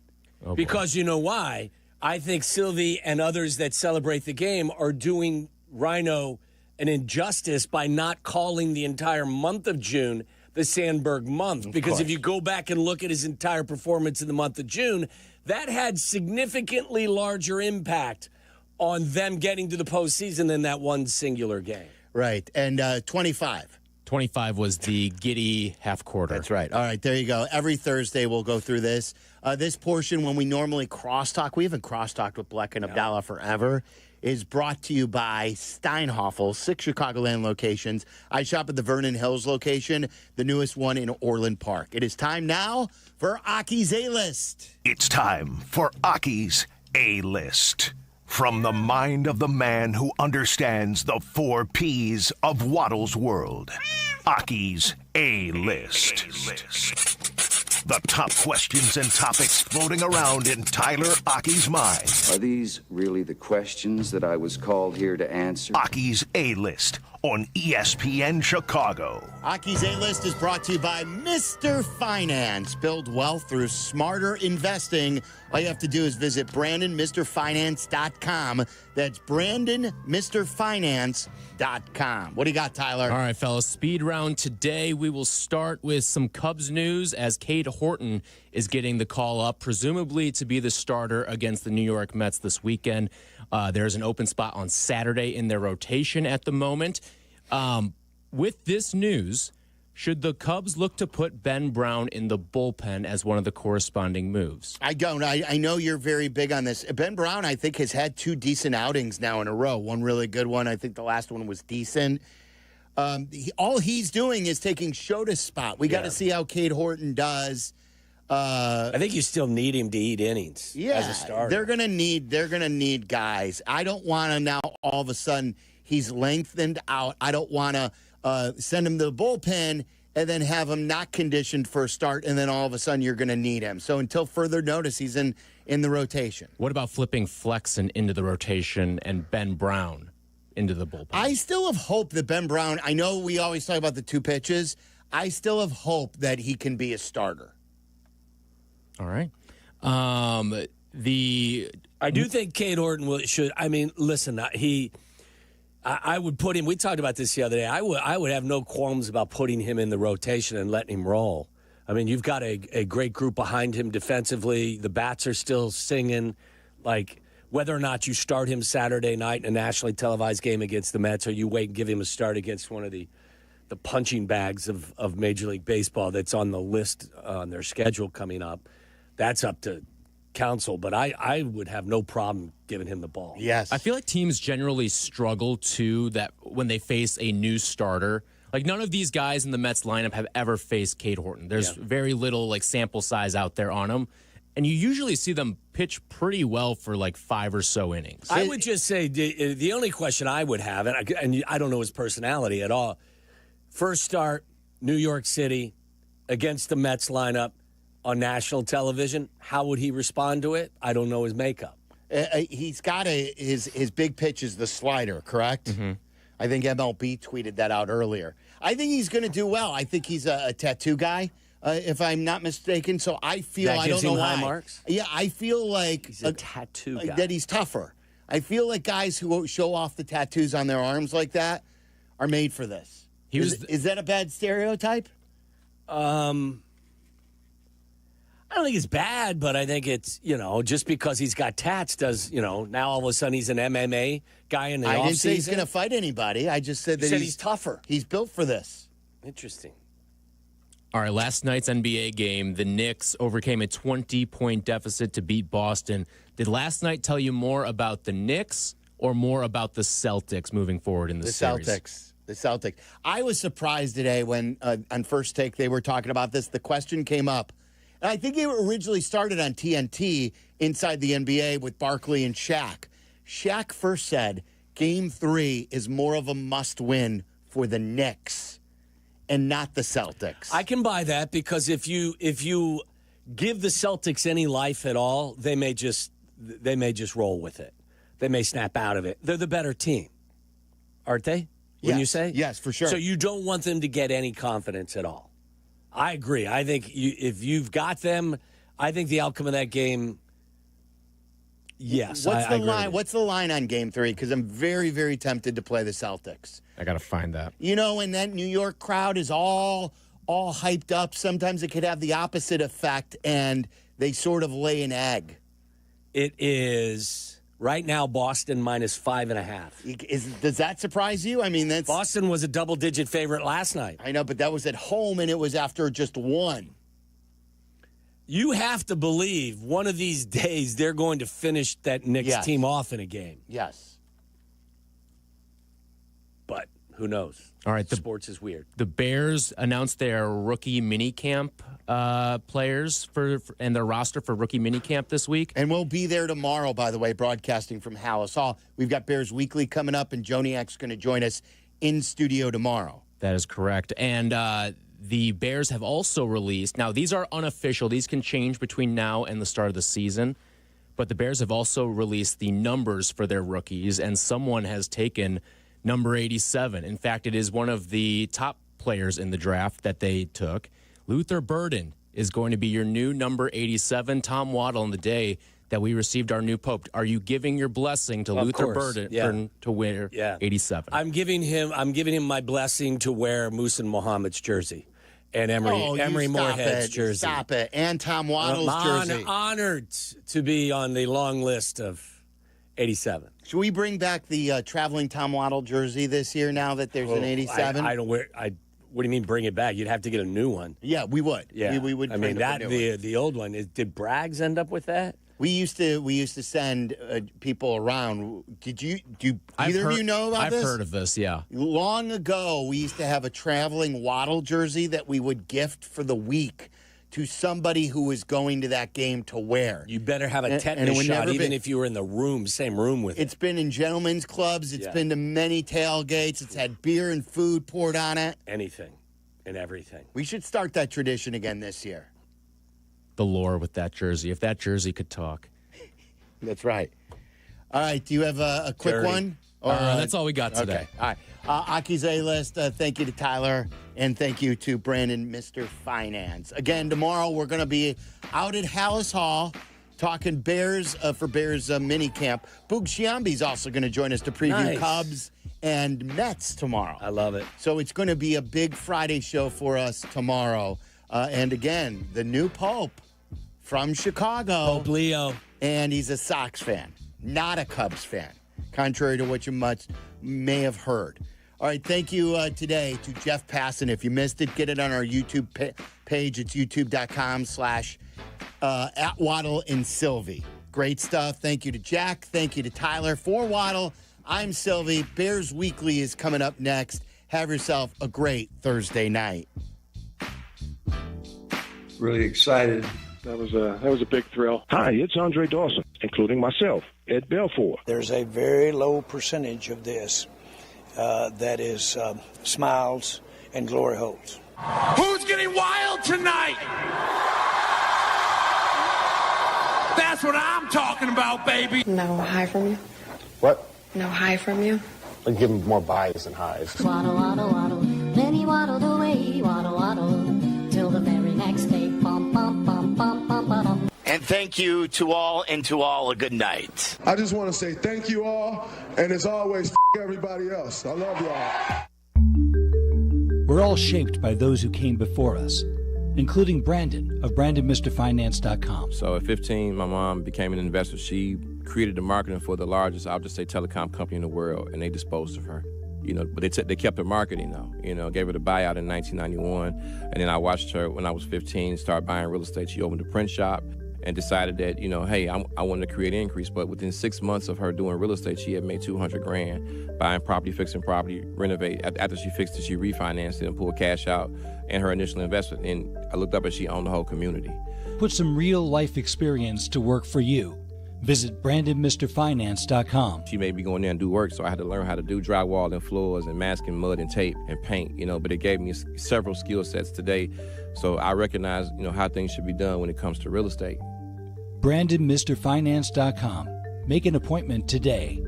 Oh, because you know why? I think Silvy and others that celebrate the game are doing Rhino an injustice by not calling the entire month of June the Sandberg month. Because if you go back and look at his entire performance in the month of June, that had significantly larger impact on them getting to the postseason than that one singular game. Right. And 25. 25 was the Giddy half quarter. That's right. All right, there you go. Every Thursday we'll go through this. This portion, when we normally crosstalk, we haven't crosstalked with Bleck and Abdalla forever, is brought to you by Steinhoffel, 6 Chicagoland locations. I shop at the Vernon Hills location, the newest one in Orland Park. It is time now for Aki's A-List. It's time for Aki's A-List. From the mind of the man who understands the 4 Ps of Waddle's world. Aki's A-List. The top questions and topics floating around in Tyler Aki's mind. Are these really the questions that I was called here to answer? Aki's A-List on ESPN Chicago. Aki's A-List is brought to you by Mr. Finance. Build wealth through smarter investing. All you have to do is visit BrandonMrFinance.com. That's BrandonMrFinance.com. What do you got, Tyler? All right, fellas. Speed round today. We will start with some Cubs news as Cade Horton is getting the call up, presumably to be the starter against the New York Mets this weekend. There's an open spot on Saturday in their rotation at the moment. With this news, should the Cubs look to put Ben Brown in the bullpen as one of the corresponding moves? I don't. I know you're very big on this. Ben Brown, I think, has had 2 decent outings now in a row. One really good one. I think the last one was decent. All he's doing is taking Shota's spot. We got to see how Cade Horton does. I think you still need him to eat innings as a starter. They're gonna need guys. I don't want to now all of a sudden he's lengthened out. I don't want to send him to the bullpen and then have him not conditioned for a start, and then all of a sudden you're going to need him. So until further notice, he's in the rotation. What about flipping Flexen into the rotation and Ben Brown into the bullpen? I still have hope that Ben Brown, I know we always talk about the 2 pitches. I still have hope that he can be a starter. All right. I do think Cade Horton should. I mean, listen, I would put him. We talked about this the other day. I would have no qualms about putting him in the rotation and letting him roll. I mean, you've got a great group behind him defensively. The bats are still singing. Like, whether or not you start him Saturday night in a nationally televised game against the Mets, or you wait and give him a start against one of the punching bags of Major League Baseball that's on the list on their schedule coming up, that's up to council, but I would have no problem giving him the ball. Yes. I feel like teams generally struggle too that when they face a new starter. Like, none of these guys in the Mets lineup have ever faced Cade Horton. There's very little like sample size out there on him, and you usually see them pitch pretty well for like 5 or so innings. I would just say the only question I would have, and I don't know his personality at all. First start, New York City against the Mets lineup on national television, how would he respond to it? I don't know his makeup. He's got his big pitch is the slider, correct? Mm-hmm. I think MLB tweeted that out earlier. I think he's going to do well. I think he's a tattoo guy, if I'm not mistaken. So I feel that I don't know why. High marks? Yeah, I feel like he's a tattoo guy. That he's tougher. I feel like guys who show off the tattoos on their arms like that are made for this. Is that a bad stereotype? I don't think it's bad, but I think it's, just because he's got tats does, now all of a sudden he's an MMA guy in the offseason. I didn't say he's going to fight anybody. I just said that he's tougher. He's built for this. Interesting. All right, last night's NBA game, the Knicks overcame a 20-point deficit to beat Boston. Did last night tell you more about the Knicks or more about the Celtics moving forward in the series? The Celtics. I was surprised today when on First Take they were talking about this. The question came up. And I think it originally started on TNT inside the NBA with Barkley and Shaq. Shaq first said, Game 3 is more of a must-win for the Knicks and not the Celtics. I can buy that because if you give the Celtics any life at all, they may just roll with it. They may snap out of it. They're the better team, aren't they? Wouldn't you say? Yes, for sure. So you don't want them to get any confidence at all. I agree. I think if you've got them, I think the outcome of that game. Yes. What's the line? What's the line on Game 3? Because I'm very, very tempted to play the Celtics. I got to find that. You know, when that New York crowd is all hyped up, sometimes it could have the opposite effect, and they sort of lay an egg. It is right now Boston minus 5.5. Does that surprise you? I mean, Boston was a double-digit favorite last night. I know, but that was at home, and it was after just one. You have to believe one of these days they're going to finish that Knicks team off in a game. Yes. But who knows? All right. Sports is weird. The Bears announced their rookie minicamp players and their roster for rookie minicamp this week. And we'll be there tomorrow, by the way, broadcasting from Hallis Hall. We've got Bears Weekly coming up, and Joniak's going to join us in studio tomorrow. That is correct. And the Bears have also released, now these are unofficial, these can change between now and the start of the season, but the Bears have also released the numbers for their rookies, and someone has taken number 87. In fact, it is one of the top players in the draft that they took. Luther Burden is going to be your new number 87. Tom Waddle, on the day that we received our new Pope, are you giving your blessing to Luther Burden to wear 87? I'm giving him my blessing to wear Musa Muhammad's jersey. And Emery Moorhead's jersey. Stop it. And Tom Waddle's jersey. Honored to be on the long list of 87. Should we bring back the traveling Tom Waddle jersey this year now that there's an 87? I don't wear. What do you mean bring it back? You'd have to get a new one. Yeah, we would. Yeah, we would. I mean the old one. Did Braggs end up with that? We used to send people around. Do either of you know about this? I've heard of this, yeah. Long ago, we used to have a traveling Waddle jersey that we would gift for the week to somebody who was going to that game to wear. You better have a tetanus shot, even if you were in the same room with it. It's been in gentlemen's clubs. It's been to many tailgates. It's had beer and food poured on it. Anything and everything. We should start that tradition again this year. The lore with that jersey. If that jersey could talk. That's right. All right. Do you have a quick one? Or, that's all we got today. Okay. All right. Aki's A-List, thank you to Tyler, and thank you to Brandon, Mr. Finance. Again, tomorrow we're going to be out at Hallis Hall talking Bears for Bears mini camp. Boog Sciambi's also going to join us to preview Cubs and Mets tomorrow. I love it. So it's going to be a big Friday show for us tomorrow. And again, the new Pope from Chicago. Pope Leo. And he's a Sox fan, not a Cubs fan, contrary to what you may have heard. All right, thank you today to Jeff Passan. If you missed it, get it on our YouTube page. It's youtube.com/@Waddle and Silvy. Great stuff. Thank you to Jack. Thank you to Tyler. For Waddle, I'm Silvy. Bears Weekly is coming up next. Have yourself a great Thursday night. Really excited. That was a big thrill. Hi, it's Andre Dawson, including myself, Ed Belfour. There's a very low percentage of this that is smiles and glory holes. Who's getting wild tonight? That's what I'm talking about, baby. No high from you? What? No high from you? I'll give him more buys than highs. Waddle, waddle, waddle. Then he waddled away, waddle, waddle, till the very next day. Bum, bum, bum, bum, bum, bum. And thank you to all, and to all a good night. I just want to say thank you all, and as always, everybody else. I love y'all. We're all shaped by those who came before us, including Brandon of BrandonMrFinance.com. So at 15, my mom became an investor. She created the marketing for the largest, I'll just say, telecom company in the world, and they disposed of her. But they kept her marketing, though. Gave her the buyout in 1991. And then I watched her when I was 15 start buying real estate. She opened a print shop and decided that, hey, I wanted to create an increase. But within 6 months of her doing real estate, she had made $200,000 buying property, fixing property, renovate. After she fixed it, she refinanced it and pulled cash out and her initial investment. And I looked up and she owned the whole community. Put some real life experience to work for you. Visit BrandonMrFinance.com. She made me go in there and do work, so I had to learn how to do drywall and floors and masking mud and tape and paint, but it gave me several skill sets today. So I recognize, how things should be done when it comes to real estate. BrandonMrFinance.com. Make an appointment today.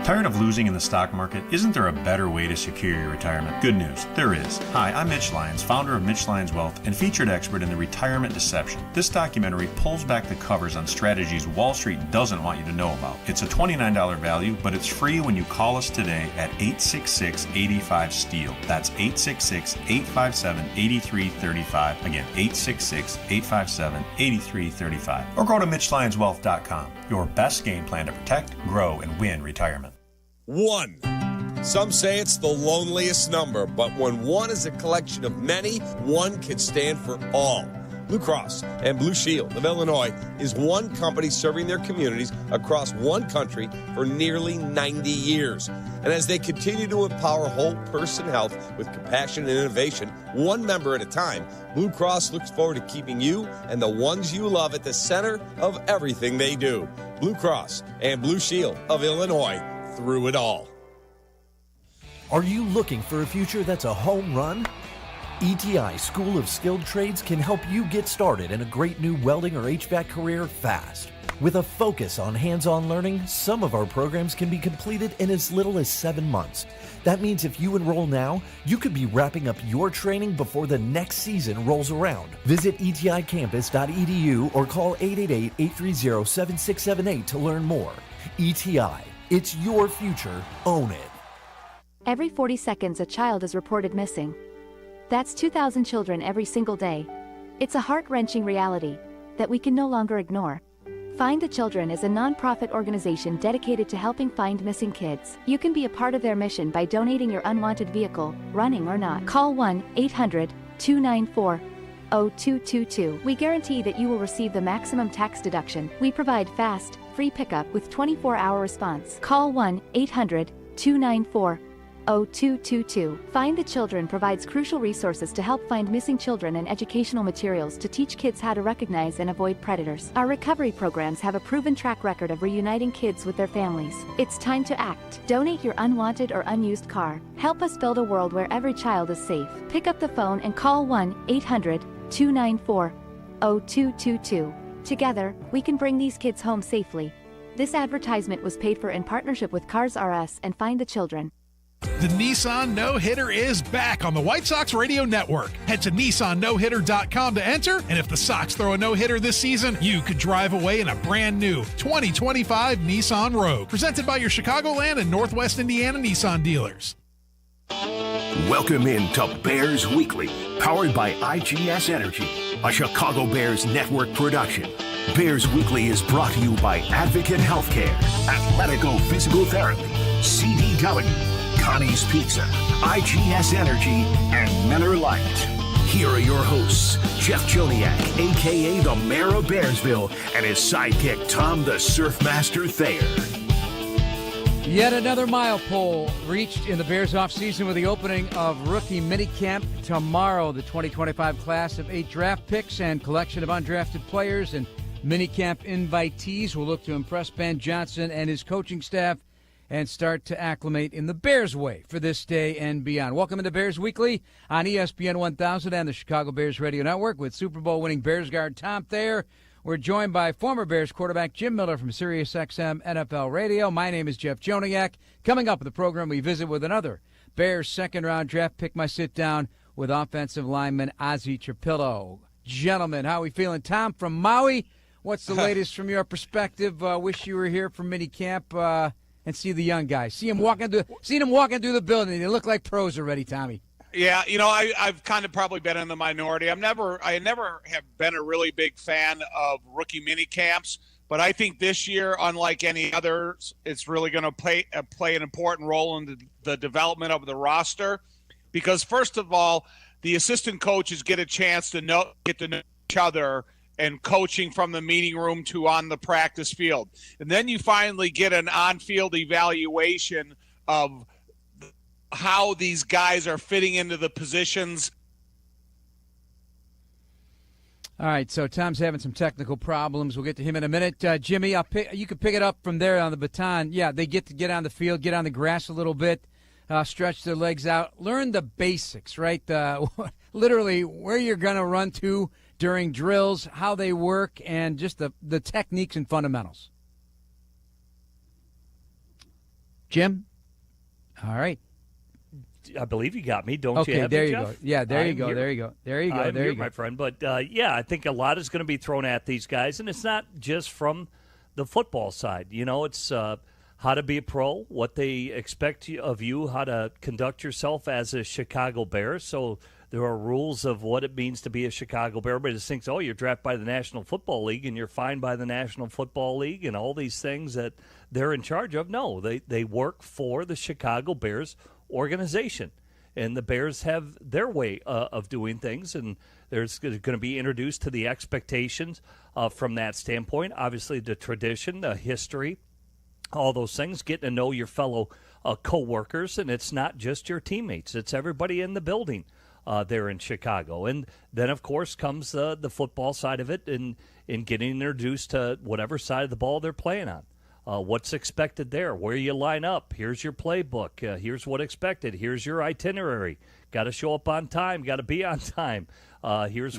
Tired of losing in the stock market? Isn't there a better way to secure your retirement? Good news, there is. Hi, I'm Mitch Lyons, founder of Mitch Lyons Wealth and featured expert in the retirement deception. This documentary pulls back the covers on strategies Wall Street doesn't want you to know about. It's a $29 value, but it's free when you call us today at 866-85-STEEL. That's 866-857-8335. Again, 866-857-8335. Or go to MitchLyonsWealth.com. Your best game plan to protect, grow, and win retirement. 1. Some say it's the loneliest number, but when one is a collection of many, one can stand for all. Blue Cross and Blue Shield of Illinois is one company serving their communities across one country for nearly 90 years. And as they continue to empower whole person health with compassion and innovation, one member at a time, Blue Cross looks forward to keeping you and the ones you love at the center of everything they do. Blue Cross and Blue Shield of Illinois, through it all. Are you looking for a future that's a home run? ETI School of Skilled Trades can help you get started in a great new welding or HVAC career fast. With a focus on hands-on learning, some of our programs can be completed in as little as 7 months. That means if you enroll now, you could be wrapping up your training before the next season rolls around. Visit eticampus.edu or call 888-830-7678 to learn more. ETI, it's your future. Own it. Every 40 seconds, a child is reported missing. That's 2,000 children every single day. It's a heart-wrenching reality that we can no longer ignore. Find the Children is a non-profit organization dedicated to helping find missing kids. You can be a part of their mission by donating your unwanted vehicle, running or not. Call 1-800-294-0222. We guarantee that you will receive the maximum tax deduction. We provide fast, free pickup with 24-hour response. Call 1-800-294-0222. Find the Children provides crucial resources to help find missing children and educational materials to teach kids how to recognize and avoid predators. Our recovery programs have a proven track record of reuniting kids with their families. It's time to act. Donate your unwanted or unused car. Help us build a world where every child is safe. Pick up the phone and call 1-800-294-0222. Together, we can bring these kids home safely. This advertisement was paid for in partnership with Cars R Us and Find the Children. The Nissan No-Hitter is back on the White Sox Radio Network. Head to NissanNoHitter.com to enter, and if the Sox throw a no-hitter this season, you could drive away in a brand new 2025 Nissan Rogue. Presented by your Chicagoland and Northwest Indiana Nissan dealers. Welcome in to Bears Weekly, powered by IGS Energy, a Chicago Bears network production. Bears Weekly is brought to you by Advocate Healthcare, Athletico Physical Therapy, CDW, Connie's Pizza, IGS Energy, and Miller Lite. Here are your hosts, Jeff Joniak, a.k.a. the Mayor of Bearsville, and his sidekick, Tom the Surfmaster Thayer. Yet another milestone reached in the Bears offseason with the opening of rookie minicamp tomorrow. The 2025 class of 8 draft picks and collection of undrafted players and minicamp invitees will look to impress Ben Johnson and his coaching staff and start to acclimate in the Bears way for this day and beyond. Welcome into Bears Weekly on ESPN 1000 and the Chicago Bears Radio Network with Super Bowl winning Bears guard Tom Thayer. We're joined by former Bears quarterback Jim Miller from SiriusXM NFL Radio. My name is Jeff Joniak. Coming up in the program, we visit with another Bears second-round draft pick, my sit-down with offensive lineman Ozzie Trapillo. Gentlemen, how are we feeling? Tom from Maui, what's the latest from your perspective? Wish you were here for minicamp. And see the young guys. See them walking through the building. They look like pros already, Tommy. Yeah, I've kind of probably been in the minority. I never have been a really big fan of rookie mini camps, But I think this year, unlike any others, it's really going to play an important role in the development of the roster. Because first of all, the assistant coaches get a chance to get to know each other, and coaching from the meeting room to on the practice field. And then you finally get an on-field evaluation of how these guys are fitting into the positions. All right, so Tom's having some technical problems. We'll get to him in a minute. Jimmy, you can pick it up from there on the baton. Yeah, they get to get on the field, get on the grass a little bit, stretch their legs out, learn the basics, right? Literally where you're going to run to during drills, how they work, and just the techniques and fundamentals. Jim? All right. I believe you got me. Don't you have me, there you Jeff? go. Yeah, there you go. There you go, my friend. But, I think a lot is going to be thrown at these guys, and it's not just from the football side. You know, it's how to be a pro, what they expect of you, how to conduct yourself as a Chicago Bear. So there are rules of what it means to be a Chicago Bear. Everybody just thinks, you're drafted by the National Football League and you're fined by the National Football League and all these things that they're in charge of. No, they work for the Chicago Bears organization. And the Bears have their way of doing things, and there's going to be introduced to the expectations from that standpoint. Obviously, the tradition, the history, all those things, getting to know your fellow co-workers, and it's not just your teammates. It's everybody in the building there in Chicago. And then, of course, comes the football side of it and getting introduced to whatever side of the ball they're playing on. What's expected there, where you line up. Here's your playbook. Here's what expected. Here's your itinerary. Got to show up on time. Got to be on time. Here's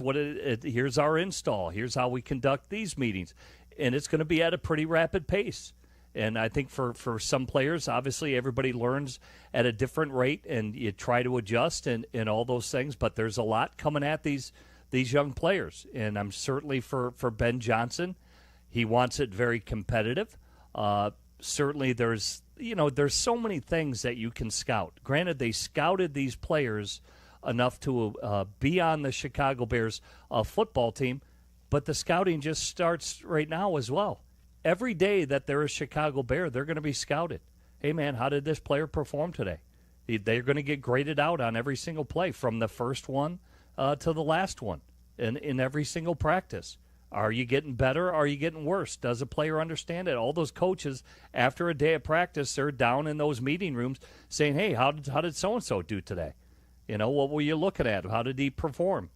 here's our install. Here's how we conduct these meetings. And it's going to be at a pretty rapid pace. And I think for some players, obviously everybody learns at a different rate, and you try to adjust and all those things. But there's a lot coming at these young players. And I'm certainly for Ben Johnson, he wants it very competitive. Certainly there's so many things that you can scout. Granted, they scouted these players enough to be on the Chicago Bears football team, but the scouting just starts right now as well. Every day that they're a Chicago Bear, they're going to be scouted. Hey, man, how did this player perform today? They're going to get graded out on every single play, from the first one to the last one, in every single practice. Are you getting better? Are you getting worse? Does a player understand it? All those coaches, after a day of practice, they're down in those meeting rooms saying, hey, how did so-and-so do today? What were you looking at? How did he perform?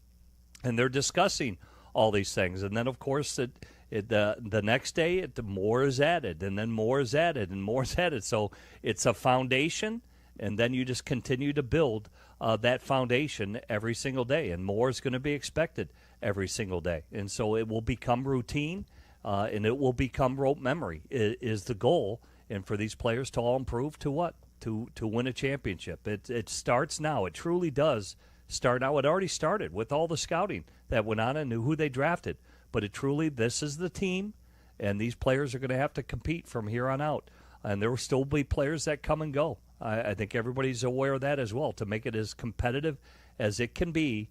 And they're discussing all these things. And then, of course, the next day, more is added, and then more is added, and more is added. So it's a foundation, and then you just continue to build that foundation every single day, and more is going to be expected every single day. And so it will become routine, and it will become rote memory is the goal. And for these players to all improve to what? To win a championship. It starts now. It truly does start now. It already started with all the scouting that went on and who they drafted. But this is the team, and these players are going to have to compete from here on out. And there will still be players that come and go. I think everybody's aware of that as well, to make it as competitive as it can be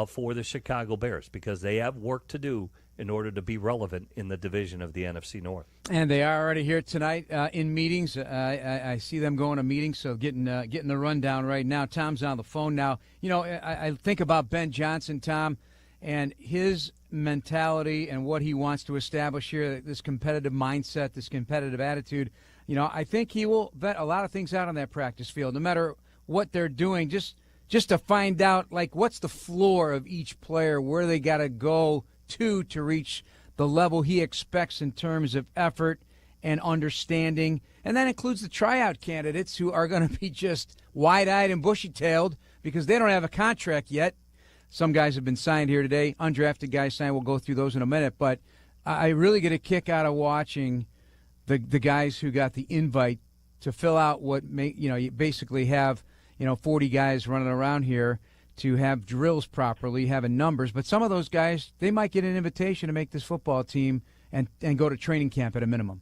for the Chicago Bears, because they have work to do in order to be relevant in the division of the NFC North. And they are already here tonight in meetings. I see them going to meetings, so getting the rundown right now. Tom's on the phone now. I think about Ben Johnson, Tom, and his mentality and what he wants to establish here, this competitive mindset, this competitive attitude. I think he will vet a lot of things out on that practice field, no matter what they're doing, just to find out, what's the floor of each player, where they got to go to reach the level he expects in terms of effort and understanding. And that includes the tryout candidates, who are going to be just wide-eyed and bushy-tailed because they don't have a contract yet. Some guys have been signed here today. Undrafted guys signed. We'll go through those in a minute. But I really get a kick out of watching the guys who got the invite to fill out you basically have 40 guys running around here to have drills properly, having numbers. But some of those guys, they might get an invitation to make this football team and go to training camp at a minimum.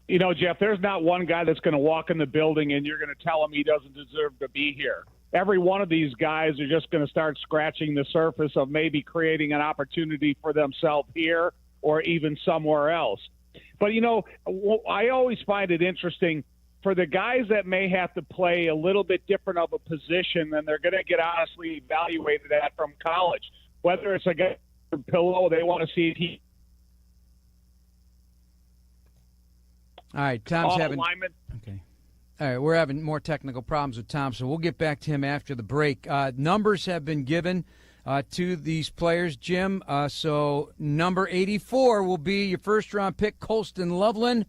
Jeff, there's not one guy that's going to walk in the building and you're going to tell him he doesn't deserve to be here. Every one of these guys are just going to start scratching the surface of maybe creating an opportunity for themselves here or even somewhere else. But, I always find it interesting for the guys that may have to play a little bit different of a position than they're going to get honestly evaluated at from college. Whether it's a guy from pillow, they want to see if he. All right, Tom's having. Okay. All right, we're having more technical problems with Tom, so we'll get back to him after the break. Numbers have been given to these players, Jim. So number 84 will be your first-round pick, Colston Loveland.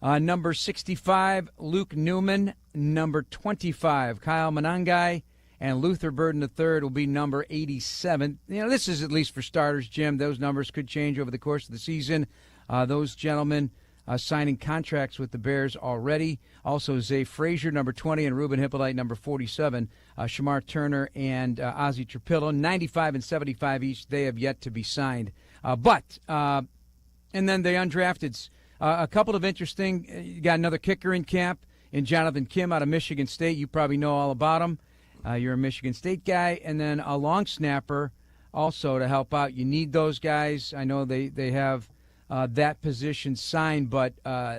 Number 65, Luke Newman. Number 25, Kyle Monangai. And Luther Burden III will be number 87. This is at least for starters, Jim. Those numbers could change over the course of the season. Those gentlemen signing contracts with the Bears already. Also, Zay Frazier, number 20, and Ruben Hippolyte, number 47. Shamar Turner and Ozzie Trapillo, 95 and 75 each. They have yet to be signed. And then the undrafteds. A couple of interesting. You got another kicker in camp in Jonathan Kim out of Michigan State. You probably know all about him. You're a Michigan State guy. And then a long snapper also to help out. You need those guys. I know they have that position signed, but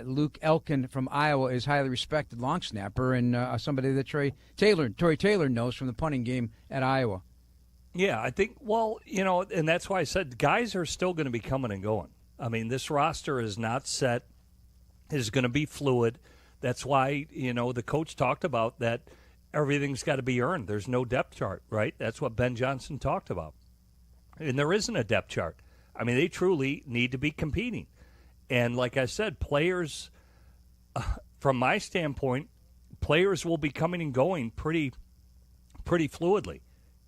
Luke Elkin from Iowa is highly respected long snapper and somebody that Troy Taylor knows from the punting game at Iowa. Yeah, I think, and that's why I said guys are still going to be coming and going. I mean, this roster is not set. It is going to be fluid. That's why, the coach talked about that everything's got to be earned. There's no depth chart, right? That's what Ben Johnson talked about. And there isn't a depth chart. I mean, they truly need to be competing. And like I said, players, from my standpoint, players will be coming and going pretty fluidly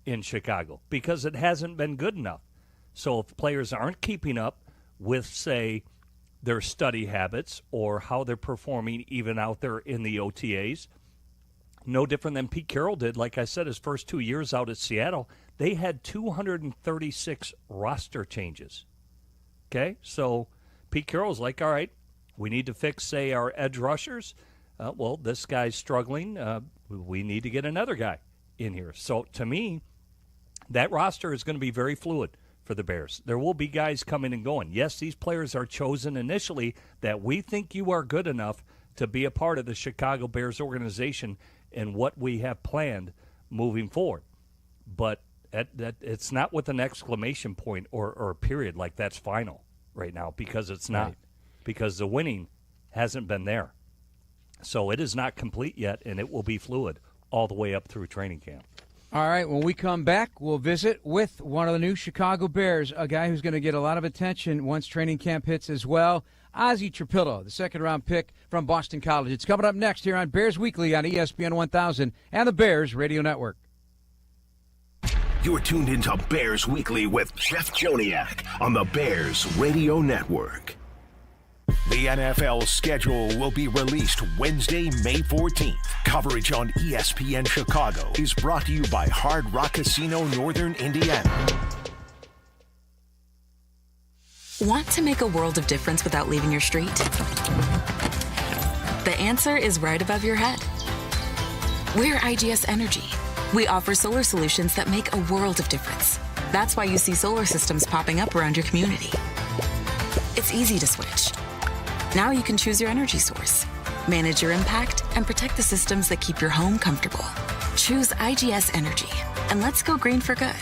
in Chicago because it hasn't been good enough. So if players aren't keeping up with, say, their study habits or how they're performing even out there in the OTAs, no different than Pete Carroll did. Like I said, his first 2 years out at Seattle, they had 236 roster changes. Okay, so Pete Carroll's like, all right, we need to fix, say, our edge rushers. Well, this guy's struggling. We need to get another guy in here. So to me, that roster is going to be very fluid for the Bears. There will be guys coming and going. Yes, these players are chosen initially that we think you are good enough to be a part of the Chicago Bears organization and what we have planned moving forward. But that it's not with an exclamation point or a period like that's final right now, because it's not. Right. Because the winning hasn't been there. So it is not complete yet, and it will be fluid all the way up through training camp. All right, when we come back, we'll visit with one of the new Chicago Bears, a guy who's going to get a lot of attention once training camp hits as well, Ozzie Trapillo, the second-round pick from Boston College. It's coming up next here on Bears Weekly on ESPN 1000 and the Bears Radio Network. You're tuned into Bears Weekly with Jeff Joniak on the Bears Radio Network. The NFL schedule will be released Wednesday, May 14th. Coverage on ESPN Chicago is brought to you by Hard Rock Casino, Northern Indiana. Want to make a world of difference without leaving your street? The answer is right above your head. We're IGS Energy. We offer solar solutions that make a world of difference. That's why you see solar systems popping up around your community. It's easy to switch. Now you can choose your energy source, manage your impact, and protect the systems that keep your home comfortable. Choose IGS Energy, and let's go green for good.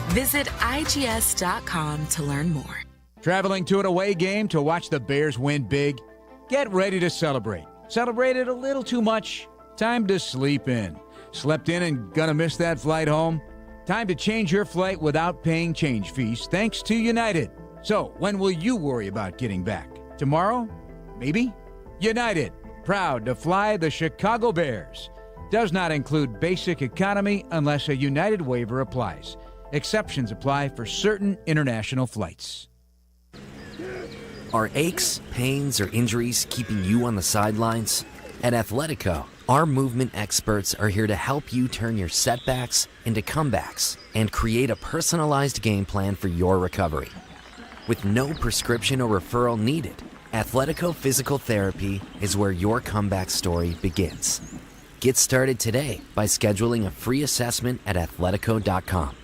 Visit IGS.com to learn more. Traveling to an away game to watch the Bears win big? Get ready to celebrate. Celebrated a little too much? Time to sleep in. Slept in and gonna miss that flight home? Time to change your flight without paying change fees thanks to United. So, when will you worry about getting back? Tomorrow? Maybe? United, proud to fly the Chicago Bears. Does not include basic economy unless a United waiver applies. Exceptions apply for certain international flights. Are aches, pains, or injuries keeping you on the sidelines? At Athletico, our movement experts are here to help you turn your setbacks into comebacks and create a personalized game plan for your recovery. With no prescription or referral needed, Athletico Physical Therapy is where your comeback story begins. Get started today by scheduling a free assessment at Athletico.com.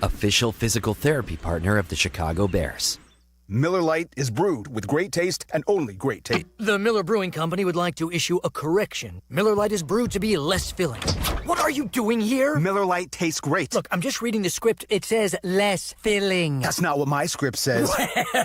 Official physical therapy partner of the Chicago Bears. Miller Lite is brewed with great taste and only great taste. The Miller Brewing Company would like to issue a correction. Miller Lite is brewed to be less filling. What are you doing here? Miller Lite tastes great. Look, I'm just reading the script. It says less filling. That's not what my script says.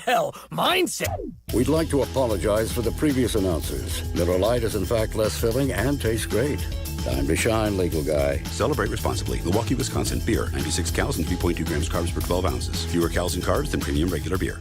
Well, mine said. We'd like to apologize for the previous announcers. Miller Lite is in fact less filling and tastes great. Time to shine, legal guy. Celebrate responsibly. Milwaukee, Wisconsin. Beer. 96 calories and 3.2 grams carbs per 12 ounces. Fewer calories and carbs than premium regular beer.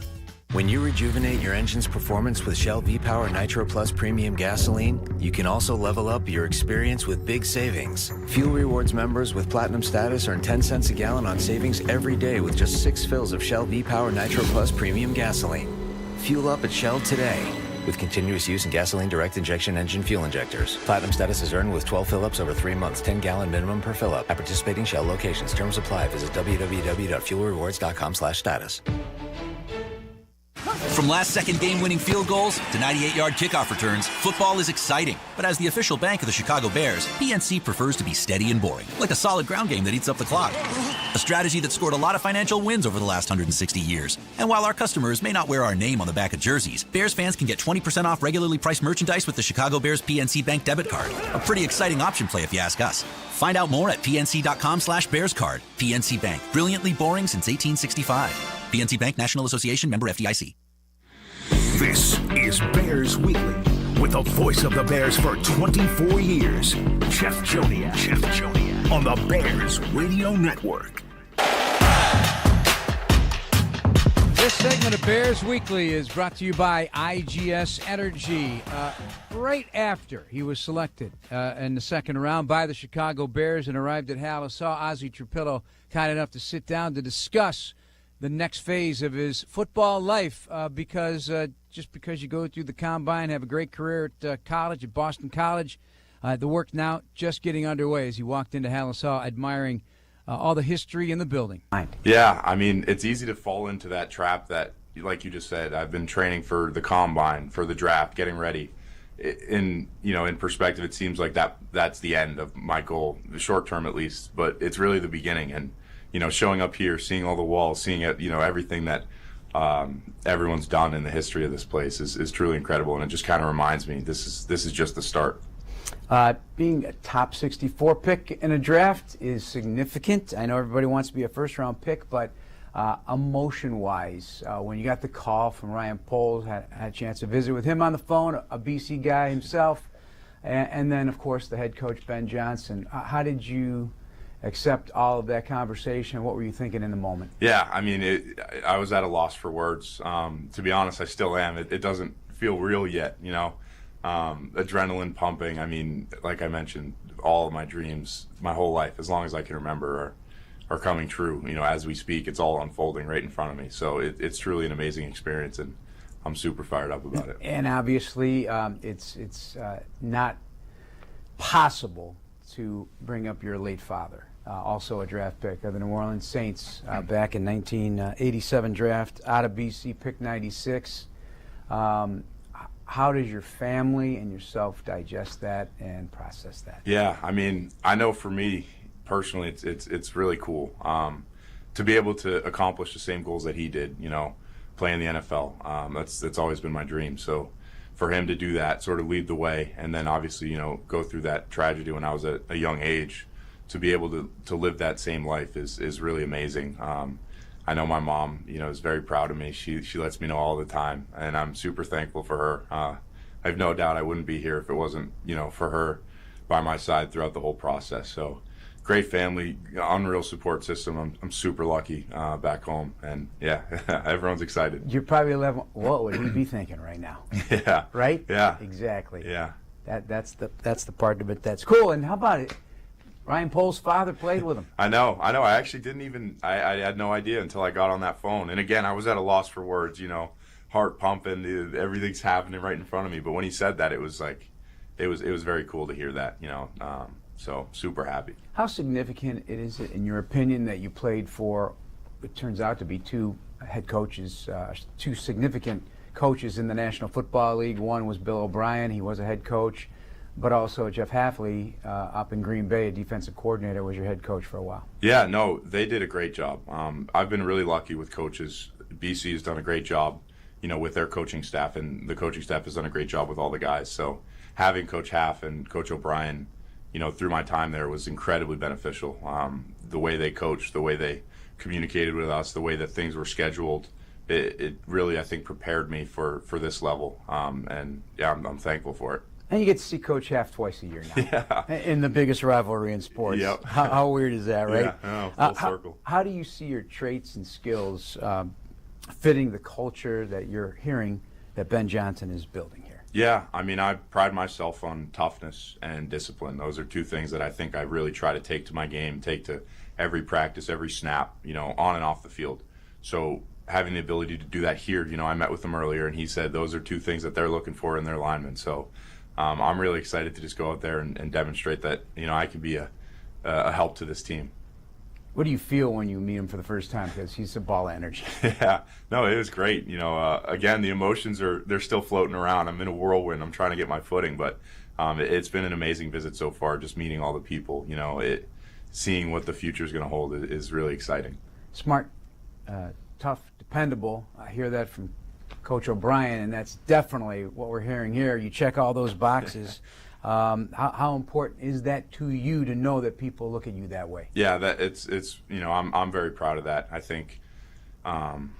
When you rejuvenate your engine's performance with Shell V-Power Nitro Plus Premium Gasoline, you can also level up your experience with big savings. Fuel Rewards members with Platinum status earn 10 cents a gallon on savings every day with just 6 fills of Shell V-Power Nitro Plus Premium Gasoline. Fuel up at Shell today with continuous use in gasoline direct injection engine fuel injectors. Platinum status is earned with 12 fill-ups over 3 months, 10-gallon minimum per fill-up. At participating Shell locations. Terms apply. Visit www.fuelrewards.com/status. From last-second game-winning field goals to 98-yard kickoff returns, football is exciting. But as the official bank of the Chicago Bears, PNC prefers to be steady and boring, like a solid ground game that eats up the clock. A strategy that scored a lot of financial wins over the last 160 years. And while our customers may not wear our name on the back of jerseys, Bears fans can get 20% off regularly priced merchandise with the Chicago Bears PNC Bank debit card. A pretty exciting option play if you ask us. Find out more at pnc.com/bearscard. PNC Bank, brilliantly boring since 1865. PNC Bank, National Association, member FDIC. This is Bears Weekly, with the voice of the Bears for 24 years, Jeff Joniak, on the Bears Radio Network. This segment of Bears Weekly is brought to you by IGS Energy. Right after he was selected in the second round by the Chicago Bears and arrived at Halisaw, Ozzie Trapillo kind enough to sit down to discuss the next phase of his football life because just because you go through the combine, have a great career at college, at Boston College, the work now just getting underway as he walked into Halisaw admiring all the history in the building. Yeah, I mean, it's easy to fall into that trap that, like you just said, I've been training for the combine, for the draft, getting ready. In perspective, it seems like that's the end of my goal, the short term at least, but it's really the beginning. And showing up here, seeing all the walls, seeing it, everything that everyone's done in the history of this place is truly incredible, and it just kind of reminds me this is just the start. Being a top 64 pick in a draft is significant. I know everybody wants to be a first-round pick, but emotion-wise, when you got the call from Ryan Poles, had a chance to visit with him on the phone, a BC guy himself, and then, of course, the head coach, Ben Johnson. How did you accept all of that conversation? What were you thinking in the moment? Yeah, I mean, I was at a loss for words. To be honest, I still am. It doesn't feel real yet, adrenaline pumping. I mean, like I mentioned, all of my dreams, my whole life, as long as I can remember, are coming true. As we speak, it's all unfolding right in front of me. So it's truly an amazing experience, and I'm super fired up about it. And obviously, it's not possible to bring up your late father. Also a draft pick of the New Orleans Saints back in 1987 draft, out of BC, pick 96. How does your family and yourself digest that and process that? Yeah, I mean, I know for me personally, it's really cool to be able to accomplish the same goals that he did. Play in the NFL. That's always been my dream. So for him to do that, sort of lead the way, and then obviously go through that tragedy when I was at a young age, to be able to live that same life is really amazing. I know my mom, is very proud of me. She lets me know all the time, and I'm super thankful for her. I have no doubt I wouldn't be here if it wasn't, for her by my side throughout the whole process. So great family, unreal support system. I'm super lucky back home, and yeah, everyone's excited. You're probably 11. What would he be thinking right now? Yeah. Right? Yeah. Exactly. Yeah. That's the part of it that's cool. And how about it? Ryan Poles' father played with him. I know. I actually didn't even, I had no idea until I got on that phone. And again, I was at a loss for words, heart pumping, everything's happening right in front of me. But when he said that, it was like, it was very cool to hear that, so super happy. How significant is it, in your opinion, that you played for, it turns out to be two head coaches, two significant coaches in the National Football League? One was Bill O'Brien, he was a head coach. But also Jeff Hafley up in Green Bay, a defensive coordinator, was your head coach for a while. Yeah, no, they did a great job. I've been really lucky with coaches. BC has done a great job with their coaching staff, and the coaching staff has done a great job with all the guys. So having Coach Half and Coach O'Brien, through my time there was incredibly beneficial. The way they coached, the way they communicated with us, the way that things were scheduled, it really, I think, prepared me for this level. And yeah, I'm thankful for it. And you get to see Coach Half twice a year now. Yeah. In the biggest rivalry in sports. Yep. How weird is that, right? Yeah, full circle. How do you see your traits and skills fitting the culture that you're hearing that Ben Johnson is building here? Yeah, I mean, I pride myself on toughness and discipline. Those are two things that I think I really try to take to my game, take to every practice, every snap, on and off the field. So having the ability to do that here, I met with him earlier, and he said those are two things that they're looking for in their linemen. So I'm really excited to just go out there and demonstrate that, I can be a help to this team. What do you feel when you meet him for the first time? Because he's a ball of energy. Yeah, no, it was great. Again, the emotions they're still floating around. I'm in a whirlwind. I'm trying to get my footing, but it's been an amazing visit so far. Just meeting all the people, seeing what the future is going to hold is really exciting. Smart, tough, dependable. I hear that from Coach O'Brien, and that's definitely what we're hearing here. You check all those boxes. How important is that to you to know that people look at you that way? Yeah, that it's I'm very proud of that. I think going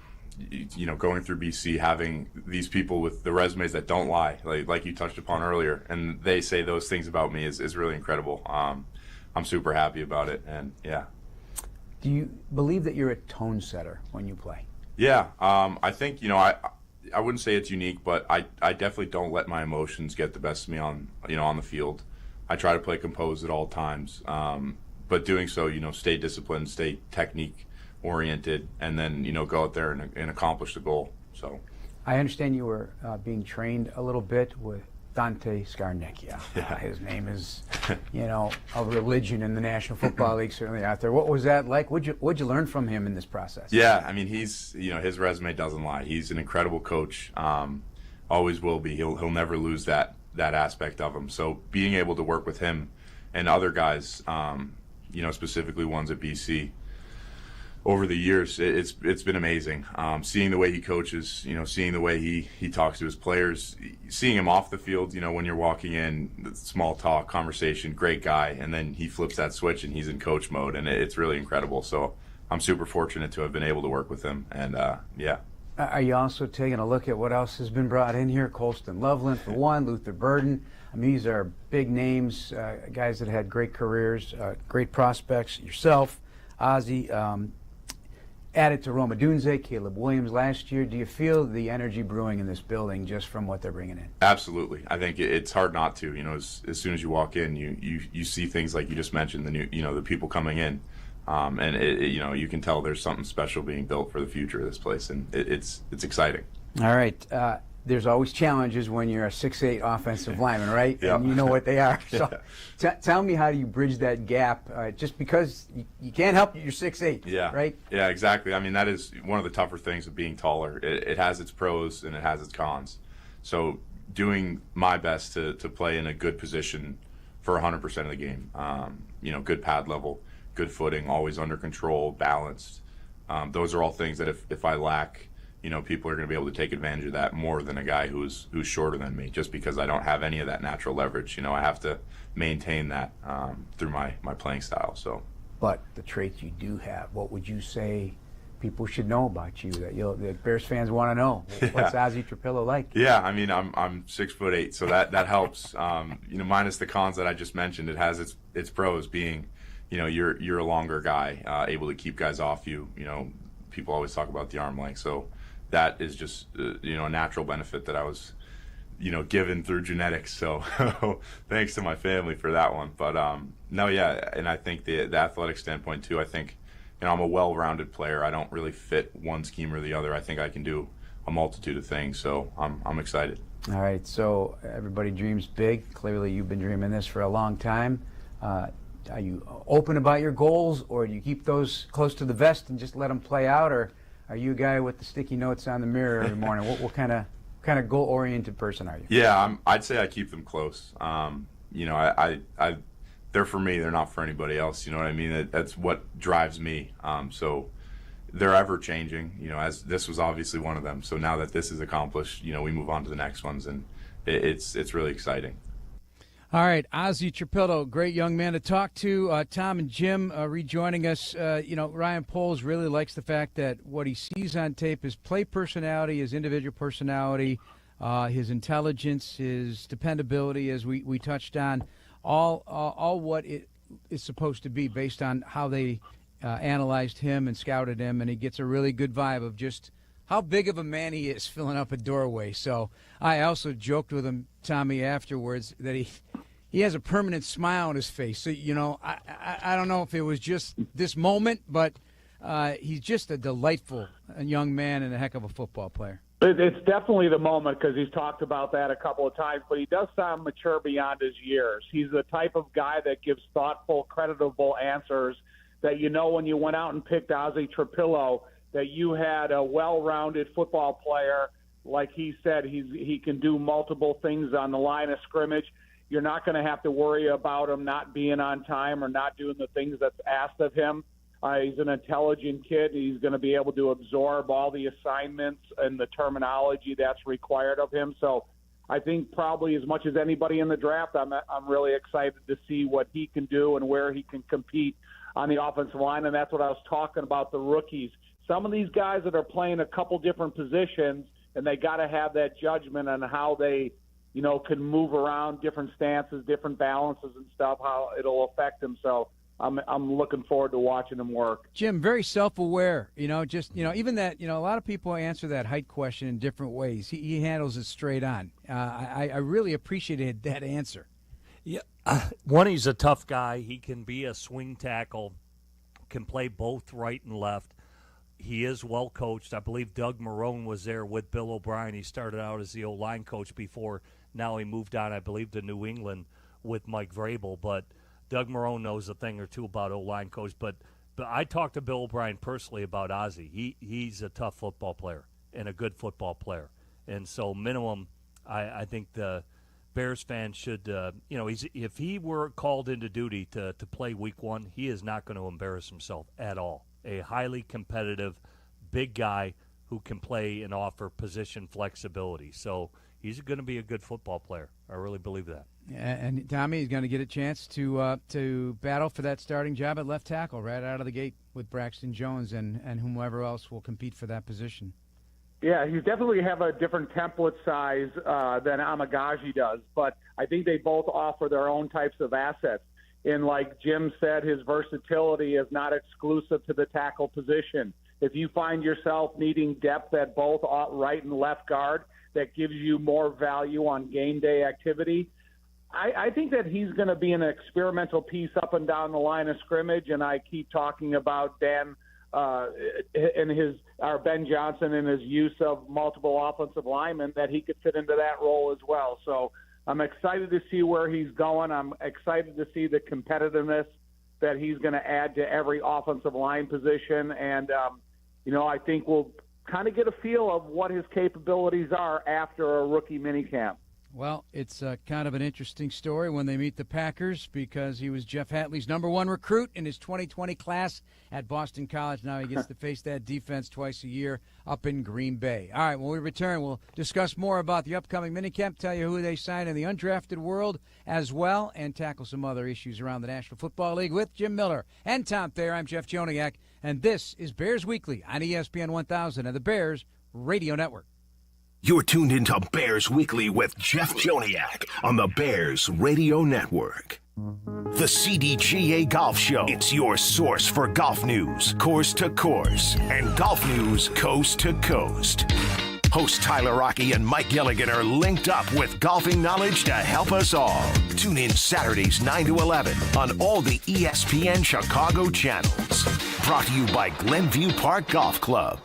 through BC, having these people with the resumes that don't lie, like you touched upon earlier, and they say those things about me is really incredible. I'm super happy about it, and yeah. Do you believe that you're a tone setter when you play? Yeah, I think I wouldn't say it's unique, but I definitely don't let my emotions get the best of me on the field. I try to play composed at all times, but doing so, stay disciplined, stay technique oriented, and then go out there and accomplish the goal. So I understand you were being trained a little bit with Dante Scarnecchia. Yeah. His name is, a religion in the National Football League, certainly out there. What was that like? What'd you learn from him in this process? Yeah, I mean, he's, his resume doesn't lie. He's an incredible coach. Always will be. He'll never lose that aspect of him. So being able to work with him and other guys, specifically ones at BC, over the years, it's been amazing. Seeing the way he coaches, seeing the way he talks to his players, seeing him off the field, when you're walking in, small talk, conversation, great guy, and then he flips that switch and he's in coach mode, and it's really incredible. So I'm super fortunate to have been able to work with him, and yeah. Are you also taking a look at what else has been brought in here? Colston Loveland, for one, Luther Burden. I mean, these are big names, guys that had great careers, great prospects. Yourself, Ozzie, added to Roma Dunze, Caleb Williams last year. Do you feel the energy brewing in this building just from what they're bringing in? Absolutely. I think it's hard not to. As soon as you walk in, you see things like you just mentioned, the new, the people coming in, and you can tell there's something special being built for the future of this place, and it's exciting. All right. There's always challenges when you're a 6'8" offensive lineman, right? Yeah. And you know what they are. So Yeah. tell me, how do you bridge that gap? Just because you can't help it, you're 6'8", yeah. right? Yeah, exactly. I mean, that is one of the tougher things of being taller. It has its pros and it has its cons. So doing my best to play in a good position for 100% of the game, good pad level, good footing, always under control, balanced. Those are all things that if I lack, people are going to be able to take advantage of that more than a guy who's shorter than me, just because I don't have any of that natural leverage. I have to maintain that through my playing style. So, but the traits you do have, what would you say people should know about you that Bears fans want to know? What's Ozzie Trapillo like? Yeah, I mean, I'm 6'8", so that helps. Minus the cons that I just mentioned, it has its pros. Being, you're a longer guy, able to keep guys off you. People always talk about the arm length, so that is just a natural benefit that I was given through genetics. So thanks to my family for that one. But no, yeah, and I think the athletic standpoint too, I think I'm a well-rounded player. I don't really fit one scheme or the other. I think I can do a multitude of things, so I'm excited. All right, so everybody dreams big. Clearly you've been dreaming this for a long time. Are you open about your goals, or do you keep those close to the vest and just let them play out, or are you a guy with the sticky notes on the mirror every morning? What kind of goal-oriented person are you? Yeah, I'd say I keep them close. They're for me. They're not for anybody else. You know what I mean? That's what drives me. So they're ever changing, as this was obviously one of them. So now that this is accomplished, we move on to the next ones, and it's really exciting. All right, Ozzie Trapillo, great young man to talk to. Tom and Jim rejoining us. Ryan Poles really likes the fact that what he sees on tape, his play personality, his individual personality, his intelligence, his dependability, as we touched on, all what it is supposed to be based on how they analyzed him and scouted him, and he gets a really good vibe of just how big of a man he is filling up a doorway. So I also joked with him, Tommy, afterwards that he has a permanent smile on his face. So, I don't know if it was just this moment, but he's just a delightful young man and a heck of a football player. It's definitely the moment because he's talked about that a couple of times, but he does sound mature beyond his years. He's the type of guy that gives thoughtful, creditable answers that when you went out and picked Ozzie Trapillo, that you had a well-rounded football player. Like he said, he can do multiple things on the line of scrimmage. You're not going to have to worry about him not being on time or not doing the things that's asked of him. He's an intelligent kid. He's going to be able to absorb all the assignments and the terminology that's required of him. So I think probably as much as anybody in the draft, I'm really excited to see what he can do and where he can compete on the offensive line. And that's what I was talking about, the rookies. Some of these guys that are playing a couple different positions, and they got to have that judgment on how they, can move around different stances, different balances and stuff, how it'll affect them. So I'm looking forward to watching him work. Jim, very self-aware, even that, a lot of people answer that height question in different ways. He handles it straight on. I really appreciated that answer. Yeah. One, he's a tough guy. He can be a swing tackle, can play both right and left. He is well coached. I believe Doug Marrone was there with Bill O'Brien. He started out as the O-line coach before. Now he moved on, I believe, to New England with Mike Vrabel. But Doug Marrone knows a thing or two about O-line coach. But I talked to Bill O'Brien personally about Ozzie. He's a tough football player and a good football player. And so minimum, I think the Bears fans should, if he were called into duty to play week one, he is not going to embarrass himself at all. A highly competitive, big guy who can play and offer position flexibility. So he's going to be a good football player. I really believe that. And Tommy is going to get a chance to battle for that starting job at left tackle right out of the gate with Braxton Jones and whomever else will compete for that position. Yeah, he definitely have a different template size than Amagaji does, but I think they both offer their own types of assets. And like Jim said, his versatility is not exclusive to the tackle position. If you find yourself needing depth at both right and left guard, that gives you more value on game day activity. I think that he's going to be an experimental piece up and down the line of scrimmage, and I keep talking about Ben Johnson and his use of multiple offensive linemen, that he could fit into that role as well. So I'm excited to see where he's going. I'm excited to see the competitiveness that he's going to add to every offensive line position. And, I think we'll kind of get a feel of what his capabilities are after a rookie minicamp. Well, it's kind of an interesting story when they meet the Packers because he was Jeff Hatley's #1 recruit in his 2020 class at Boston College. Now he gets to face that defense twice a year up in Green Bay. All right, when we return, we'll discuss more about the upcoming minicamp, tell you who they signed in the undrafted world as well, and tackle some other issues around the National Football League with Jim Miller and Tom Thayer. I'm Jeff Joniak, and this is Bears Weekly on ESPN 1000 and the Bears Radio Network. You're tuned into Bears Weekly with Jeff Joniak on the Bears Radio Network. The CDGA Golf Show. It's your source for golf news, course to course, and golf news coast to coast. Host Tyler Rocky and Mike Gilligan are linked up with golfing knowledge to help us all. Tune in Saturdays 9 to 11 on all the ESPN Chicago channels. Brought to you by Glenview Park Golf Club.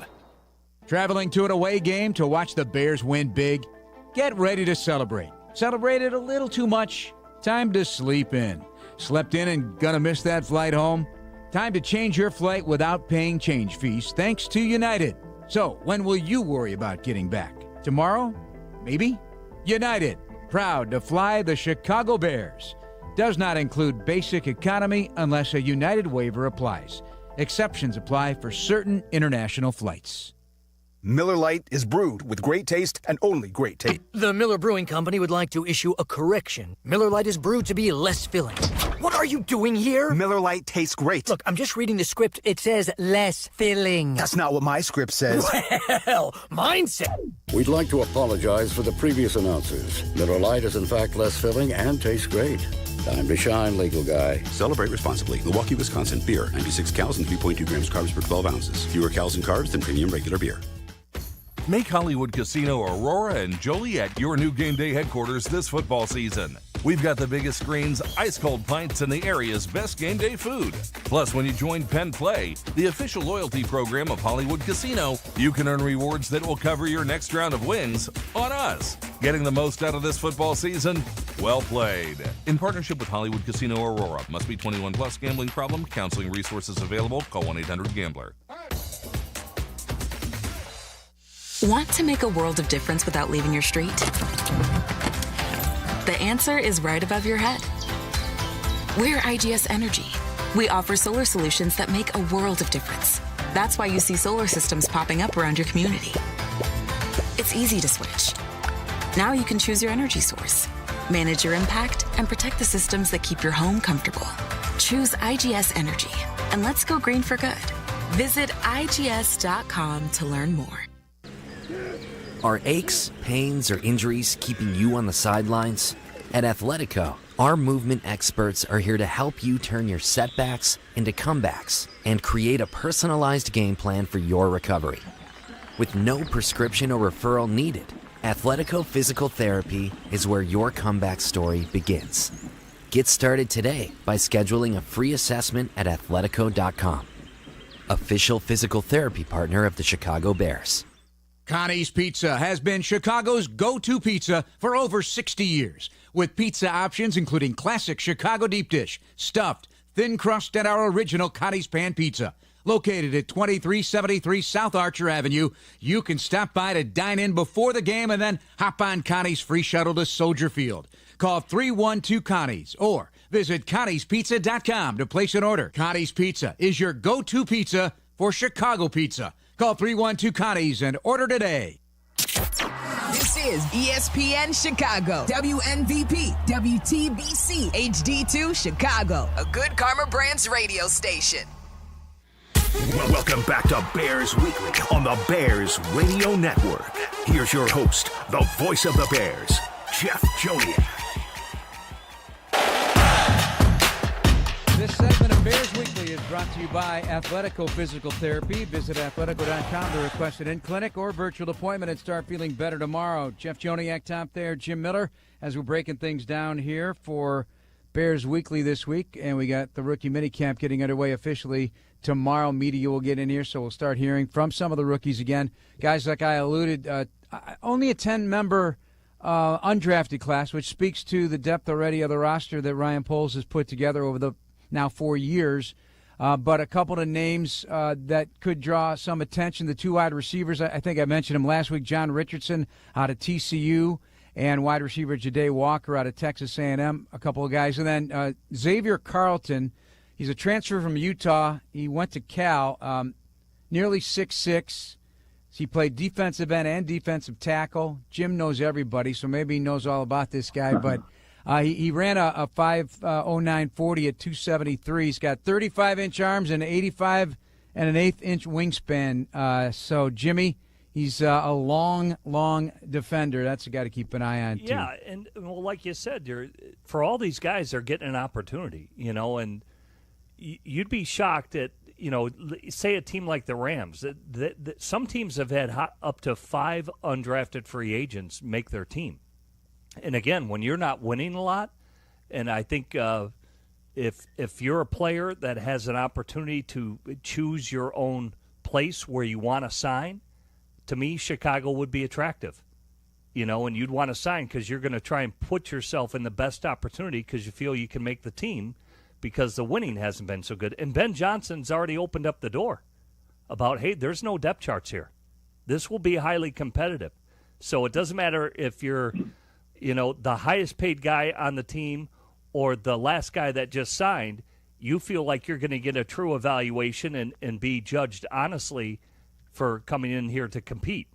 Traveling to an away game to watch the Bears win big? Get ready to celebrate. Celebrated a little too much? Time to sleep in. Slept in and gonna miss that flight home? Time to change your flight without paying change fees thanks to United. So, when will you worry about getting back? Tomorrow? Maybe? United, proud to fly the Chicago Bears. Does not include basic economy unless a United waiver applies. Exceptions apply for certain international flights. Miller Lite is brewed with great taste and only great taste. The Miller Brewing Company would like to issue a correction. Miller Lite is brewed to be less filling. What are you doing here? Miller Lite tastes great. Look, I'm just reading the script. It says less filling. That's not what my script says. Well, mine says... We'd like to apologize for the previous announcers. Miller Lite is in fact less filling and tastes great. Time to shine, legal guy. Celebrate responsibly. Milwaukee, Wisconsin. Beer, 96 calories and 3.2 grams carbs per 12 ounces. Fewer calories and carbs than premium regular beer. Make Hollywood Casino Aurora and Joliet your new game day headquarters this football season. We've got the biggest screens, ice-cold pints, and the area's best game day food. Plus, when you join Penn Play, the official loyalty program of Hollywood Casino, you can earn rewards that will cover your next round of wins on us. Getting the most out of this football season? Well played. In partnership with Hollywood Casino Aurora. Must be 21 plus. Gambling problem? Counseling resources available. Call 1-800-GAMBLER. Want to make a world of difference without leaving your street? The answer is right above your head. We're IGS Energy. We offer solar solutions that make a world of difference. That's why you see solar systems popping up around your community. It's easy to switch. Now you can choose your energy source, manage your impact, and protect the systems that keep your home comfortable. Choose IGS Energy, and let's go green for good. Visit IGS.com to learn more. Are aches, pains, or injuries keeping you on the sidelines? At Athletico, our movement experts are here to help you turn your setbacks into comebacks and create a personalized game plan for your recovery. With no prescription or referral needed, Athletico Physical Therapy is where your comeback story begins. Get started today by scheduling a free assessment at Athletico.com. Official physical therapy partner of the Chicago Bears. Connie's Pizza has been Chicago's go-to pizza for over 60 years, with pizza options including classic Chicago deep dish, stuffed, thin crust, and our original Connie's Pan Pizza. Located at 2373 South Archer Avenue, you can stop by to dine in before the game and then hop on Connie's free shuttle to Soldier Field. Call 312-CONNIES or visit ConniesPizza.com to place an order. Connie's Pizza is your go-to pizza for Chicago pizza. Call 312-CONNIES and order today. This is ESPN Chicago, WNVP, WTBC, HD2 Chicago, a Good Karma Brands radio station. Welcome back to Bears Weekly on the Bears Radio Network. Here's your host, the voice of the Bears, Jeff Joniak. This segment of Bears Weekly is brought to you by Athletico Physical Therapy. Visit athletico.com to request an in-clinic or virtual appointment and start feeling better tomorrow. Jeff Joniak, Tom Thayer, Jim Miller, as we're breaking things down here for Bears Weekly this week. And we got the rookie minicamp getting underway officially tomorrow. Media will get in here, so we'll start hearing from some of the rookies again. Guys, like I alluded, only a 10-member undrafted class, which speaks to the depth already of the roster that Ryan Poles has put together over the now 4 years, but a couple of names that could draw some attention. The two wide receivers, I think I mentioned him last week, John Richardson out of TCU and wide receiver Ja'Day Walker out of Texas A&M, a couple of guys. And then Xavier Carlton, he's a transfer from Utah. He went to Cal, nearly 6'6". He played defensive end and defensive tackle. Jim knows everybody, so maybe he knows all about this guy, but he ran a 5.09 40 at 273. He's got 35-inch arms and 85 and an 1/8-inch wingspan. So, Jimmy, he's a long defender. That's a guy to keep an eye on, too. Yeah, and well, like you said, for all these guys, they're getting an opportunity, and you'd be shocked at, say a team like the Rams. Some teams have had up to 5 undrafted free agents make their team. And again, when you're not winning a lot, and I think if you're a player that has an opportunity to choose your own place where you want to sign, to me, Chicago would be attractive. And you'd want to sign because you're going to try and put yourself in the best opportunity because you feel you can make the team because the winning hasn't been so good. And Ben Johnson's already opened up the door about, hey, there's no depth charts here. This will be highly competitive. So it doesn't matter if you're the highest paid guy on the team or the last guy that just signed. you feel like you're going to get a true evaluation and be judged honestly for coming in here to compete.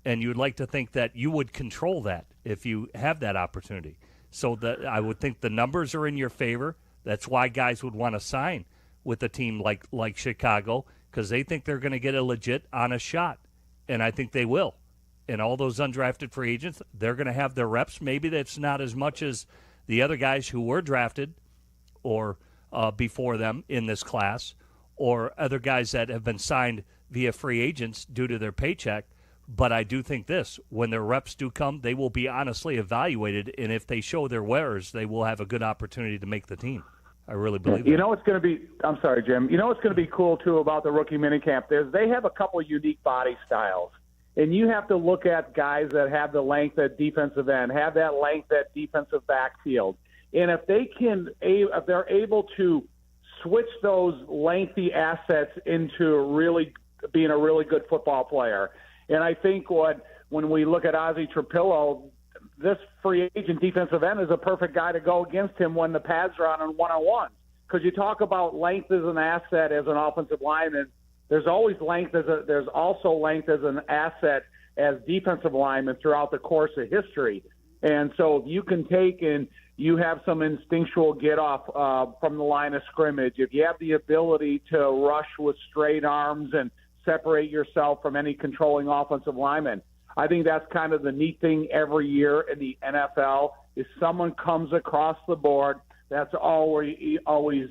And you would like to think that you would control that if you have that opportunity. So that I would think the numbers are in your favor. That's why guys would want to sign with a team like Chicago, because they think they're going to get a legit honest shot. And I think they will. And all those undrafted free agents, they're going to have their reps. Maybe that's not as much as the other guys who were drafted or before them in this class, or other guys that have been signed via free agents due to their paycheck. But I do think this, when their reps do come, they will be honestly evaluated, and if they show their wares, they will have a good opportunity to make the team. I really believe that. You know what's going to be – I'm sorry, Jim. You know what's going to be cool, too, about the rookie minicamp? They have a couple of unique body styles, and you have to look at guys that have the length at defensive end, have that length at defensive backfield. And if they're able to switch those lengthy assets into really being a really good football player – and I think when we look at Ozzie Trapillo, this free agent defensive end is a perfect guy to go against him when the pads are on one-on-ones. Because you talk about length as an asset as an offensive lineman, there's always length there's also length as an asset as defensive linemen throughout the course of history. And so if you can take and you have some instinctual get-off from the line of scrimmage, if you have the ability to rush with straight arms and separate yourself from any controlling offensive lineman. I think that's kind of the neat thing every year in the NFL is someone comes across the board that's always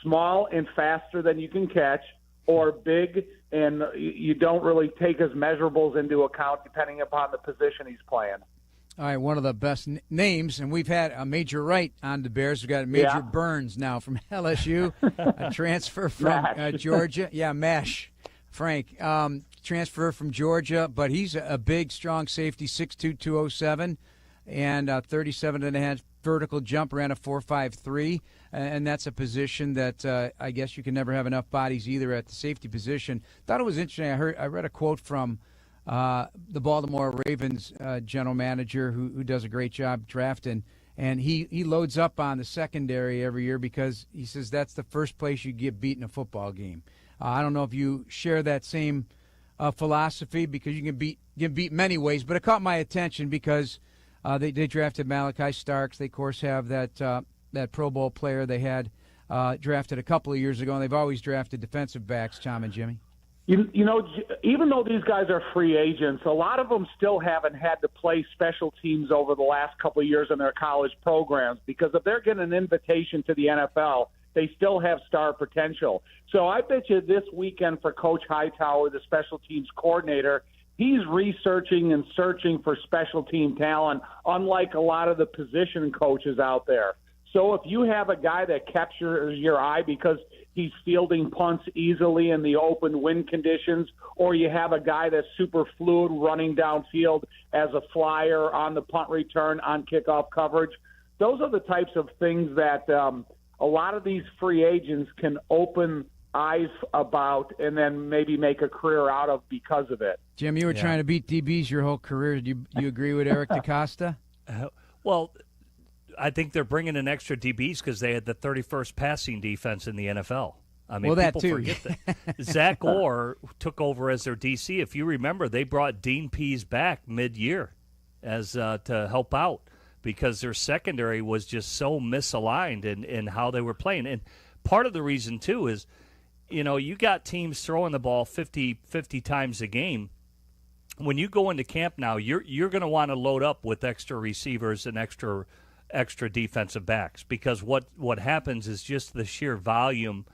small and faster than you can catch, or big and you don't really take his measurables into account depending upon the position he's playing. All right, one of the best names, and we've had a Major Wright on the Bears. We've got Major Burns now from LSU, a transfer from Georgia. Yeah, Mash. Frank, transfer from Georgia, but he's a big, strong safety, 6'2", 207, and 37.5 vertical jump, ran a 4.53, and that's a position that I guess you can never have enough bodies either at the safety position. Thought it was interesting. I read a quote from the Baltimore Ravens general manager who does a great job drafting, and he loads up on the secondary every year because he says that's the first place you get beat in a football game. I don't know if you share that same philosophy because you can beat many ways, but it caught my attention because they drafted Malachi Starks. They, of course, have that Pro Bowl player they had drafted a couple of years ago, and they've always drafted defensive backs, Tom and Jimmy. You know, even though these guys are free agents, a lot of them still haven't had to play special teams over the last couple of years in their college programs because if they're getting an invitation to the NFL, they still have star potential. So I bet you this weekend for Coach Hightower, the special teams coordinator, he's researching and searching for special team talent, unlike a lot of the position coaches out there. So if you have a guy that captures your eye because he's fielding punts easily in the open wind conditions, or you have a guy that's super fluid running downfield as a flyer on the punt return on kickoff coverage, those are the types of things that a lot of these free agents can open eyes about and then maybe make a career out of because of it. Jim, you were trying to beat DBs your whole career. Do you agree with Eric DaCosta? Well, I think they're bringing in extra DBs because they had the 31st passing defense in the NFL. I mean, well, people that too. forget that. Zach Orr took over as their DC. If you remember, they brought Dean Pease back mid-year as to help out, because their secondary was just so misaligned in how they were playing. And part of the reason, too, is, you know, you got teams throwing the ball 50 times a game. When you go into camp now, you're going to want to load up with extra receivers and extra defensive backs, because what happens is just the sheer volume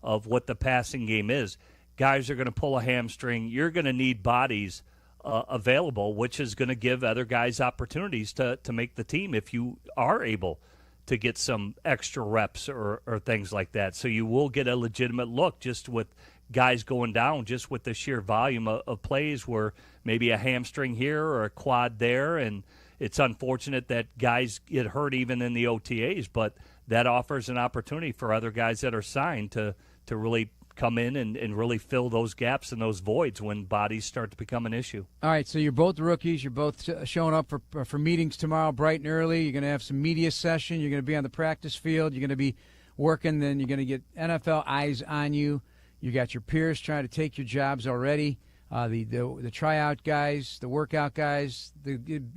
of what the passing game is. Guys are going to pull a hamstring. You're going to need bodies available, which is going to give other guys opportunities to make the team if you are able to get some extra reps or things like that. So you will get a legitimate look just with guys going down, just with the sheer volume of plays where maybe a hamstring here or a quad there. And it's unfortunate that guys get hurt even in the OTAs, but that offers an opportunity for other guys that are signed to really come in and really fill those gaps and those voids when bodies start to become an issue. All right, so you're both rookies. You're both showing up for meetings tomorrow bright and early. You're going to have some media session. You're going to be on the practice field. You're going to be working, then you're going to get NFL eyes on you. You got your peers trying to take your jobs already. The tryout guys, the workout guys,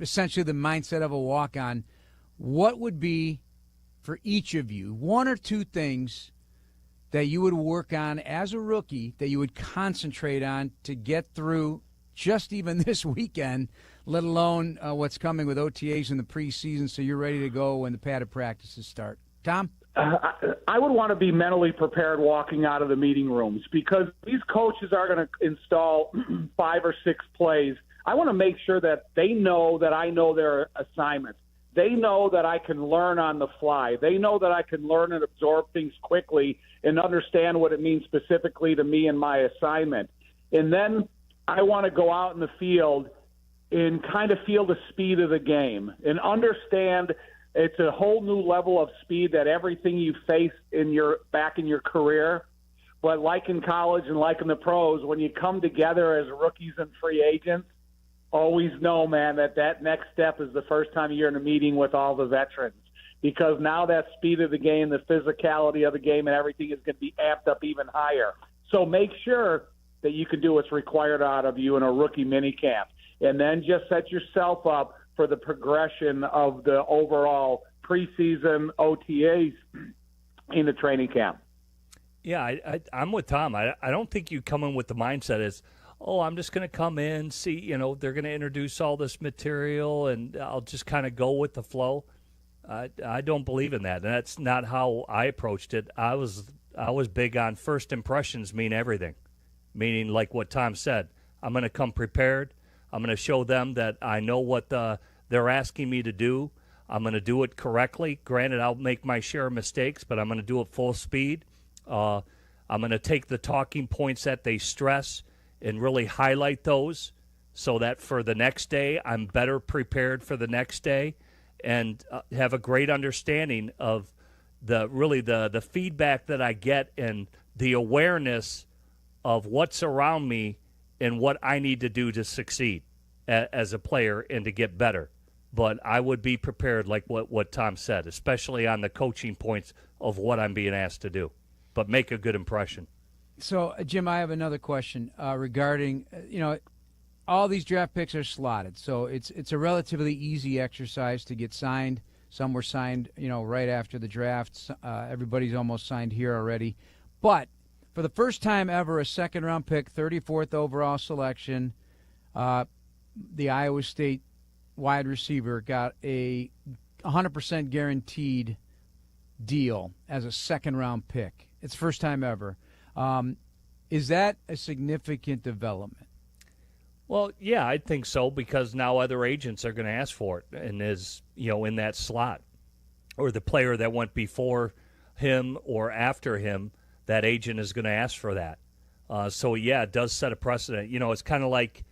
essentially the mindset of a walk-on. What would be, for each of you, one or two things that you would work on as a rookie that you would concentrate on to get through just even this weekend, let alone what's coming with OTAs in the preseason, so you're ready to go when the padded practices start? Tom? I would want to be mentally prepared walking out of the meeting rooms, because these coaches are going to install 5 or 6 plays. I want to make sure that they know that I know their assignments. They know that I can learn on the fly. They know that I can learn and absorb things quickly and understand what it means specifically to me and my assignment. And then I want to go out in the field and kind of feel the speed of the game and understand it's a whole new level of speed that everything you face back in your career. But like in college and like in the pros, when you come together as rookies and free agents, always know, man, that next step is the first time you're in a meeting with all the veterans, because now that speed of the game, the physicality of the game, and everything is going to be amped up even higher. So make sure that you can do what's required out of you in a rookie minicamp, and then just set yourself up for the progression of the overall preseason OTAs in the training camp. Yeah, I'm with Tom. I don't think you come in with the mindset as, oh, I'm just going to come in, see, they're going to introduce all this material, and I'll just kind of go with the flow. I don't believe in that, and that's not how I approached it. I was big on first impressions mean everything, meaning like what Tom said. I'm going to come prepared. I'm going to show them that I know what they're asking me to do. I'm going to do it correctly. Granted, I'll make my share of mistakes, but I'm going to do it full speed. I'm going to take the talking points that they stress and really highlight those so that for the next day I'm better prepared for the next day, and have a great understanding of the feedback that I get and the awareness of what's around me and what I need to do to succeed as a player and to get better. But I would be prepared, like what Tom said, especially on the coaching points of what I'm being asked to do, but make a good impression. So, Jim, I have another question regarding, all these draft picks are slotted, so it's a relatively easy exercise to get signed. Some were signed, right after the draft. Everybody's almost signed here already. But for the first time ever, a second-round pick, 34th overall selection, the Iowa State wide receiver got a 100% guaranteed deal as a second-round pick. It's first time ever. Is that a significant development? Well, yeah, I think so, because now other agents are going to ask for it, and is in that slot, or the player that went before him or after him, that agent is going to ask for that. So yeah, it does set a precedent. It's kind of like,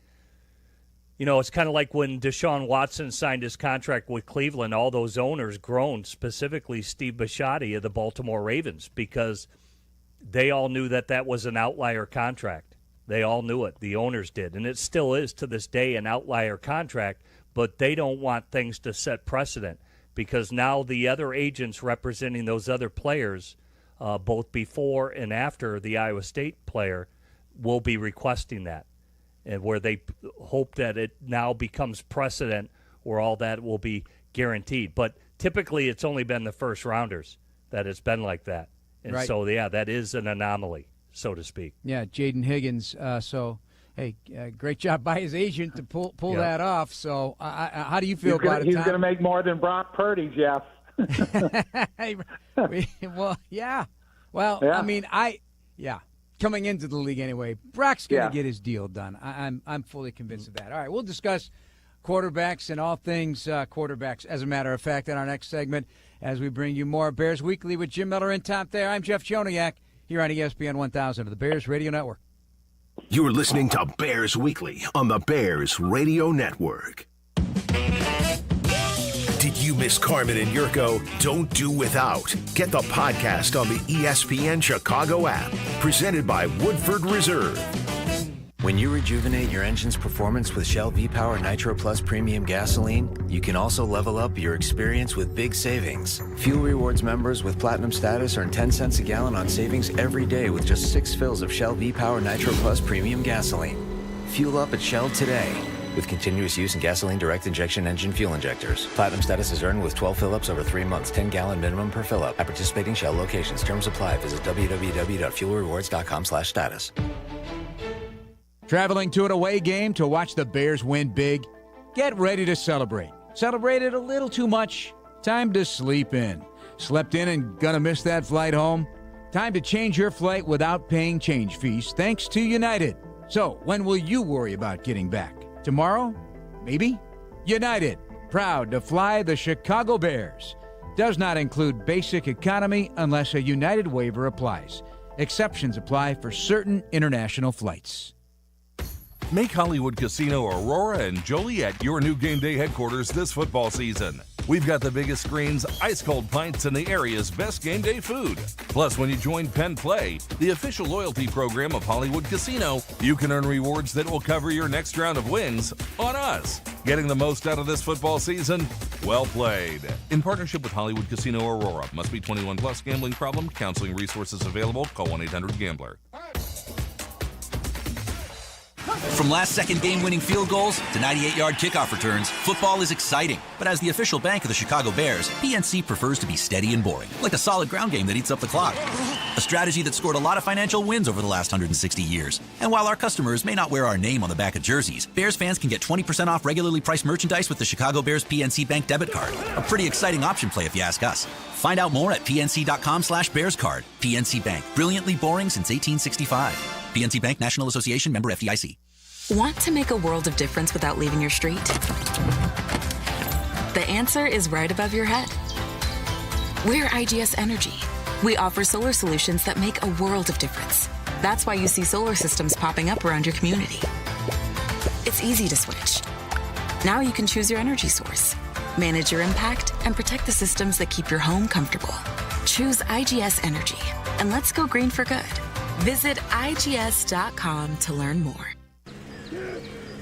when Deshaun Watson signed his contract with Cleveland. All those owners groaned, specifically Steve Bisciotti of the Baltimore Ravens, because they all knew that was an outlier contract. They all knew it. The owners did. And it still is to this day an outlier contract, but they don't want things to set precedent, because now the other agents representing those other players, both before and after the Iowa State player, will be requesting that, and where they hope that it now becomes precedent where all that will be guaranteed. But typically it's only been the first rounders that it's been like that. And right. So, yeah, that is an anomaly, so to speak. Yeah, Jaden Higgins. Hey, great job by his agent to pull that off. So how do you feel about it, He's Tom? going to make more than Brock Purdy, Jeff. Well, yeah. Well, yeah. I mean, coming into the league anyway, Brock's going to get his deal done. I'm fully convinced of that. All right, we'll discuss quarterbacks and all things quarterbacks, as a matter of fact, in our next segment, as we bring you more Bears Weekly with Jim Miller and Tom Thayer. I'm Jeff Joniak here on ESPN 1000 of the Bears Radio Network. You're listening to Bears Weekly on the Bears Radio Network. Did you miss Carmen and Yurko? Don't do without. Get the podcast on the ESPN Chicago app. Presented by Woodford Reserve. When you rejuvenate your engine's performance with Shell V-Power Nitro Plus Premium Gasoline, you can also level up your experience with big savings. Fuel Rewards members with Platinum status earn 10 cents a gallon on savings every day with just 6 fills of Shell V-Power Nitro Plus Premium Gasoline. Fuel up at Shell today with continuous use in gasoline direct injection engine fuel injectors. Platinum status is earned with 12 fill-ups over 3 months, 10-gallon minimum per fill-up. At participating Shell locations. Terms apply. Visit www.fuelrewards.com/status. Traveling to an away game to watch the Bears win big? Get ready to celebrate. Celebrated a little too much? Time to sleep in. Slept in and gonna miss that flight home? Time to change your flight without paying change fees thanks to United. So, when will you worry about getting back? Tomorrow? Maybe? United, proud to fly the Chicago Bears. Does not include basic economy unless a United waiver applies. Exceptions apply for certain international flights. Make Hollywood Casino Aurora and Joliet your new game day headquarters this football season. We've got the biggest screens, ice-cold pints, and the area's best game day food. Plus, when you join Penn Play, the official loyalty program of Hollywood Casino, you can earn rewards that will cover your next round of wins on us. Getting the most out of this football season? Well played. In partnership with Hollywood Casino Aurora. Must be 21 plus. Gambling problem? Counseling resources available. Call 1-800-GAMBLER. From last-second game-winning field goals to 98-yard kickoff returns, football is exciting. But as the official bank of the Chicago Bears, PNC prefers to be steady and boring, like a solid ground game that eats up the clock. A strategy that scored a lot of financial wins over the last 160 years. And while our customers may not wear our name on the back of jerseys, Bears fans can get 20% off regularly priced merchandise with the Chicago Bears PNC Bank debit card. A pretty exciting option play if you ask us. Find out more at pnc.com/bearscard. PNC Bank, brilliantly boring since 1865. PNC Bank, National Association, member FDIC. Want to make a world of difference without leaving your street? The answer is right above your head. We're IGS Energy. We offer solar solutions that make a world of difference. That's why you see solar systems popping up around your community. It's easy to switch. Now you can choose your energy source, manage your impact, and protect the systems that keep your home comfortable. Choose IGS Energy, and let's go green for good. Visit IGS.com to learn more.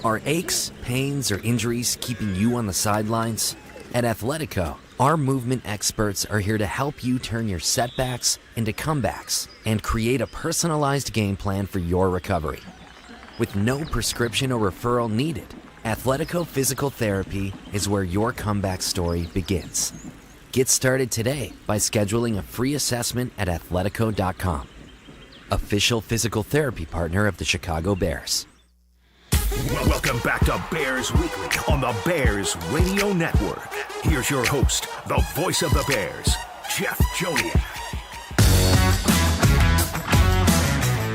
Are aches, pains, or injuries keeping you on the sidelines? At Athletico, our movement experts are here to help you turn your setbacks into comebacks and create a personalized game plan for your recovery. With no prescription or referral needed, Athletico Physical Therapy is where your comeback story begins. Get started today by scheduling a free assessment at athletico.com. Official physical therapy partner of the Chicago Bears. Welcome back to Bears Weekly on the Bears Radio Network. Here's your host, the voice of the Bears, Jeff Joniak.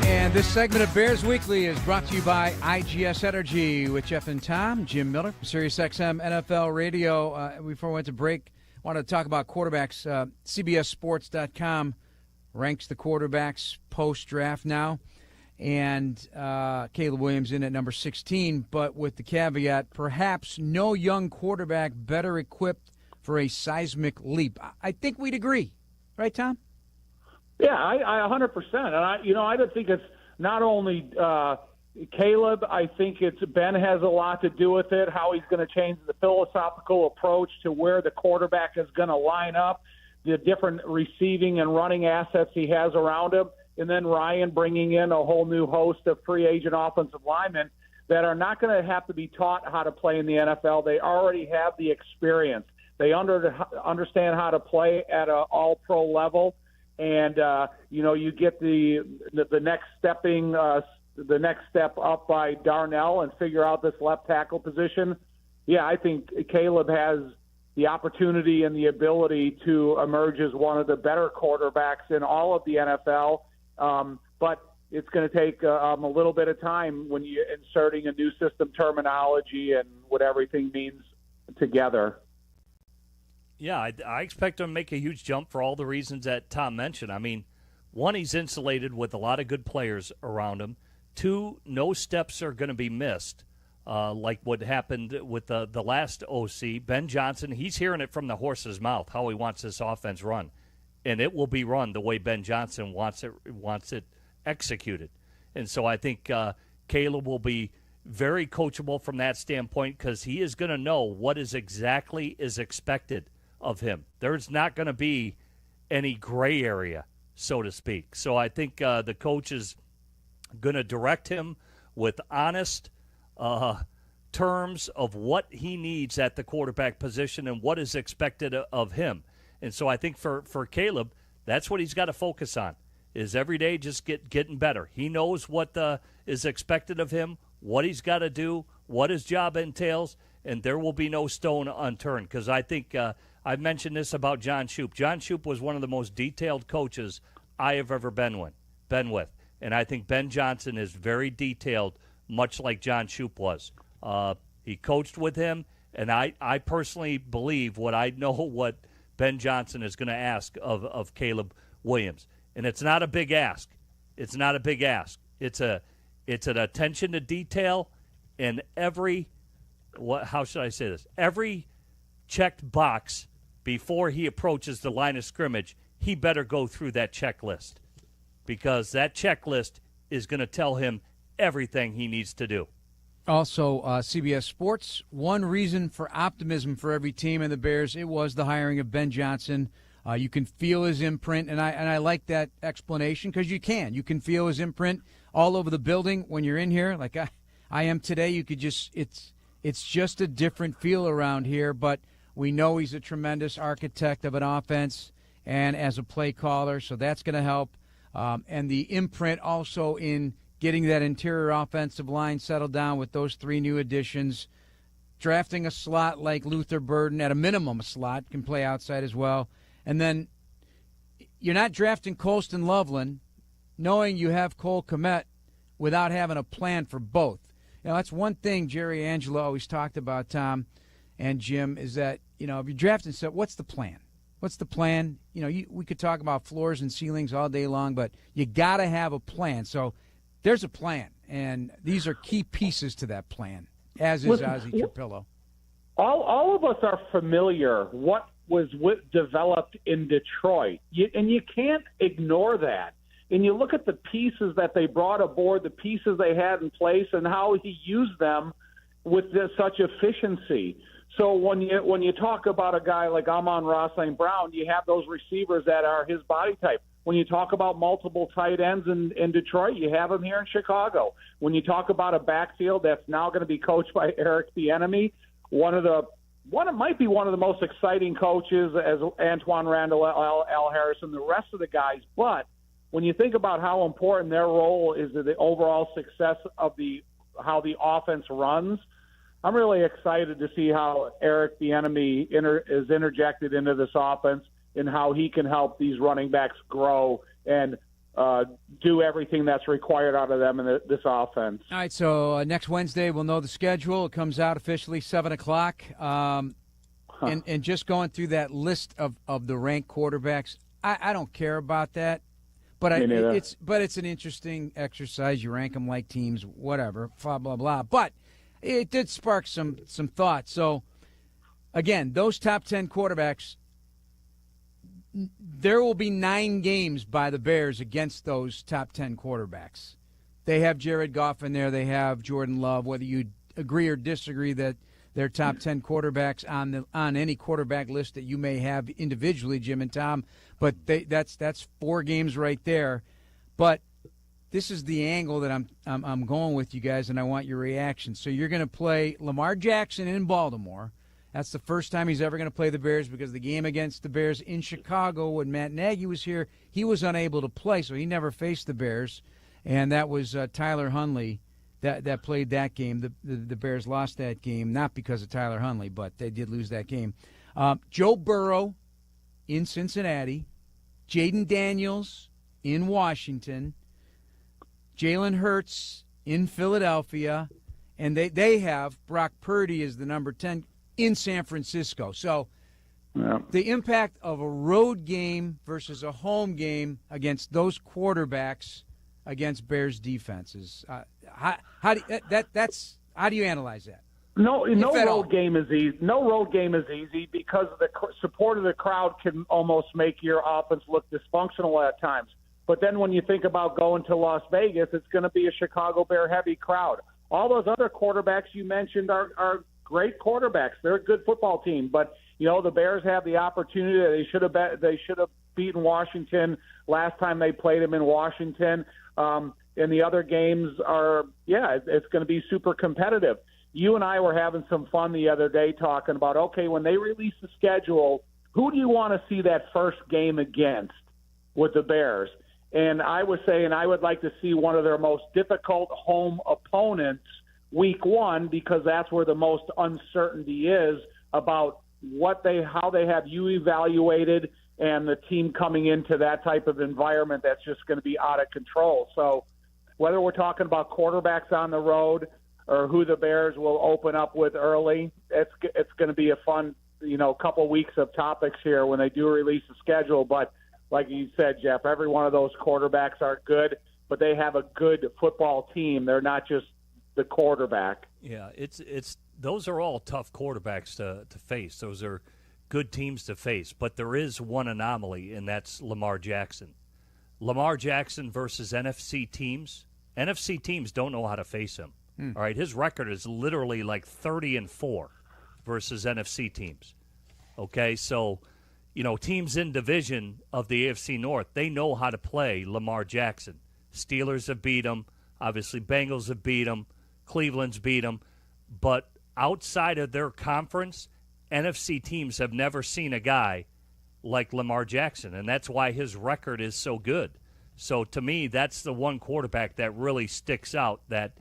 And this segment of Bears Weekly is brought to you by IGS Energy with Jeff and Tom. Jim Miller, SiriusXM NFL Radio. Before we went to break, I wanted to talk about quarterbacks. CBSSports.com ranks the quarterbacks post-draft now. And Caleb Williams in at number 16, but with the caveat, perhaps no young quarterback better equipped for a seismic leap. I think we'd agree. Right, Tom? Yeah, I 100%. And I don't think it's not only Caleb. I think it's Ben has a lot to do with it, how he's going to change the philosophical approach to where the quarterback is going to line up, the different receiving and running assets he has around him. And then Ryan bringing in a whole new host of free agent offensive linemen that are not going to have to be taught how to play in the NFL. They already have the experience. They understand how to play at an all-pro level. And, you get the next the next step up by Darnell and figure out this left tackle position. Yeah, I think Caleb has the opportunity and the ability to emerge as one of the better quarterbacks in all of the NFL. But it's going to take a little bit of time when you're inserting a new system terminology and what everything means together. Yeah, I expect him to make a huge jump for all the reasons that Tom mentioned. I mean, one, he's insulated with a lot of good players around him. Two, no steps are going to be missed, like what happened with the last OC, Ben Johnson. He's hearing it from the horse's mouth, how he wants this offense run. And it will be run the way Ben Johnson wants it executed. And so I think Caleb will be very coachable from that standpoint because he is going to know what is exactly is expected of him. There's not going to be any gray area, so to speak. So I think the coach is going to direct him with honest terms of what he needs at the quarterback position and what is expected of him. And so I think for Caleb, that's what he's got to focus on, is every day just getting better. He knows what is expected of him, what he's got to do, what his job entails, and there will be no stone unturned. Because I think I've mentioned this about John Shoop. John Shoop was one of the most detailed coaches I have ever been with. And I think Ben Johnson is very detailed, much like John Shoop was. He coached with him, and I personally believe what Ben Johnson is going to ask of Caleb Williams. And it's not a big ask. It's not a big ask. It's an attention to detail, and every checked box before he approaches the line of scrimmage, he better go through that checklist, because that checklist is going to tell him everything he needs to do. Also, CBS Sports, one reason for optimism for every team in the Bears, it was the hiring of Ben Johnson. You can feel his imprint, and I like that explanation because you can feel his imprint all over the building when you're in here. Like I am today, you could it's just a different feel around here, but we know he's a tremendous architect of an offense and as a play caller, so that's going to help. And the imprint also in getting that interior offensive line settled down with those three new additions, drafting a slot like Luther Burden, at a minimum a slot, can play outside as well. And then you're not drafting Colston Loveland knowing you have Cole Kmet without having a plan for both. You know, that's one thing Jerry Angelo always talked about, Tom and Jim, is that, if you're drafting stuff, what's the plan? What's the plan? We could talk about floors and ceilings all day long, but you got to have a plan. So there's a plan, and these are key pieces to that plan, as is Ozzie Trapillo. All of us are familiar what was developed in Detroit, and you can't ignore that. And you look at the pieces that they brought aboard, the pieces they had in place, and how he used them with such efficiency. So when you talk about a guy like Amon-Ra St. Brown, you have those receivers that are his body type. When you talk about multiple tight ends in Detroit, you have them here in Chicago. When you talk about a backfield that's now going to be coached by Eric Bieniemy, might be one of the most exciting coaches as Antoine Randall, Al Harrison, the rest of the guys. But when you think about how important their role is to the overall success of how the offense runs, I'm really excited to see how Eric Bieniemy is interjected into this offense and how he can help these running backs grow and do everything that's required out of them in this offense. All right, so next Wednesday we'll know the schedule. It comes out officially 7 o'clock. And just going through that list of the ranked quarterbacks, I don't care about that. But it's an interesting exercise. You rank them like teams, whatever, blah, blah, blah. But it did spark some thought. So, again, those top 10 quarterbacks, there will be 9 games by the Bears against those top 10 quarterbacks. They have Jared Goff in there. They have Jordan Love. Whether you agree or disagree that they're top 10 quarterbacks on any quarterback list that you may have individually, Jim and Tom, but that's 4 games right there. But this is the angle that I'm going with you guys, and I want your reaction. So you're going to play Lamar Jackson in Baltimore. That's the first time he's ever going to play the Bears, because the game against the Bears in Chicago when Matt Nagy was here, he was unable to play, so he never faced the Bears. And that was Tyler Huntley that played that game. The Bears lost that game, not because of Tyler Huntley, but they did lose that game. Joe Burrow in Cincinnati, Jaden Daniels in Washington, Jalen Hurts in Philadelphia, and they have Brock Purdy as the number 10 in San Francisco. So the impact of a road game versus a home game against those quarterbacks against Bears defenses, how do you analyze that? No road game is easy. No road game is easy because the support of the crowd can almost make your offense look dysfunctional at times. But then when you think about going to Las Vegas, it's going to be a Chicago Bear heavy crowd. All those other quarterbacks you mentioned are great quarterbacks. They're a good football team, but the Bears have the opportunity. They should have beaten Washington last time they played them in Washington. And the other games it's going to be super competitive. You and I were having some fun the other day talking about, okay, when they release the schedule, who do you want to see that first game against with the Bears? And I was saying I would like to see one of their most difficult home opponents week one, because that's where the most uncertainty is about how they have you evaluated and the team coming into that type of environment that's just going to be out of control. So whether we're talking about quarterbacks on the road or who the Bears will open up with early, it's going to be a fun, couple weeks of topics here when they do release the schedule. But like you said, Jeff, every one of those quarterbacks are good, but they have a good football team. They're not just the quarterback. Yeah, it's those are all tough quarterbacks to face. Those are good teams to face. But there is one anomaly, and that's Lamar Jackson. Lamar Jackson versus NFC teams. NFC teams don't know how to face him. All right, his record is literally like 30-4 versus NFC teams. Okay, so teams in division of the AFC North, they know how to play Lamar Jackson. Steelers have beat him. Obviously, Bengals have beat him. Cleveland's beat him. But outside of their conference, NFC teams have never seen a guy like Lamar Jackson, and that's why his record is so good. So to me, that's the one quarterback that really sticks out, that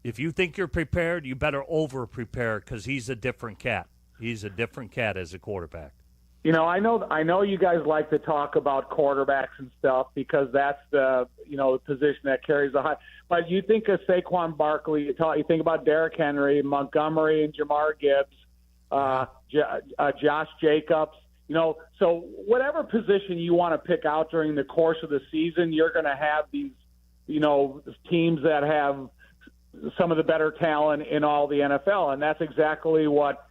if you think you're prepared, you better over-prepare, because he's a different cat. He's a different cat as a quarterback. I know you guys like to talk about quarterbacks and stuff because that's the position that carries the high. But you think of Saquon Barkley, you think about Derrick Henry, Montgomery, and Jamar Gibbs, Josh Jacobs. So whatever position you want to pick out during the course of the season, you're going to have these, teams that have some of the better talent in all the NFL, and that's exactly what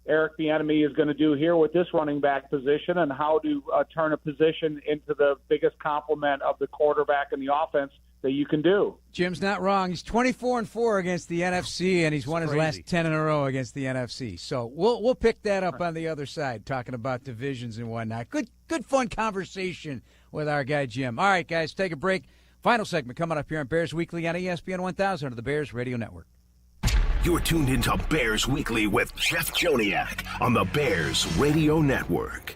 Eric Bieniemy is going to do here with this running back position, and how to turn a position into the biggest complement of the quarterback and the offense that you can do. Jim's not wrong. He's 24-4 against the NFC, and he's won his last 10 in a row against the NFC. So we'll pick that up on the other side, talking about divisions and whatnot. Good fun conversation with our guy Jim. All right, guys, take a break. Final segment coming up here on Bears Weekly on ESPN 1000 of the Bears Radio Network. You're tuned into Bears Weekly with Jeff Joniak on the Bears Radio Network.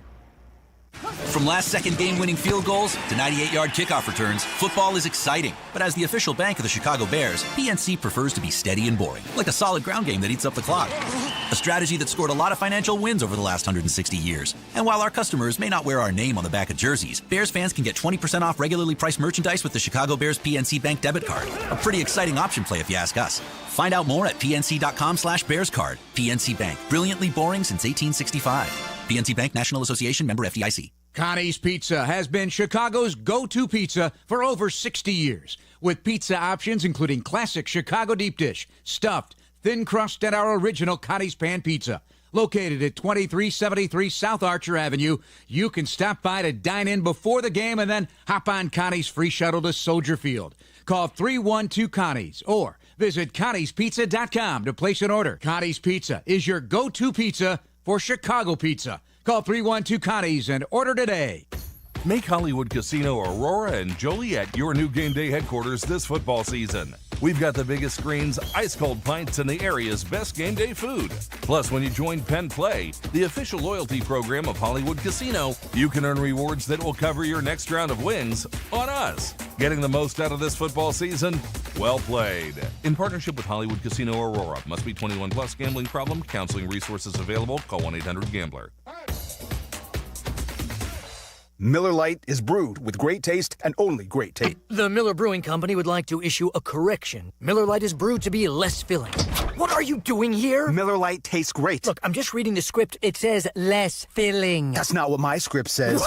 From last-second game-winning field goals to 98-yard kickoff returns, football is exciting. But as the official bank of the Chicago Bears, PNC prefers to be steady and boring, like a solid ground game that eats up the clock. A strategy that scored a lot of financial wins over the last 160 years. And while our customers may not wear our name on the back of jerseys, Bears fans can get 20% off regularly priced merchandise with the Chicago Bears PNC Bank debit card. A pretty exciting option play if you ask us. Find out more at pnc.com/bearscard. PNC Bank, brilliantly boring since 1865. PNC Bank, National Association, member FDIC. Connie's Pizza has been Chicago's go-to pizza for over 60 years, with pizza options including classic Chicago deep dish, stuffed, thin crust, and our original Connie's Pan Pizza. Located at 2373 South Archer Avenue, you can stop by to dine in before the game and then hop on Connie's free shuttle to Soldier Field. Call 312-CONNIES or visit ConniesPizza.com to place an order. Connie's Pizza is your go-to pizza for Chicago pizza. Call 312-CONNIES and order today. Make Hollywood Casino Aurora and Joliet your new game day headquarters this football season. We've got the biggest screens, ice-cold pints, and the area's best game day food. Plus, when you join Penn Play, the official loyalty program of Hollywood Casino, you can earn rewards that will cover your next round of wings on us. Getting the most out of this football season? Well played. In partnership with Hollywood Casino Aurora. Must be 21 plus. Gambling problem? Counseling resources available. Call 1-800-GAMBLER. Miller Lite is brewed with great taste and only great taste. The Miller Brewing Company would like to issue a correction. Miller Lite is brewed to be less filling. What are you doing here? Miller Lite tastes great. Look, I'm just reading the script. It says less filling. That's not what my script says.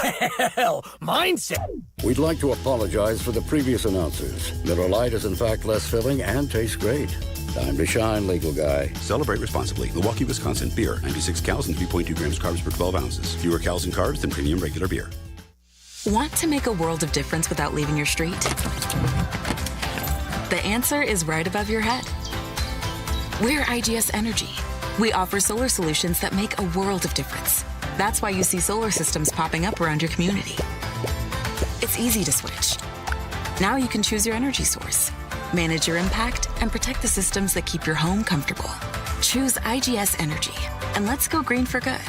Well, mine said. We'd like to apologize for the previous announcers. Miller Lite is in fact less filling and tastes great. Time to shine, legal guy. Celebrate responsibly. Milwaukee, Wisconsin. Beer. 96 calories and 3.2 grams carbs per 12 ounces. Fewer calories and carbs than premium regular beer. Want to make a world of difference without leaving your street? The answer is right above your head. We're IGS Energy. We offer solar solutions that make a world of difference. That's why you see solar systems popping up around your community. It's easy to switch. Now you can choose your energy source, manage your impact, and protect the systems that keep your home comfortable. Choose IGS Energy, and let's go green for good.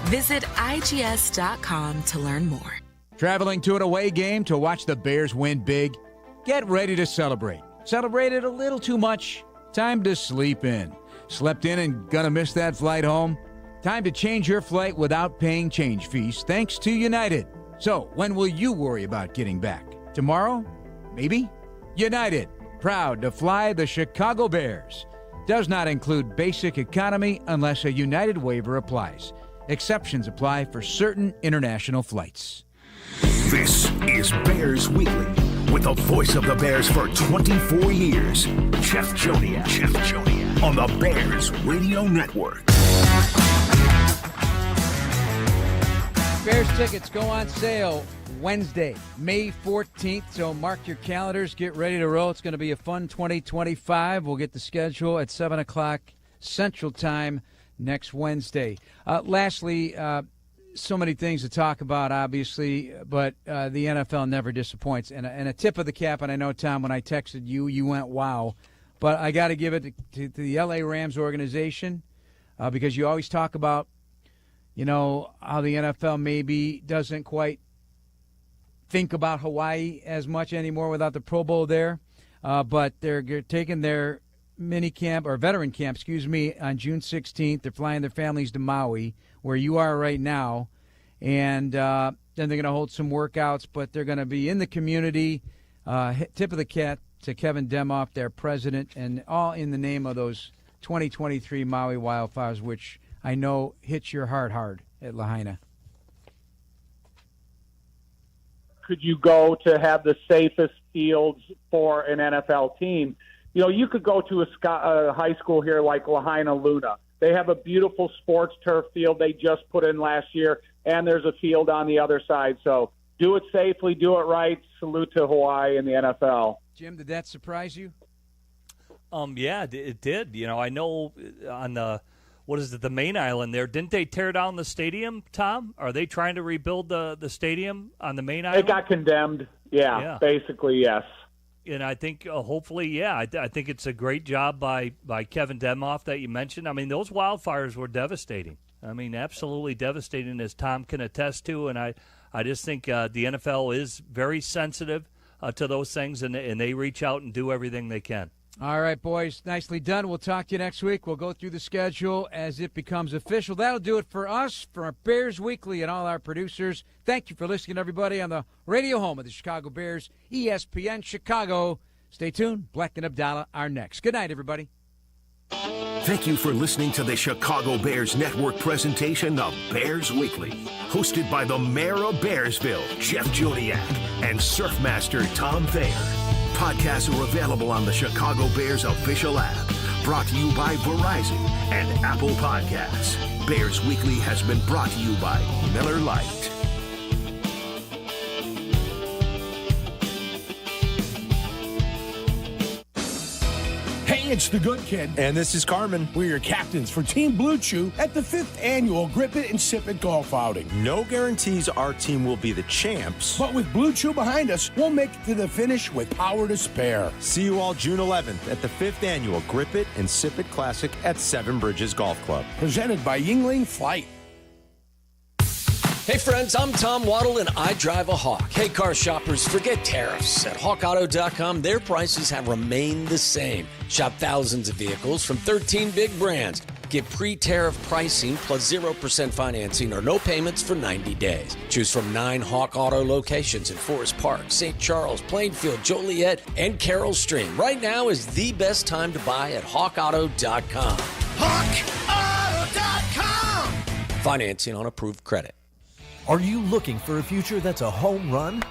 Visit IGS.com to learn more. Traveling to an away game to watch the Bears win big? Get ready to celebrate. Celebrated a little too much? Time to sleep in. Slept in and gonna miss that flight home? Time to change your flight without paying change fees thanks to United. So, when will you worry about getting back? Tomorrow? Maybe? United, proud to fly the Chicago Bears. Does not include basic economy unless a United waiver applies. Exceptions apply for certain international flights. This is Bears Weekly with the voice of the Bears for 24 years, Jeff Joniak. On the Bears Radio Network. Bears tickets go on sale Wednesday, May 14th, so mark your calendars. Get ready to roll. It's going to be a fun 2025. We'll get the schedule at 7 o'clock Central Time next Wednesday. Lastly, so many things to talk about, obviously, but the NFL never disappoints. And a tip of the cap, and I know, Tom, when I texted you, you went, wow. But I got to give it to the L.A. Rams organization because you always talk about, you know, how the NFL maybe doesn't quite think about Hawaii as much anymore without the Pro Bowl there. But they're taking their mini camp, or veteran camp, on June 16th. They're flying their families to Maui, where you are right now. And then they're going to hold some workouts, but they're going to be in the community. Tip of the cap to Kevin Demoff, their president, and all in the name of those 2023 Maui wildfires, which I know hits your heart hard at Lahaina. Could you go to have the safest fields for an NFL team? You know, you could go to a high school here like Lahaina Luna. They have a beautiful sports turf field they just put in last year, and there's a field on the other side. So do it safely, do it right. Salute to Hawaii and the NFL. Jim, did that surprise you? Yeah, it did. You know, I know on the the main island there, didn't they tear down the stadium, Tom? Are they trying to rebuild the stadium on the main island? It got condemned. Yeah. Basically, yes. And I think hopefully, I think it's a great job by Kevin Demoff that you mentioned. I mean, those wildfires were devastating. I mean, absolutely devastating, as Tom can attest to. And I just think the NFL is very sensitive to those things, and they reach out and do everything they can. All right, boys, nicely done. We'll talk to you next week. We'll go through the schedule as it becomes official. That'll do it for us, for our Bears Weekly and all our producers. Thank you for listening, everybody, on the radio home of the Chicago Bears, ESPN Chicago. Stay tuned. Bleck and Abdalla are next. Good night, everybody. Thank you for listening to the Chicago Bears Network presentation of Bears Weekly, hosted by the Mayor of Bearsville, Jeff Joniak, and Surfmaster Tom Thayer. Podcasts are available on the Chicago Bears official app. Brought to you by Verizon and Apple Podcasts. Bears Weekly has been brought to you by Miller Lite. Hey, it's the Good Kid. And this is Carmen. We're your captains for Team Blue Chew at the 5th annual Grip It and Sip It golf outing. No guarantees our team will be the champs. But with Blue Chew behind us, we'll make it to the finish with power to spare. See you all June 11th at the 5th annual Grip It and Sip It Classic at Seven Bridges Golf Club. Presented by Yuengling Flight. Hey friends, I'm Tom Waddle and I drive a Hawk. Hey car shoppers, forget tariffs. At HawkAuto.com, their prices have remained the same. Shop thousands of vehicles from 13 big brands. Get pre-tariff pricing plus 0% financing or no payments for 90 days. Choose from 9 Hawk Auto locations in Forest Park, St. Charles, Plainfield, Joliet, and Carroll Stream. Right now is the best time to buy at HawkAuto.com. HawkAuto.com! Financing on approved credit. Are you looking for a future that's a home run?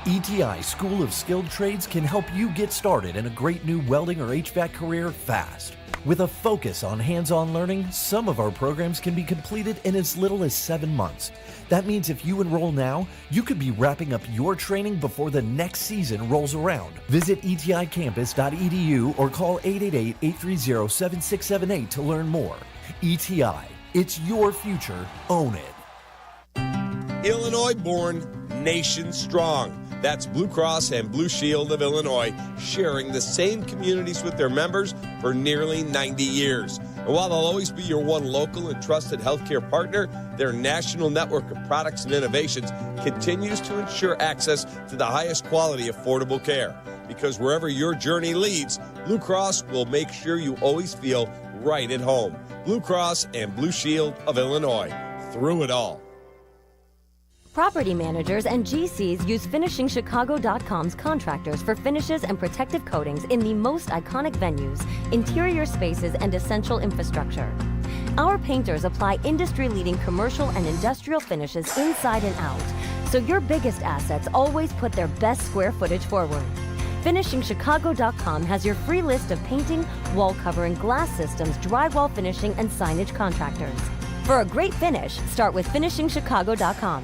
ETI School of Skilled Trades can help you get started in a great new welding or HVAC career fast. With a focus on hands-on learning, some of our programs can be completed in as little as 7 months. That means if you enroll now, you could be wrapping up your training before the next season rolls around. Visit eticampus.edu or call 888-830-7678 to learn more. ETI, it's your future. Own it. Illinois born, nation strong. That's Blue Cross and Blue Shield of Illinois, sharing the same communities with their members for nearly 90 years. And while they'll always be your one local and trusted healthcare partner, their national network of products and innovations continues to ensure access to the highest quality, affordable care. Because wherever your journey leads, Blue Cross will make sure you always feel right at home. Blue Cross and Blue Shield of Illinois, through it all. Property managers and GCs use FinishingChicago.com's contractors for finishes and protective coatings in the most iconic venues, interior spaces, and essential infrastructure. Our painters apply industry-leading commercial and industrial finishes inside and out, so your biggest assets always put their best square footage forward. FinishingChicago.com has your free list of painting, wall covering, glass systems, drywall finishing, and signage contractors. For a great finish, start with FinishingChicago.com.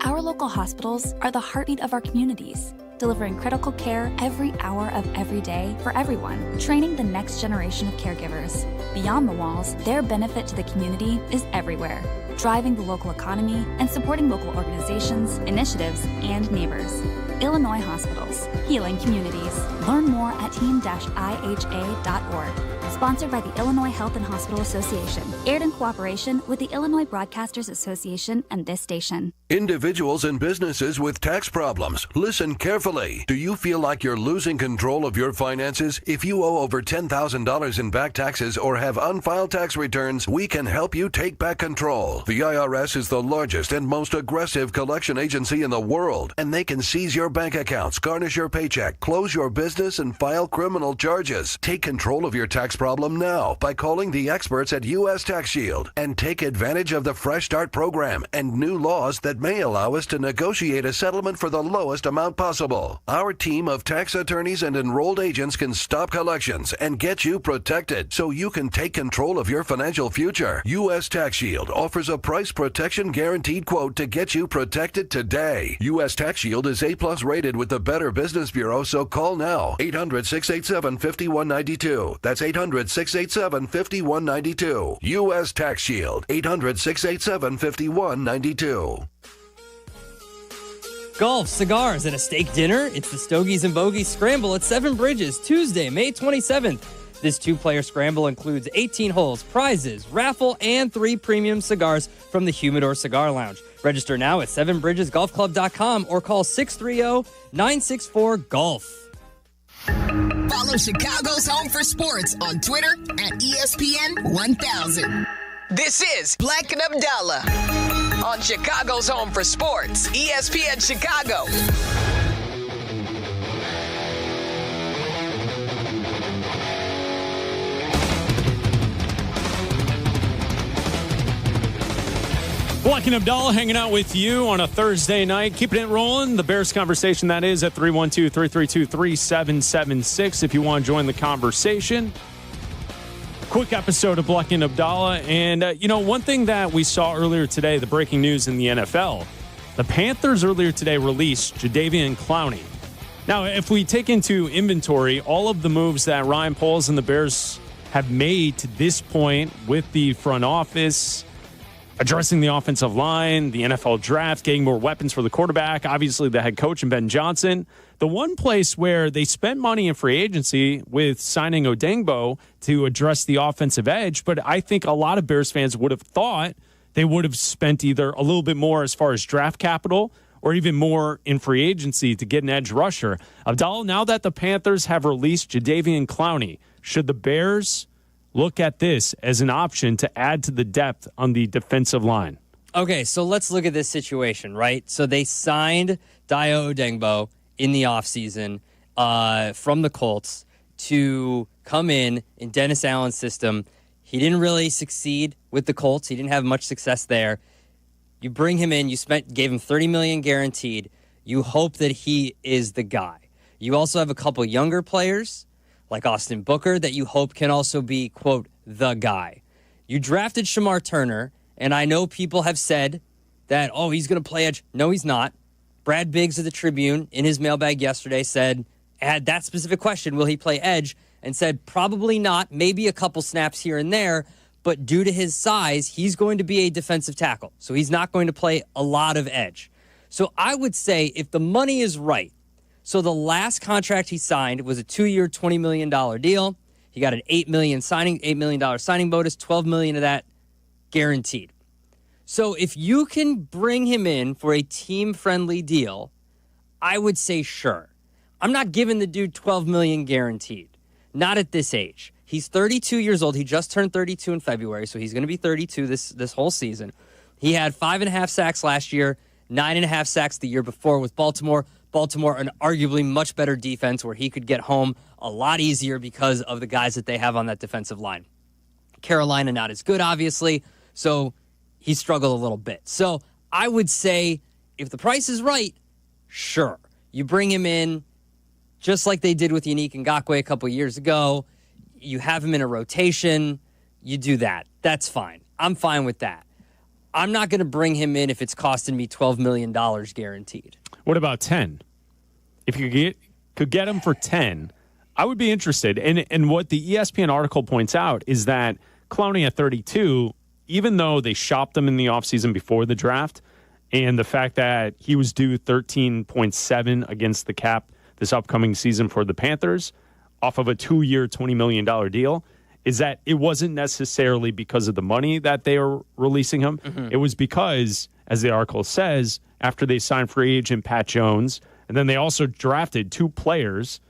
Our local hospitals are the heartbeat of our communities, delivering critical care every hour of every day for everyone, training the next generation of caregivers. Beyond the walls, their benefit to the community is everywhere, driving the local economy and supporting local organizations, initiatives, and neighbors. Illinois Hospitals, healing communities. Learn more at team-iha.org. Sponsored by the Illinois Health and Hospital Association. Aired in cooperation with the Illinois Broadcasters Association and this station. Individuals and businesses with tax problems, listen carefully. Do you feel like you're losing control of your finances? If you owe over $10,000 in back taxes or have unfiled tax returns, we can help you take back control. The IRS is the largest and most aggressive collection agency in the world, and they can seize your bank accounts, garnish your paycheck, close your business, and file criminal charges. Take control of your tax problem now by calling the experts at U.S. Tax Shield and take advantage of the Fresh Start program and new laws that may allow us to negotiate a settlement for the lowest amount possible. Our team of tax attorneys and enrolled agents can stop collections and get you protected so you can take control of your financial future. U.S. Tax Shield offers a price protection guaranteed quote to get you protected today. U.S. Tax Shield is A+ rated with the Better Business Bureau, so call now. 800-687-5192. That's 800-687-5192. U.S. Tax Shield. 800-687-5192. Golf, cigars, and a steak dinner. It's the Stogies and Bogies Scramble at Seven Bridges, Tuesday, May 27th. This two-player scramble includes 18 holes, prizes, raffle, and 3 premium cigars from the Humidor Cigar Lounge. Register now at sevenbridgesgolfclub.com or call 630-964-GOLF. Follow Chicago's Home for Sports on Twitter at ESPN 1000. This is Bleck and Abdalla on Chicago's Home for Sports, ESPN Chicago. Bleck and Abdalla hanging out with you on a Thursday night. Keeping it rolling. The Bears conversation, that is, at 312-332-3776 if you want to join the conversation. Quick episode of Bleck and Abdalla. And, one thing that we saw earlier today, the breaking news in the NFL, the Panthers earlier today released Jadeveon Clowney. Now, if we take into inventory all of the moves that Ryan Poles and the Bears have made to this point with the front office, addressing the offensive line, the NFL draft, getting more weapons for the quarterback, obviously the head coach and Ben Johnson. The one place where they spent money in free agency with signing Odengbo to address the offensive edge, but I think a lot of Bears fans would have thought they would have spent either a little bit more as far as draft capital or even more in free agency to get an edge rusher. Abdalla, now that the Panthers have released Jadeveon Clowney, should the Bears look at this as an option to add to the depth on the defensive line? Okay, so let's look at this situation, right? So they signed Dayo Odengbo in the offseason from the Colts to come in Dennis Allen's system. He didn't really succeed with the Colts. He didn't have much success there. You bring him in, gave him $30 million guaranteed. You hope that he is the guy. You also have a couple younger players like Austin Booker, that you hope can also be, quote, the guy. You drafted Shamar Turner, and I know people have said that, oh, he's going to play edge. No, he's not. Brad Biggs of the Tribune in his mailbag yesterday had that specific question, will he play edge? And said probably not, maybe a couple snaps here and there, but due to his size, he's going to be a defensive tackle. So he's not going to play a lot of edge. So I would say if the money is right, so the last contract he signed was a 2-year, $20 million deal. He got an $8 million signing bonus, $12 million of that guaranteed. So if you can bring him in for a team-friendly deal, I would say sure. I'm not giving the dude $12 million guaranteed. Not at this age. He's 32 years old. He just turned 32 in February, so he's going to be 32 this whole season. He had 5.5 sacks last year, 9.5 sacks the year before with Baltimore. Baltimore, an arguably much better defense where he could get home a lot easier because of the guys that they have on that defensive line. Carolina, not as good, obviously, so he struggled a little bit. So I would say if the price is right, sure. You bring him in just like they did with Yoniak Ngakoue a couple years ago. You have him in a rotation. You do that. That's fine. I'm fine with that. I'm not going to bring him in if it's costing me $12 million guaranteed. What about 10? If you could get him for 10, I would be interested. And what the ESPN article points out is that Clowney at 32, even though they shopped him in the offseason before the draft, and the fact that he was due 13.7 against the cap this upcoming season for the Panthers off of a 2-year, $20 million deal, is that it wasn't necessarily because of the money that they were releasing him. Mm-hmm. It was because, as the article says, after they signed free agent Pat Jones, and then they also drafted 2 players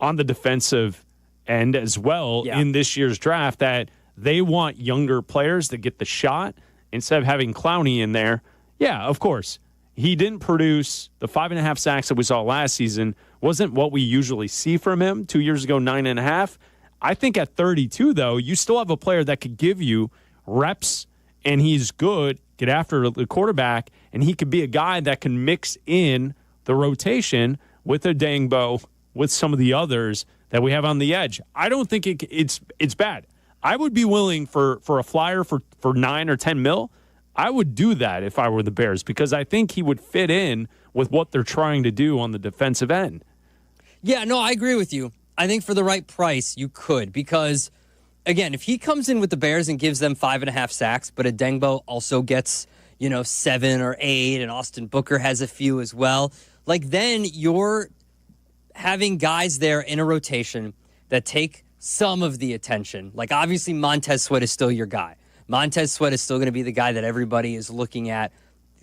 on the defensive end as well in this year's draft, that they want younger players to get the shot instead of having Clowney in there. Yeah, of course. He didn't produce the 5.5 sacks that we saw last season. Wasn't what we usually see from him. 2 years ago, 9.5. I think at 32, though, you still have a player that could give you reps, and he's good, get after the quarterback, and he could be a guy that can mix in the rotation with a Dangbo, with some of the others that we have on the edge. I don't think it's bad. I would be willing for a flyer for 9 or 10 mil. I would do that if I were the Bears, because I think he would fit in with what they're trying to do on the defensive end. Yeah, no, I agree with you. I think for the right price, you could, because, again, if he comes in with the Bears and gives them 5.5 sacks, but Adengbo also gets, 7 or 8, and Austin Booker has a few as well, then you're having guys there in a rotation that take some of the attention. Obviously, Montez Sweat is still your guy. Montez Sweat is still going to be the guy that everybody is looking at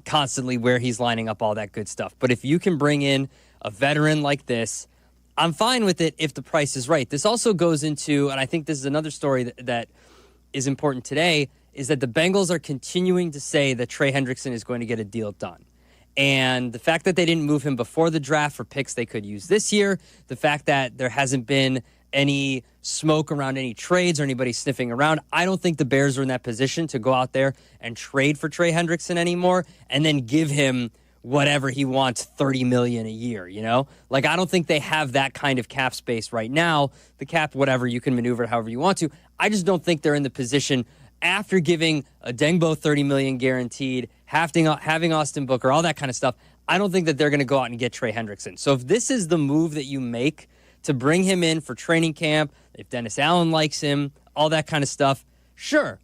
constantly, where he's lining up, all that good stuff. But if you can bring in a veteran like this, I'm fine with it if the price is right. This also goes into, and I think this is another story that is important today, is that the Bengals are continuing to say that Trey Hendrickson is going to get a deal done. And the fact that they didn't move him before the draft for picks they could use this year, the fact that there hasn't been any smoke around any trades or anybody sniffing around, I don't think the Bears are in that position to go out there and trade for Trey Hendrickson anymore and then give him whatever he wants, $30 million a year, I don't think they have that kind of cap space right now. The cap, whatever, you can maneuver it however you want to. I just don't think they're in the position, after giving Adengbo $30 million guaranteed, having Austin Booker, all that kind of stuff, I don't think that they're going to go out and get Trey Hendrickson. So if this is the move that you make to bring him in for training camp, if Dennis Allen likes him, all that kind of stuff, sure.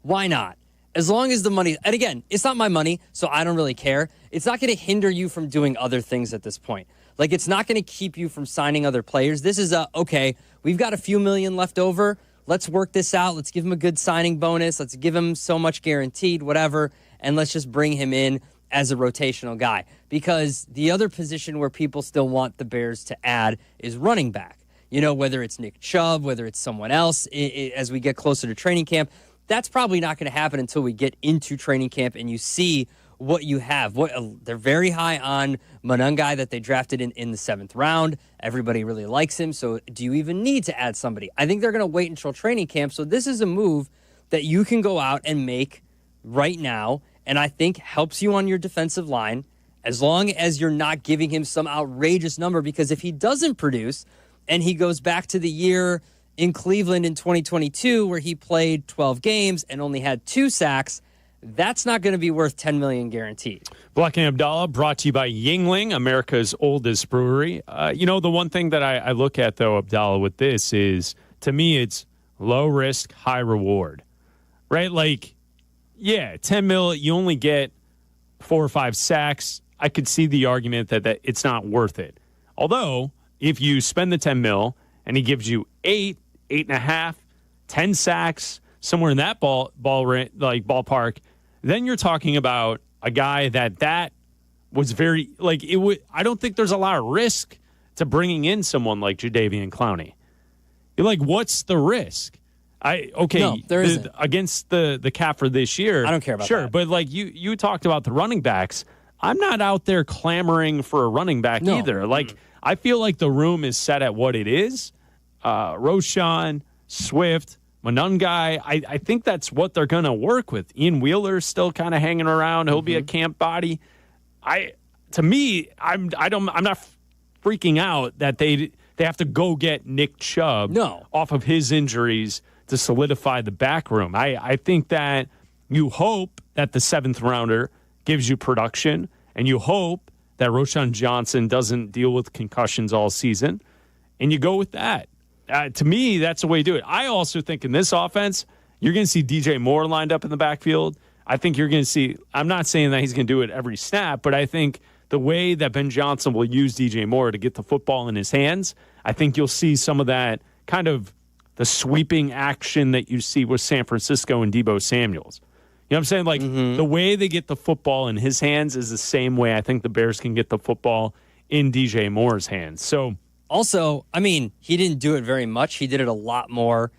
Why not? As long as the money, and again, it's not my money, so I don't really care. It's not going to hinder you from doing other things at this point. It's not going to keep you from signing other players. This is okay, we've got a few million left over. Let's work this out. Let's give him a good signing bonus. Let's give him so much guaranteed, whatever, and let's just bring him in as a rotational guy. Because the other position where people still want the Bears to add is running back. Whether it's Nick Chubb, whether it's someone else, as we get closer to training camp, that's probably not going to happen until we get into training camp and you see what you have. They're very high on Monangai that they drafted in the 7th round. Everybody really likes him, so do you even need to add somebody? I think they're going to wait until training camp, so this is a move that you can go out and make right now, and I think helps you on your defensive line, as long as you're not giving him some outrageous number, because if he doesn't produce, and he goes back to the year in Cleveland in 2022 where he played 12 games and only had 2 sacks, that's not going to be worth $10 million guaranteed. Bleck Abdalla, brought to you by Yuengling, America's oldest brewery. The one thing that I look at, though, Abdalla, with this is, to me, it's low risk, high reward, right? Like, yeah, 10 mil, you only get 4 or 5 sacks. I could see the argument that it's not worth it. Although, if you spend the 10 mil and he gives you 8, 8.5, 10 sacks, somewhere in that ballpark, then you're talking about a guy that was very, like, it would. I don't think there's a lot of risk to bringing in someone like Jadeveon Clowney. You're like, what's the risk? No, there isn't. Against the cap for this year. I don't care about sure, that. But like you talked about the running backs. I'm not out there clamoring for a running back either. Like, I feel like the room is set at what it is. Roschon, Swift, Monungai. I think that's what they're going to work with. Ian Wheeler's still kind of hanging around. He'll be a camp body. I'm not freaking out that they have to go get Nick Chubb off of his injuries to solidify the back room. I think that you hope that the 7th rounder gives you production, and you hope that Roschon Johnson doesn't deal with concussions all season, and you go with that. To me, that's the way you do it. I also think in this offense, you're going to see DJ Moore lined up in the backfield. I think you're going to see, I'm not saying that he's going to do it every snap, but I think the way that Ben Johnson will use DJ Moore to get the football in his hands, I think you'll see some of that kind of the sweeping action that you see with San Francisco and Deebo Samuels. You know what I'm saying? Like, the way they get the football in his hands is the same way I think the Bears can get the football in DJ Moore's hands. So, also, I mean, he didn't do it very much. He did it a lot more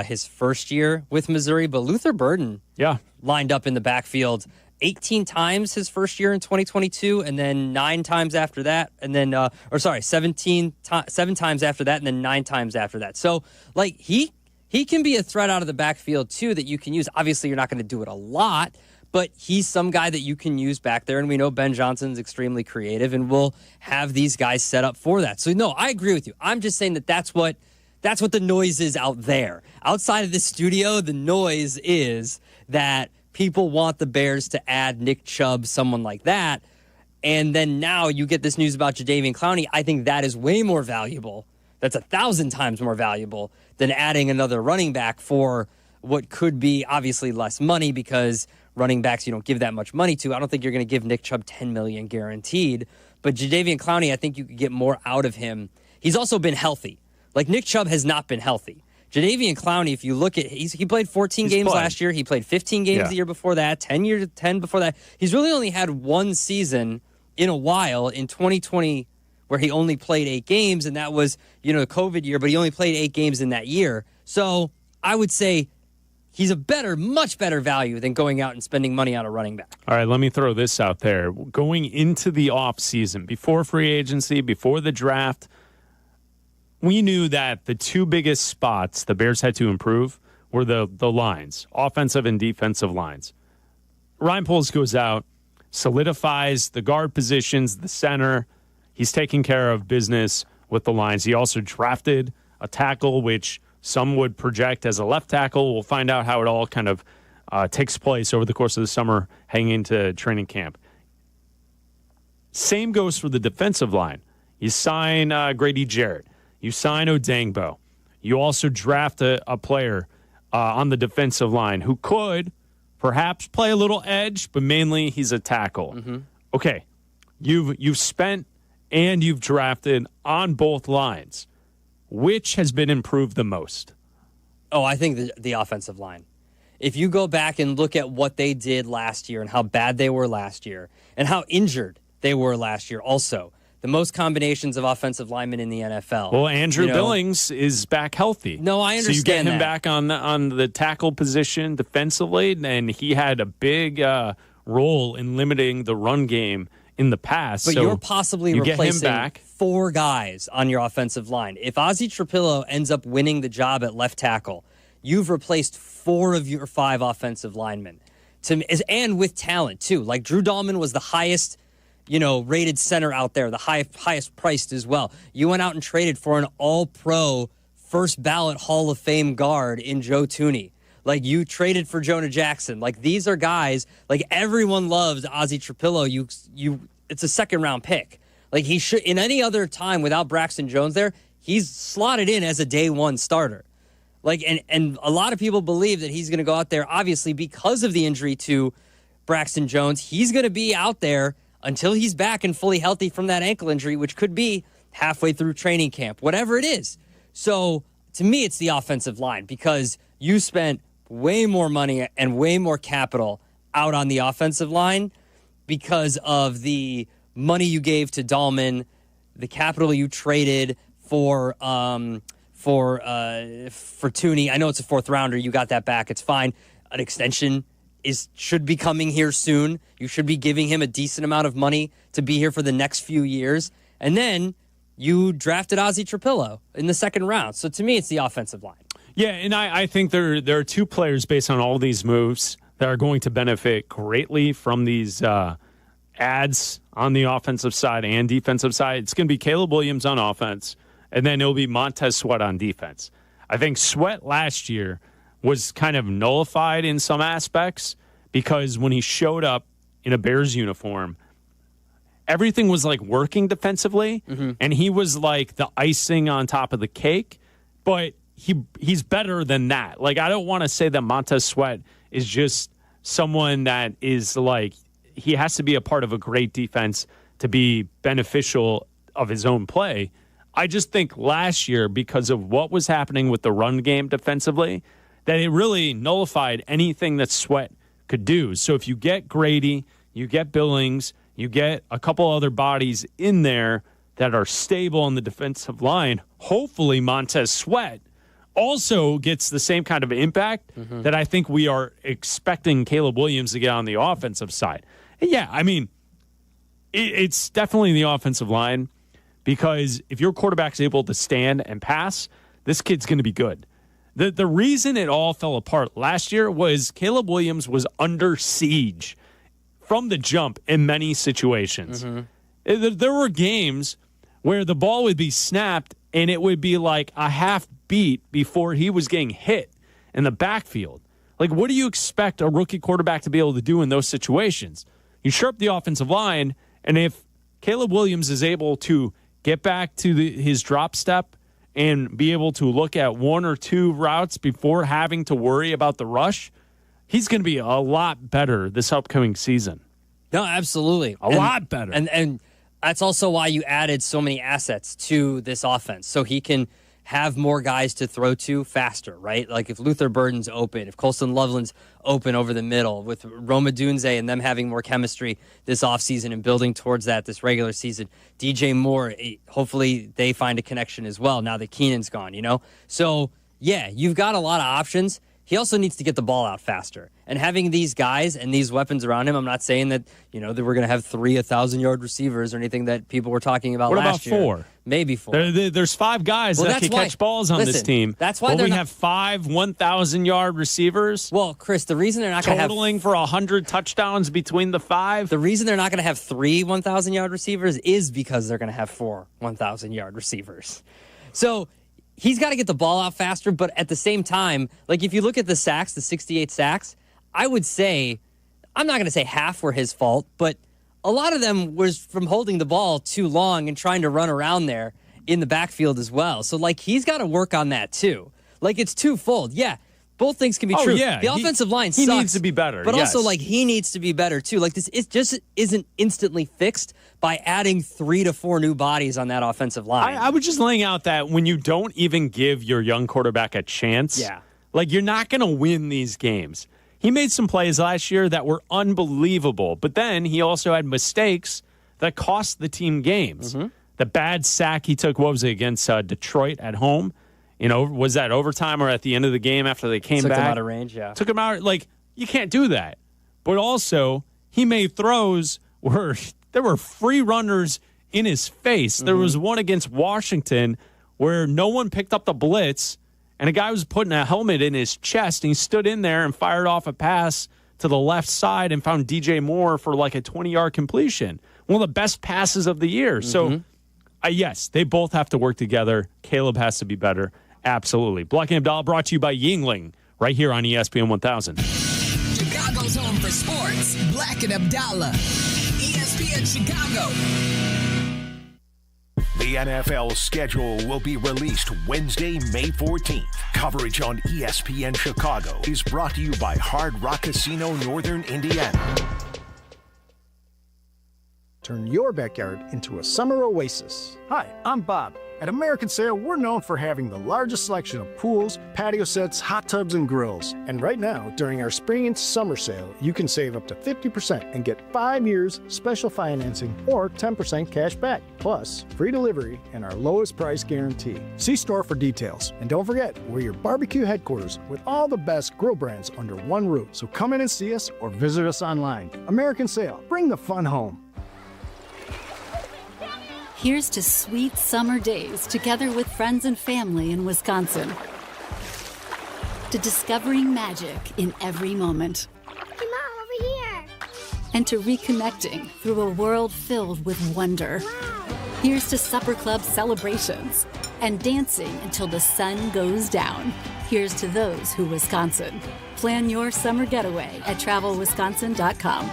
his first year with Missouri. But Luther Burden lined up in the backfield 18 times his first year in 2022, and then 9 times after that, and then, 7 times after that, and then 9 times after that. So, like, he can be a threat out of the backfield, too, that you can use. Obviously, you're not going to do it a lot, but he's some guy that you can use back there, and we know Ben Johnson's extremely creative, and we'll have these guys set up for that. So, no, I agree with you. I'm just saying that's what the noise is out there. Outside of the studio, the noise is that people want the Bears to add Nick Chubb, someone like that, and then now you get this news about Jadeveon Clowney. I think that is way more valuable. That's 1,000 times more valuable than adding another running back for what could be obviously less money, because running backs you don't give that much money to. I don't think you're going to give Nick Chubb $10 million guaranteed, but Jadeveon Clowney, I think you could get more out of him. He's also been healthy. Like, Nick Chubb has not been healthy. Jadeveon Clowney, if you look at, he played 14 games last year. He played 15 games the year before that, 10 before that. He's really only had one season in a while in 2020 where he only played 8 games, and that was, the COVID year, but he only played 8 games in that year. So I would say he's a much better value than going out and spending money on a running back. All right, let me throw this out there. Going into the offseason, before free agency, before the draft, we knew that the 2 biggest spots the Bears had to improve were the lines, offensive and defensive lines. Ryan Poles goes out, solidifies the guard positions, the center. He's taking care of business with the lines. He also drafted a tackle, which some would project as a left tackle. We'll find out how it all kind of takes place over the course of the summer, heading into training camp. Same goes for the defensive line. You sign Grady Jarrett. You sign Odangbo. You also draft a player on the defensive line who could perhaps play a little edge, but mainly he's a tackle. Okay, you've spent and you've drafted on both lines. Which has been improved the most? Oh, I think the offensive line. If you go back and look at what they did last year and how bad they were last year and how injured they were last year also, the most combinations of offensive linemen in the NFL. Well, Andrew Billings is back healthy. No, I understand. So you get him that. back on the tackle position defensively, and he had a big role in limiting the run game in the past. But so you're possibly replacing him back. 4 guys on your offensive line. If Ozzie Trapillo ends up winning the job at left tackle, you've replaced 4 of your 5 offensive linemen. And with talent, too. Like, Drew Dahlman was the highest rated center out there, the highest priced as well. You went out and traded for an all-pro, first ballot Hall of Fame guard in Joe Thuney. Like, you traded for Jonah Jackson. Like, these are guys, like, everyone loves Ozzie Trapillo. It's a second-round pick. Like, he should, in any other time without Braxton Jones there, he's slotted in as a day one starter. Like, and a lot of people believe that he's going to go out there, obviously, because of the injury to Braxton Jones. He's going to be out there until he's back and fully healthy from that ankle injury, which could be halfway through training camp, whatever it is. So, to me, it's the offensive line, because you spent way more money and way more capital out on the offensive line because of the money you gave to Dahlman, the capital you traded for Thuney. I know it's a fourth rounder. You got that back. It's fine. An extension should be coming here soon. You should be giving him a decent amount of money to be here for the next few years. And then you drafted Ozzie Trapillo in the second round. So to me, it's the offensive line. Yeah, and I think there are two players based on all these moves that are going to benefit greatly from these ads on the offensive side and defensive side. It's going to be Caleb Williams on offense, and then it'll be Montez Sweat on defense. I think Sweat last year was kind of nullified in some aspects because when he showed up in a Bears uniform, everything was like working defensively, and he was like the icing on top of the cake, but he's better than that. Like, I don't want to say that Montez Sweat is just someone that is like, he has to be a part of a great defense to be beneficial of his own play. I just think last year, because of what was happening with the run game defensively, that it really nullified anything that Sweat could do. So if you get Grady, you get Billings, you get a couple other bodies in there that are stable on the defensive line, hopefully Montez Sweat also gets the same kind of impact that I think we are expecting Caleb Williams to get on the offensive side. And yeah, I mean, it's definitely the offensive line, because if your quarterback's able to stand and pass, this kid's going to be good. The reason it all fell apart last year was Caleb Williams was under siege from the jump in many situations. There were games where the ball would be snapped and it would be like a half beat before he was getting hit in the backfield. Like, what do you expect a rookie quarterback to be able to do in those situations? You shore up the offensive line, and if Caleb Williams is able to get back to his drop step and be able to look at one or two routes before having to worry about the rush, he's going to be a lot better this upcoming season. No, absolutely. A lot better. And that's also why you added so many assets to this offense, so he can have more guys to throw to faster, right? Like if Luther Burden's open, if Colston Loveland's open over the middle, with Roma Dunze and them having more chemistry this offseason and building towards that this regular season. DJ Moore, hopefully they find a connection as well now that Keenan's gone, So, yeah, you've got a lot of options. He also needs to get the ball out faster. And having these guys and these weapons around him, I'm not saying that, that we're going to have 3 1,000-yard receivers or anything that people were talking about last year. What about 4? Maybe 4. There's 5 guys that can catch balls on this team. That's why we have 5 1,000-yard receivers. Well, Chris, the reason they're not going to have totaling for 100 touchdowns between the 5. The reason they're not going to have 3 1,000-yard receivers is because they're going to have 4 1,000-yard receivers. So he's got to get the ball out faster, but at the same time, like if you look at the sacks, the 68 sacks, I would say, I'm not going to say half were his fault, but a lot of them was from holding the ball too long and trying to run around there in the backfield as well. So, like, he's got to work on that too. Like, it's twofold. Yeah, both things can be true. Yeah. The offensive line he sucks. He needs to be better. But also, like, he needs to be better too. Like, this it just isn't instantly fixed by adding 3 to 4 new bodies on that offensive line. I was just laying out that when you don't even give your young quarterback a chance, like, you're not going to win these games. He made some plays last year that were unbelievable, but then he also had mistakes that cost the team games. The bad sack he took, what was it, against Detroit at home? Was that overtime or at the end of the game after they came back? Took him out of range, yeah. Took him out. Like, you can't do that. But also, he made throws where there were free runners in his face. There was one against Washington where no one picked up the blitz, and a guy was putting a helmet in his chest, and he stood in there and fired off a pass to the left side and found DJ Moore for like a 20-yard completion. one of the best passes of the year. So, yes, they both have to work together. Caleb has to be better. Absolutely. Bleck Abdalla brought to you by Yuengling right here on ESPN 1000. Chicago's home for sports. Bleck and Abdalla. ESPN Chicago. The NFL schedule will be released Wednesday, May 14th. Coverage on ESPN Chicago is brought to you by Hard Rock Casino, Northern Indiana. Turn your backyard into a summer oasis. Hi, I'm Bob. At American Sail, we're known for having the largest selection of pools, patio sets, hot tubs, and grills. And right now, during our spring and summer sale, you can save up to 50% and get 5 years special financing or 10% cash back. Plus, free delivery and our lowest price guarantee. See store for details. And don't forget, we're your barbecue headquarters with all the best grill brands under one roof. So come in and see us or visit us online. American Sail, bring the fun home. Here's to sweet summer days together with friends and family in Wisconsin. To discovering magic in every moment. Hey, Mom, over here. And to reconnecting through a world filled with wonder. Wow. Here's to supper club celebrations and dancing until the sun goes down. Here's to those who Wisconsin. Plan your summer getaway at travelwisconsin.com.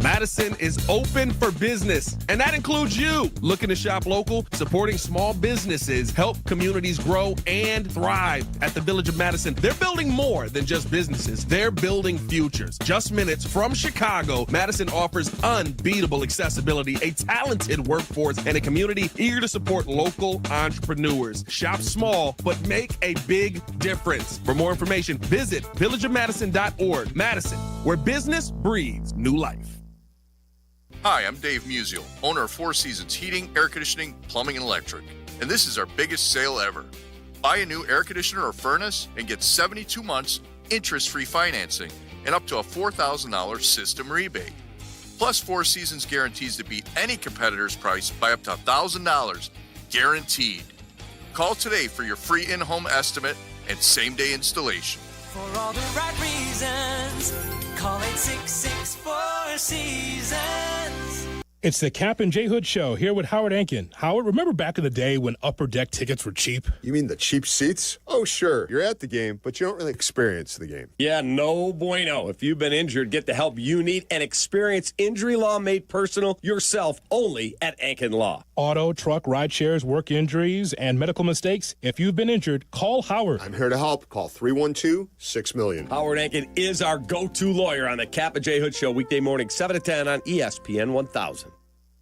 Madison is open for business, and that includes you. Looking to shop local, supporting small businesses, help communities grow and thrive. At the Village of Madison, they're building more than just businesses. They're building futures. Just minutes from Chicago, Madison offers unbeatable accessibility, a talented workforce, and a community eager to support local entrepreneurs. Shop small, but make a big difference. For more information, visit villageofmadison.org. Madison, where business breathes new life. Hi, I'm Dave Musial, owner of Four Seasons Heating, Air Conditioning, Plumbing, and Electric. And this is our biggest sale ever. Buy a new air conditioner or furnace and get 72 months interest-free financing and up to a $4,000 system rebate. Plus, Four Seasons guarantees to beat any competitor's price by up to $1,000, guaranteed. Call today for your free in-home estimate and same-day installation. For all the right reasons, call 866-4 Seasons. It's the Cap and J Hood Show here with Howard Ankin. Howard, remember back in the day when upper deck tickets were cheap? You mean the cheap seats? Oh, sure. You're at the game, but you don't really experience the game. Yeah, no bueno. If you've been injured, get the help you need and experience injury law made personal yourself only at Ankin Law. Auto, truck, ride shares, work injuries, and medical mistakes. If you've been injured, call Howard. I'm here to help. Call 312-6-million. Howard Ankin is our go-to lawyer on the Cap and J Hood Show, weekday morning 7 to 10 on ESPN 1000.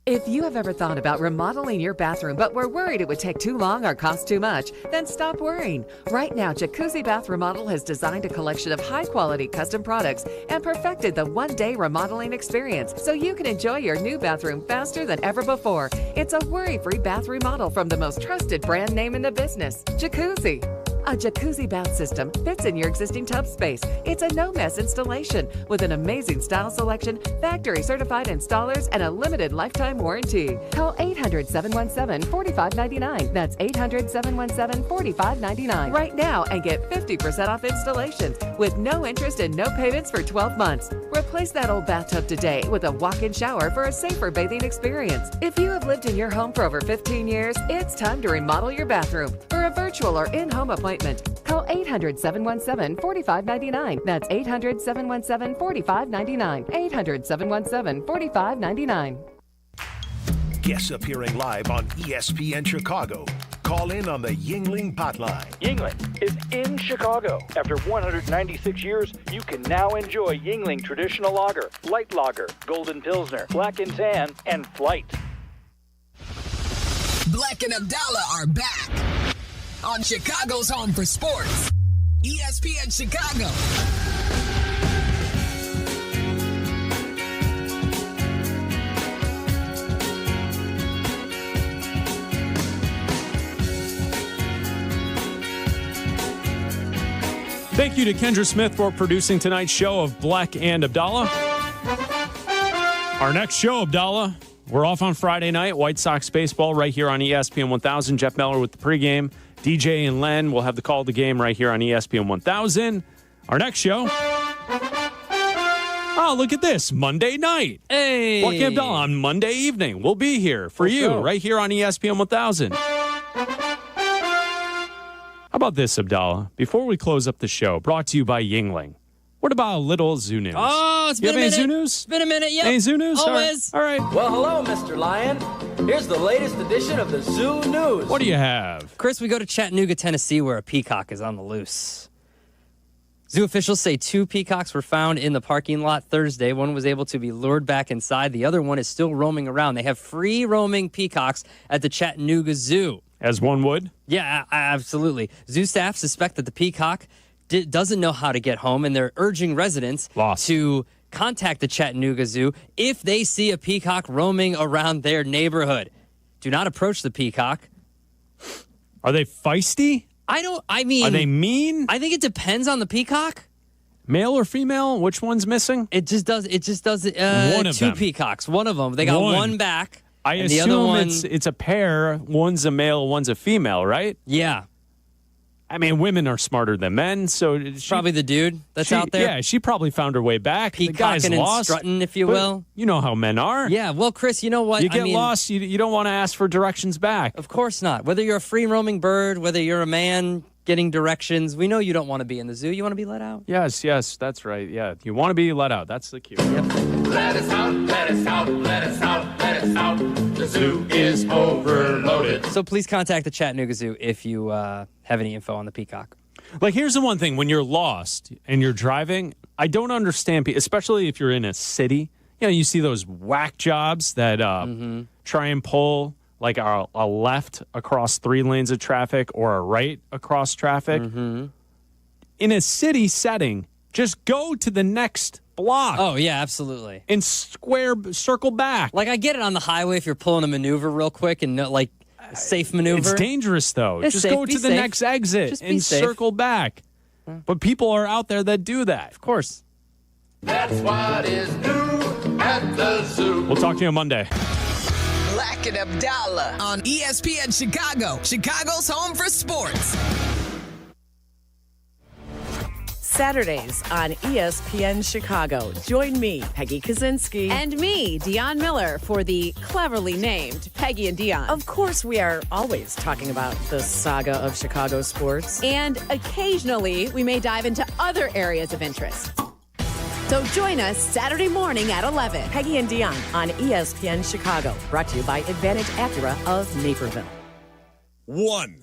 If you have ever thought about remodeling your bathroom but were worried it would take too long or cost too much, then stop worrying. Right now, Jacuzzi Bath Remodel has designed a collection of high-quality custom products and perfected the one-day remodeling experience so you can enjoy your new bathroom faster than ever before. It's a worry-free bath remodel from the most trusted brand name in the business, Jacuzzi. A jacuzzi bath system fits in your existing tub space. It's a no-mess installation with an amazing style selection, factory-certified installers, and a limited lifetime warranty. Call 800-717-4599. That's 800-717-4599 right now and get 50% off installations with no interest and no payments for 12 months. Replace that old bathtub today with a walk-in shower for a safer bathing experience. If you have lived in your home for over 15 years, it's time to remodel your bathroom. For a virtual or in-home appointment, call 800-717-4599. That's 800-717-4599. 800-717-4599. Guests appearing live on ESPN Chicago. Call in on the Yuengling hotline. Yuengling is in Chicago. After 196 years, you can now enjoy Yuengling Traditional Lager, Light Lager, Golden Pilsner, Black and Tan, and Flight. Bleck and Abdalla are back on Chicago's home for sports, ESPN Chicago. Thank you to Kendra Smith for producing tonight's show of Bleck and Abdalla. Our next show, Abdalla, we're off on Friday night, White Sox baseball right here on ESPN 1000. Jeff Meller with the pregame. DJ and Len will have the call of the game right here on ESPN 1000. Our next show, Oh, look at this. Monday night. Hey. Bleck Abdalla on Monday evening. We'll be here for you right here on ESPN 1000. How about this, Abdalla? Before we close up the show, brought to you by Yuengling. What about a little zoo news? Oh, it's been a minute. Zoo news? It's been a minute, yeah. Any zoo news? Always. All right. Well, hello, Mr. Lion. Here's the latest edition of the Zoo News. What do you have? Chris, we go to Chattanooga, Tennessee, where a peacock is on the loose. Zoo officials say 2 peacocks were found in the parking lot Thursday. One was able to be lured back inside. The other one is still roaming around. They have free-roaming peacocks at the Chattanooga Zoo. As one would? Yeah, absolutely. Zoo staff suspect that the peacock doesn't know how to get home, and they're urging residents to contact the Chattanooga Zoo if they see a peacock roaming around their neighborhood. Do not approach the peacock. Are they feisty? Are they mean? I think it depends on the peacock. Male or female? Which one's missing? It just does one of 2 them. peacocks. One of them. They got one back. I and assume the other one, it's a pair. One's a male, one's a female, right? Yeah. I mean, women are smarter than men, so probably the dude that's out there. Yeah, she probably found her way back. The guy's Peacocking and lost, strutting, if you will. You know how men are. Yeah, well, Chris, you know what? You get lost, you don't want to ask for directions back. Of course not. Whether you're a free-roaming bird, whether you're a man getting directions, we know you don't want to be in the zoo. You want to be let out. Yes, that's right. Yeah, you want to be let out. That's the cue. Yep. Let us out, let us out, let us out, let us out. The zoo is overloaded. So please contact the Chattanooga Zoo if you have any info on the peacock. Like, here's the one thing. When you're lost and you're driving, I don't understand, especially if you're in a city. You know, you see those whack jobs that try and pull like a left across 3 lanes of traffic or a right across traffic. In a city setting, just go to the next block. Oh, yeah, absolutely. And circle back. Like, I get it on the highway if you're pulling a maneuver real quick and safe maneuver. It's dangerous, though. It's just safe. go Be to the safe. next exit Just be and safe. circle back. But people are out there that do that. Of course. That's what is new at the zoo. We'll talk to you on Monday. Bleck and Abdalla on ESPN Chicago, Chicago's home for sports. Saturdays on ESPN Chicago. Join me, Peggy Kaczynski. And me, Dion Miller, for the cleverly named Peggy and Dion. Of course, we are always talking about the saga of Chicago sports. And occasionally, we may dive into other areas of interest. So join us Saturday morning at 11. Peggy and Dion on ESPN Chicago. Brought to you by Advantage Acura of Naperville. 1.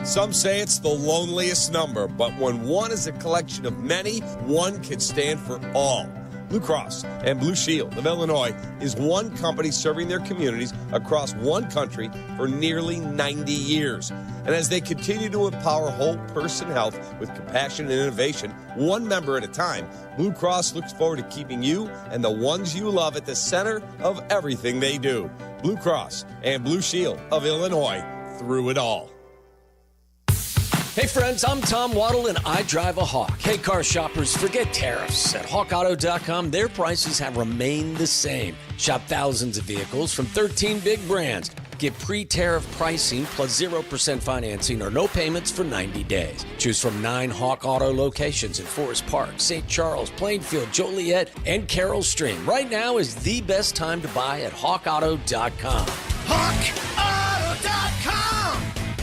Some say it's the loneliest number, but when 1 is a collection of many, 1 can stand for all. Blue Cross and Blue Shield of Illinois is one company serving their communities across one country for nearly 90 years. And as they continue to empower whole person health with compassion and innovation, one member at a time, Blue Cross looks forward to keeping you and the ones you love at the center of everything they do. Blue Cross and Blue Shield of Illinois, through it all. Hey friends, I'm Tom Waddle and I drive a Hawk. Hey car shoppers, forget tariffs. At hawkauto.com, their prices have remained the same. Shop thousands of vehicles from 13 big brands. Get pre-tariff pricing plus 0% financing or no payments for 90 days. Choose from 9 Hawk Auto locations in Forest Park, St. Charles, Plainfield, Joliet, and Carroll Stream. Right now is the best time to buy at hawkauto.com. hawkauto.com.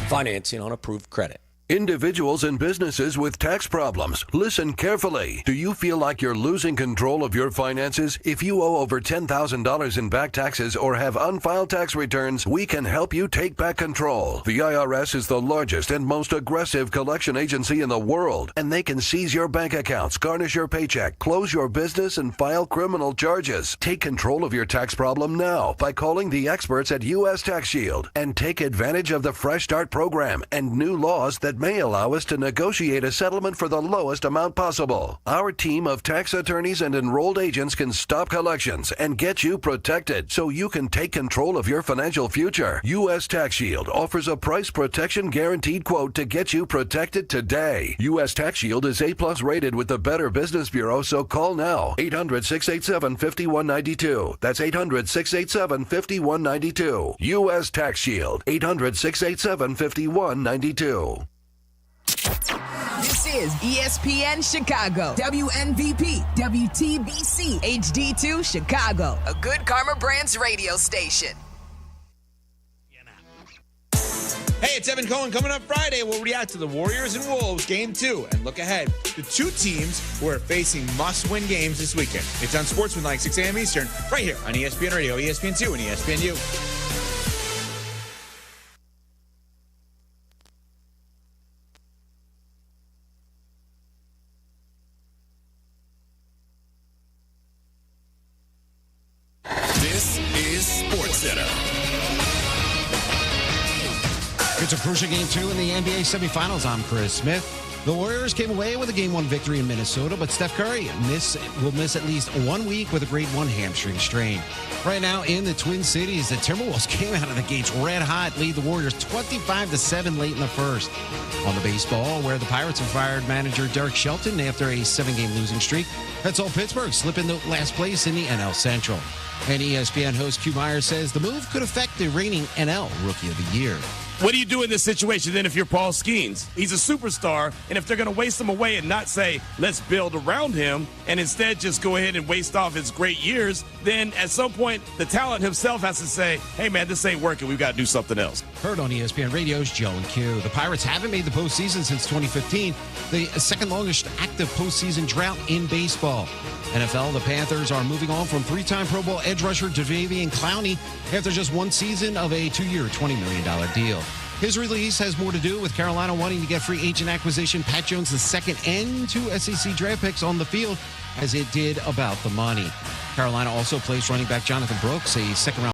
Financing on approved credit. Individuals and businesses with tax problems, listen carefully. Do you feel like you're losing control of your finances? If you owe over $10,000 in back taxes or have unfiled tax returns, we can help you take back control. The IRS is the largest and most aggressive collection agency in the world, and they can seize your bank accounts, garnish your paycheck, close your business, and file criminal charges. Take control of your tax problem now by calling the experts at U.S. Tax Shield and take advantage of the Fresh Start program and new laws that may allow us to negotiate a settlement for the lowest amount possible. Our team of tax attorneys and enrolled agents can stop collections and get you protected so you can take control of your financial future. U.S. Tax Shield offers a price protection guaranteed quote to get you protected today. U.S. Tax Shield is A+ rated with the Better Business Bureau, so call now. 800-687-5192. That's 800-687-5192. U.S. Tax Shield. 800-687-5192. This is ESPN Chicago, WNVP, WTBC, HD2 Chicago, a Good Karma Brands radio station. Hey, it's Evan Cohen. Coming up Friday, we'll react to the Warriors and Wolves Game 2 and look ahead to two teams who are facing must-win games this weekend. It's on Sportsmanlike, 6 a.m. Eastern, right here on ESPN Radio, ESPN2, and ESPNU. This is SportsCenter. It's a crucial game 2 in the NBA semifinals. I'm Chris Smith. The Warriors came away with a Game 1 victory in Minnesota, but Steph Curry will miss at least 1 week with a grade 1 hamstring strain. Right now in the Twin Cities, the Timberwolves came out of the gates red hot, lead the Warriors 25-7 late in the first. On the baseball, where the Pirates have fired manager Derek Shelton after a 7-game losing streak, that's all Pittsburgh slip into last place in the NL Central. And ESPN host Q Myers says the move could affect the reigning NL Rookie of the Year. What do you do in this situation then if you're Paul Skeens? He's a superstar, and if they're going to waste him away and not say, let's build around him, and instead just go ahead and waste off his great years, then at some point the talent himself has to say, hey man, this ain't working, we've got to do something else. Heard on ESPN Radio's Joe and Q. The Pirates haven't made the postseason since 2015, the second longest active postseason drought in baseball. NFL, the Panthers are moving on from 3-time Pro Bowl edge rusher Jadeveon Clowney after just one season of a 2-year, $20 million deal. His release has more to do with Carolina wanting to get free agent acquisition Pat Jones II and 2 SEC draft picks on the field as it did about the money. Carolina also placed running back Jonathan Brooks, a second-round